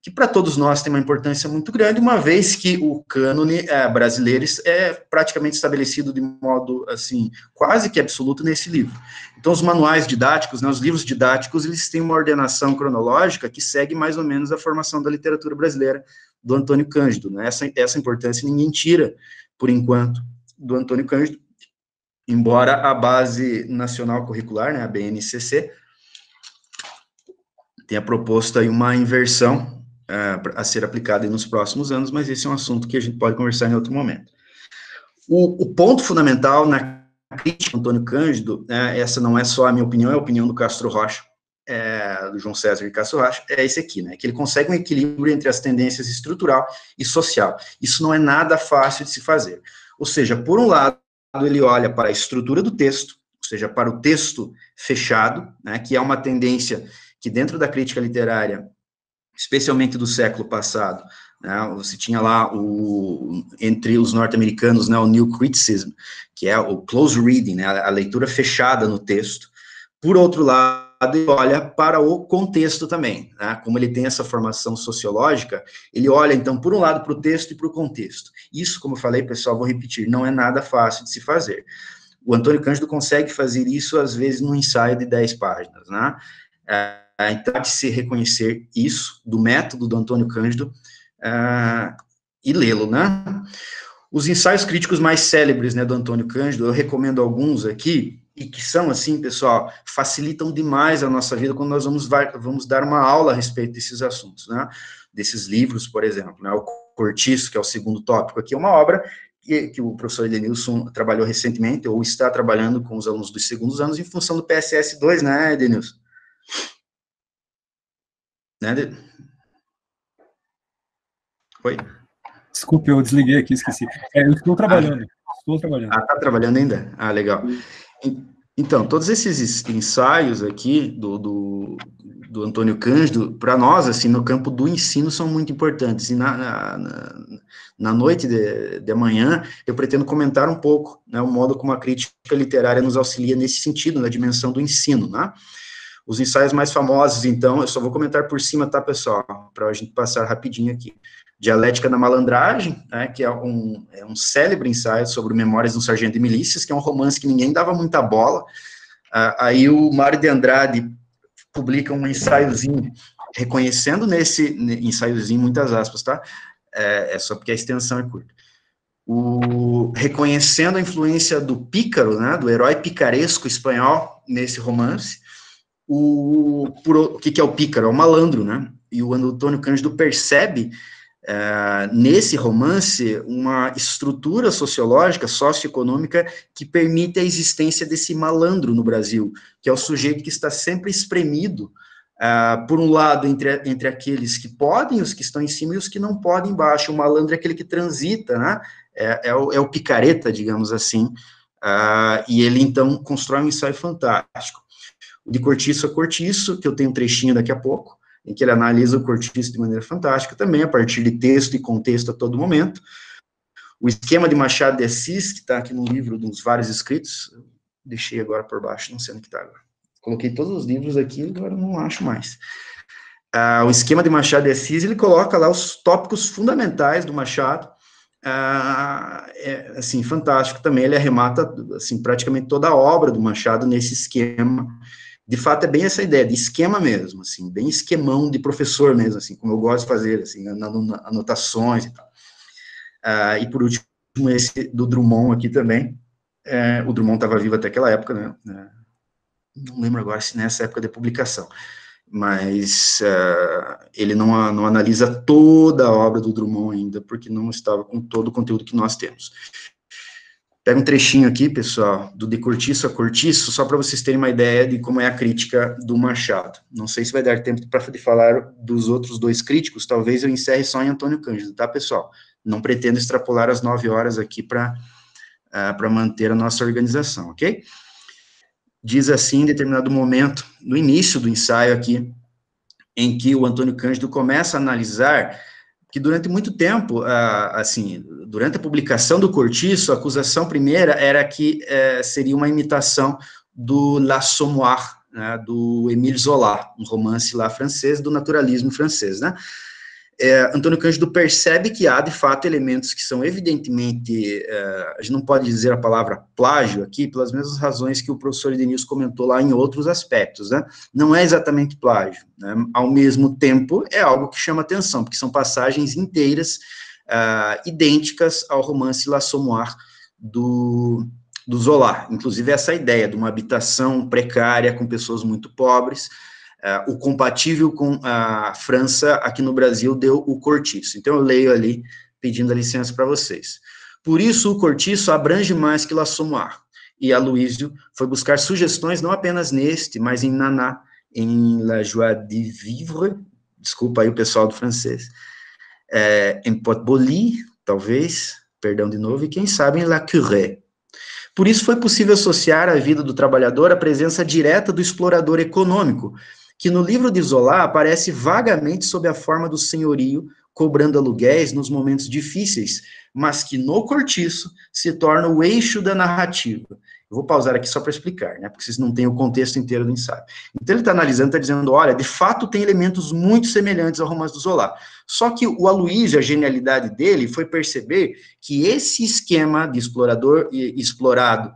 que para todos nós tem uma importância muito grande, uma vez que o cânone brasileiro é praticamente estabelecido de modo, assim, quase que absoluto nesse livro. Então, os manuais didáticos, né, os livros didáticos, eles têm uma ordenação cronológica que segue mais ou menos a formação da literatura brasileira do Antônio Cândido, né? Essa importância ninguém tira, por enquanto, do Antônio Cândido, embora a Base Nacional Curricular, né, a BNCC, tenha proposto aí uma inversão a ser aplicada nos próximos anos, mas esse é um assunto que a gente pode conversar em outro momento. O ponto fundamental na crítica do Antônio Cândido, essa não é só a minha opinião, é a opinião do Castro Rocha, do João César de Castro Rocha, é esse aqui, né, que ele consegue um equilíbrio entre as tendências estrutural e social. Isso não é nada fácil de se fazer. Ou seja, por um lado, ele olha para a estrutura do texto, ou seja, para o texto fechado, né, que é uma tendência que dentro da crítica literária, especialmente do século passado, né, você tinha lá, entre os norte-americanos, né, o New Criticism, que é o close reading, né, a leitura fechada no texto. Por outro lado, ele olha para o contexto também, né, como ele tem essa formação sociológica, ele olha, então, por um lado, para o texto e para o contexto. Isso, como eu falei, pessoal, vou repetir, não é nada fácil de se fazer. O Antônio Cândido consegue fazer isso, às vezes, num ensaio de 10 páginas, né, então, de se reconhecer isso, do método do Antônio Cândido, e lê-lo, né? Os ensaios críticos mais célebres, né, do Antônio Cândido, eu recomendo alguns aqui, e que são, assim, pessoal, facilitam demais a nossa vida quando nós vamos dar uma aula a respeito desses assuntos, né? Desses livros, por exemplo, né? O Cortiço, que é o segundo tópico aqui, é uma obra que o professor Edenilson trabalhou recentemente, ou está trabalhando com os alunos dos segundos anos, em função do PSS 2, né, Edenilson? Né? Oi? Desculpe, eu desliguei aqui, esqueci. Eu estou trabalhando. Tá trabalhando ainda? Legal. Então, todos esses ensaios aqui do Antônio Cândido, para nós, assim, no campo do ensino, são muito importantes. E na noite de amanhã, eu pretendo comentar um pouco, né, o modo como a crítica literária nos auxilia nesse sentido, na dimensão do ensino, né? Os ensaios mais famosos, então, eu só vou comentar por cima, tá, pessoal? Para a gente passar rapidinho aqui. Dialética da Malandragem, né, que é um célebre ensaio sobre Memórias de um Sargento de Milícias, que é um romance que ninguém dava muita bola. Aí o Mário de Andrade publica um ensaiozinho, reconhecendo nesse ensaiozinho, muitas aspas, tá? Só porque a extensão é curta. Reconhecendo a influência do pícaro, né, do herói picaresco espanhol, nesse romance. O que é o pícaro? É o malandro, né? E o Antônio Cândido percebe nesse romance uma estrutura sociológica, socioeconômica, que permite a existência desse malandro no Brasil, que é o sujeito que está sempre espremido, por um lado, entre aqueles que podem, os que estão em cima, e os que não podem embaixo. O malandro é aquele que transita, né? É o picareta, digamos assim, e ele, então, constrói um ensaio fantástico. O de Cortiço a Cortiço, que eu tenho um trechinho daqui a pouco, em que ele analisa o Cortiço de maneira fantástica, também a partir de texto e contexto a todo momento. O esquema de Machado de Assis, que está aqui no livro dos vários escritos, deixei agora por baixo, não sei onde que está agora. Coloquei todos os livros aqui, agora não acho mais. O esquema de Machado de Assis, ele coloca lá os tópicos fundamentais do Machado, assim, fantástico também, ele arremata, assim, praticamente toda a obra do Machado nesse esquema. De fato, é bem essa ideia, de esquema mesmo, assim, bem esquemão de professor mesmo, assim, como eu gosto de fazer, assim, anotações e tal. E por último, esse do Drummond aqui também. O Drummond estava vivo até aquela época, né? Não lembro agora se nessa época de publicação, mas ele não analisa toda a obra do Drummond ainda, porque não estava com todo o conteúdo que nós temos. Pega um trechinho aqui, pessoal, do De Cortiço a Cortiço, só para vocês terem uma ideia de como é a crítica do Machado. Não sei se vai dar tempo para falar dos outros dois críticos, talvez eu encerre só em Antônio Cândido, tá, pessoal? Não pretendo extrapolar as 9 horas aqui para manter a nossa organização, ok? Diz assim, em determinado momento, no início do ensaio aqui, em que o Antônio Cândido começa a analisar que durante muito tempo, assim, durante a publicação do Cortiço, a acusação primeira era que seria uma imitação do L'Assommoir, né, do Émile Zola, um romance lá francês, do naturalismo francês, né? Antônio Cândido percebe que há, de fato, elementos que são evidentemente, a gente não pode dizer a palavra plágio aqui, pelas mesmas razões que o professor Edenilson comentou lá em outros aspectos, né? Não é exatamente plágio, né? Ao mesmo tempo, é algo que chama atenção, porque são passagens inteiras, idênticas ao romance L'Assommoir do Zola, inclusive essa ideia de uma habitação precária com pessoas muito pobres, o compatível com a França, aqui no Brasil, deu o Cortiço. Então, eu leio ali, pedindo a licença para vocês. Por isso, o Cortiço abrange mais que L'Assommoir, e Aloysio foi buscar sugestões não apenas neste, mas em Nana, em La Joie de Vivre, desculpa aí o pessoal do francês, em Pot-Boli, talvez, perdão de novo, e quem sabe em La Curée. Por isso foi possível associar à vida do trabalhador a presença direta do explorador econômico, que no livro de Zola aparece vagamente sob a forma do senhorio, cobrando aluguéis nos momentos difíceis, mas que no Cortiço se torna o eixo da narrativa. Eu vou pausar aqui só para explicar, né, porque vocês não têm o contexto inteiro do ensaio. Então ele está analisando, está dizendo, olha, de fato tem elementos muito semelhantes ao romance do Zola, só que o Aloysio, a genialidade dele foi perceber que esse esquema de explorador e explorado,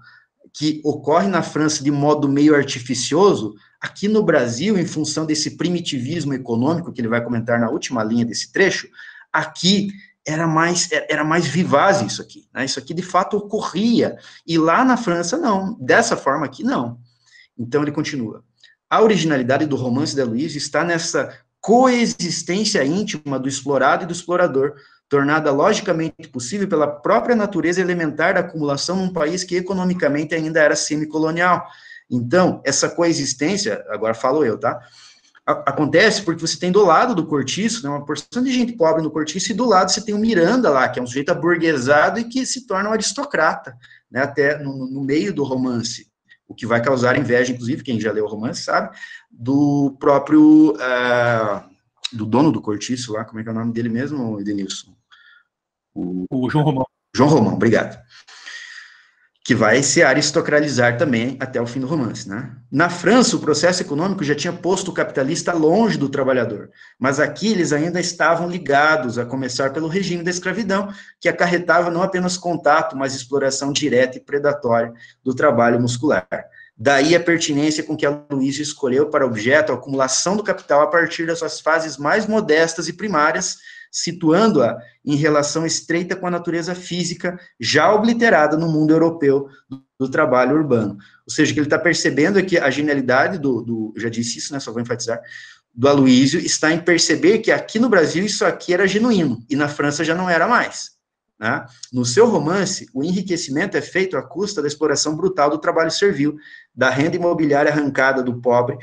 que ocorre na França de modo meio artificioso, aqui no Brasil, em função desse primitivismo econômico, que ele vai comentar na última linha desse trecho, aqui era mais vivaz isso aqui, né? Isso aqui de fato ocorria, e lá na França não, dessa forma aqui não. Então ele continua, a originalidade do romance de Aloysio está nessa coexistência íntima do explorado e do explorador, tornada logicamente possível pela própria natureza elementar da acumulação num país que economicamente ainda era semicolonial. Então, essa coexistência, agora falo eu, tá? Acontece porque você tem do lado do Cortiço, né, uma porção de gente pobre no Cortiço, e do lado você tem o Miranda lá, que é um sujeito aburguesado e que se torna um aristocrata, né, até no meio do romance, o que vai causar inveja, inclusive, quem já leu o romance sabe, do próprio, do dono do Cortiço lá, como é que é o nome dele mesmo, Edenilson? O João Romão. João Romão, obrigado. Que vai se aristocratizar também até o fim do romance, né? Na França, o processo econômico já tinha posto o capitalista longe do trabalhador, mas aqui eles ainda estavam ligados, a começar pelo regime da escravidão, que acarretava não apenas contato, mas exploração direta e predatória do trabalho muscular. Daí a pertinência com que Aloysio escolheu para objeto a acumulação do capital a partir das suas fases mais modestas e primárias, situando-a em relação estreita com a natureza física, já obliterada no mundo europeu do trabalho urbano. Ou seja, que ele está percebendo é que a genialidade já disse isso, né, só vou enfatizar, do Aloysio está em perceber que aqui no Brasil isso aqui era genuíno, e na França já não era mais. Né? No seu romance, o enriquecimento é feito à custa da exploração brutal do trabalho servil, da renda imobiliária arrancada do pobre,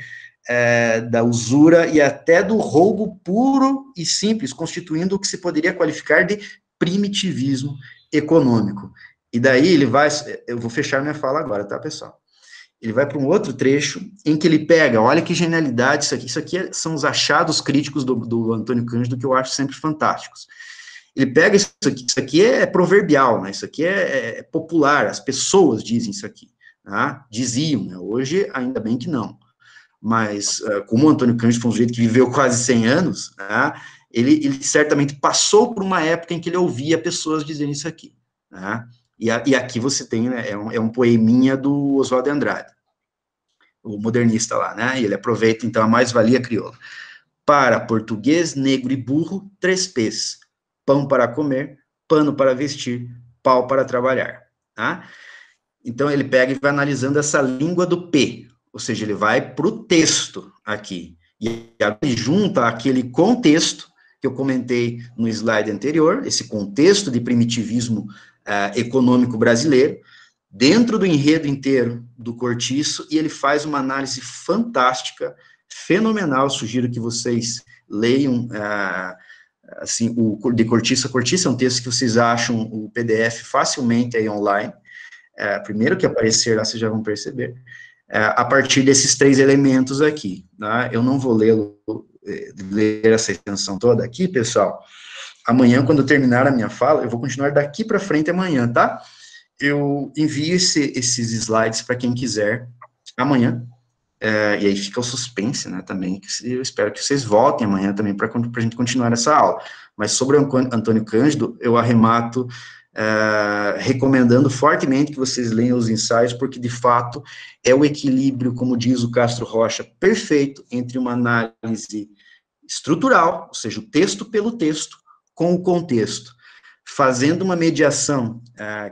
da usura e até do roubo puro e simples, constituindo o que se poderia qualificar de primitivismo econômico. E daí ele vai, eu vou fechar minha fala agora, tá, pessoal? Ele vai para um outro trecho em que ele pega, olha que genialidade isso aqui são os achados críticos do Antônio Cândido que eu acho sempre fantásticos. Ele pega isso aqui é proverbial, né? Isso aqui é popular, as pessoas dizem isso aqui, tá? Diziam, né? Hoje ainda bem que não. Mas, como o Antônio Cândido foi um sujeito que viveu quase 100 anos, né, ele certamente passou por uma época em que ele ouvia pessoas dizendo isso aqui. Né, e aqui você tem, né, é um poeminha do Oswald de Andrade, o modernista lá, né, e ele aproveita, então, a mais-valia crioula. Para português, negro e burro, 3 P's. Pão para comer, pano para vestir, pau para trabalhar. Tá? Então, ele pega e vai analisando essa língua do P, ou seja, ele vai para o texto aqui, e ele junta aquele contexto que eu comentei no slide anterior, esse contexto de primitivismo econômico brasileiro, dentro do enredo inteiro do Cortiço, e ele faz uma análise fantástica, fenomenal, sugiro que vocês leiam, assim, o de Cortiço a Cortiço, é um texto que vocês acham o PDF facilmente aí online, primeiro que aparecer lá, vocês já vão perceber, a partir desses 3 elementos aqui, tá? Eu não vou ler essa extensão toda aqui, pessoal. Amanhã, quando eu terminar a minha fala, eu vou continuar daqui para frente amanhã, tá? Eu envio esses slides para quem quiser amanhã, e aí fica o suspense, né, também, que eu espero que vocês voltem amanhã também para a gente continuar essa aula. Mas sobre o Antônio Cândido, eu arremato recomendando fortemente que vocês leiam os ensaios, porque, de fato, é o equilíbrio, como diz o Castro Rocha, perfeito entre uma análise estrutural, ou seja, o texto pelo texto, com o contexto, fazendo uma mediação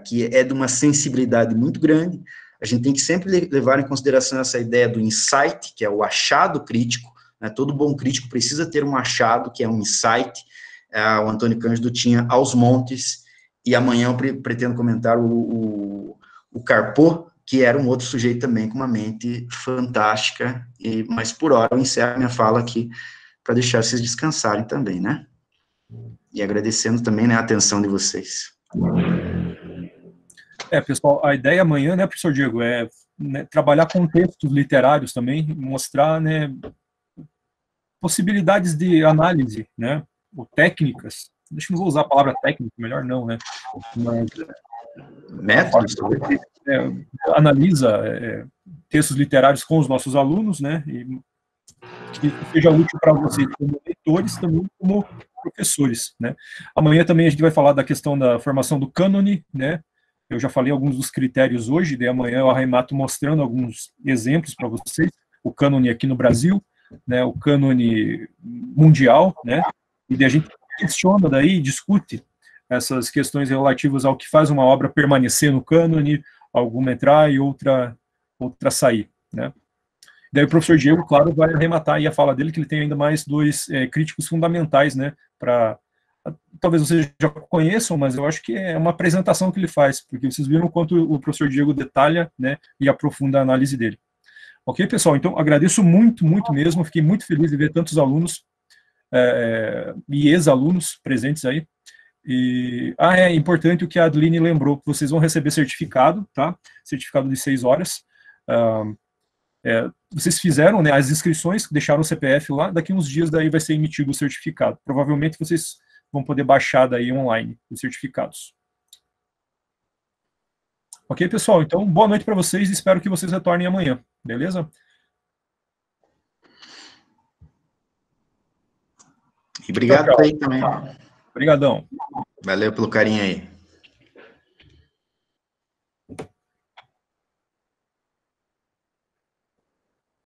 que é de uma sensibilidade muito grande. A gente tem que sempre levar em consideração essa ideia do insight, que é o achado crítico, né? Todo bom crítico precisa ter um achado, que é um insight. O Antônio Cândido tinha aos montes, e amanhã eu pretendo comentar o Carpo, que era um outro sujeito também com uma mente fantástica, mas por hora eu encerro minha fala aqui, para deixar vocês descansarem também, né? E agradecendo também, né, a atenção de vocês. Pessoal, a ideia amanhã, né, professor Diego, é, né, trabalhar com textos literários também, mostrar, né, possibilidades de análise, né, ou técnicas. Deixa eu não vou usar a palavra técnica, melhor não, né? Mas, métodos? Analisa textos literários com os nossos alunos, né? E que isso seja útil para vocês como leitores, também como professores, né? Amanhã também a gente vai falar da questão da formação do cânone, né? Eu já falei alguns dos critérios hoje, daí amanhã eu arremato mostrando alguns exemplos para vocês, o cânone aqui no Brasil, né? O cânone mundial, né? E daí a gente questiona daí, discute essas questões relativas ao que faz uma obra permanecer no cânone, alguma entrar e outra sair, né? Daí o professor Diego, claro, vai arrematar aí a fala dele, que ele tem ainda mais dois críticos fundamentais, né, talvez vocês já conheçam, mas eu acho que é uma apresentação que ele faz, porque vocês viram o quanto o professor Diego detalha, né, e aprofunda a análise dele. Ok, pessoal? Então, agradeço muito, muito mesmo, fiquei muito feliz de ver tantos alunos e ex-alunos presentes aí. E, é importante o que a Adeline lembrou, vocês vão receber certificado, tá? Certificado de 6 horas. Vocês fizeram, né, as inscrições, deixaram o CPF lá, daqui uns dias daí vai ser emitido o certificado. Provavelmente vocês vão poder baixar daí online os certificados. Ok, pessoal? Então, boa noite para vocês e espero que vocês retornem amanhã, beleza? E obrigado tchau, tchau. aí também. Obrigadão. Valeu pelo carinho aí.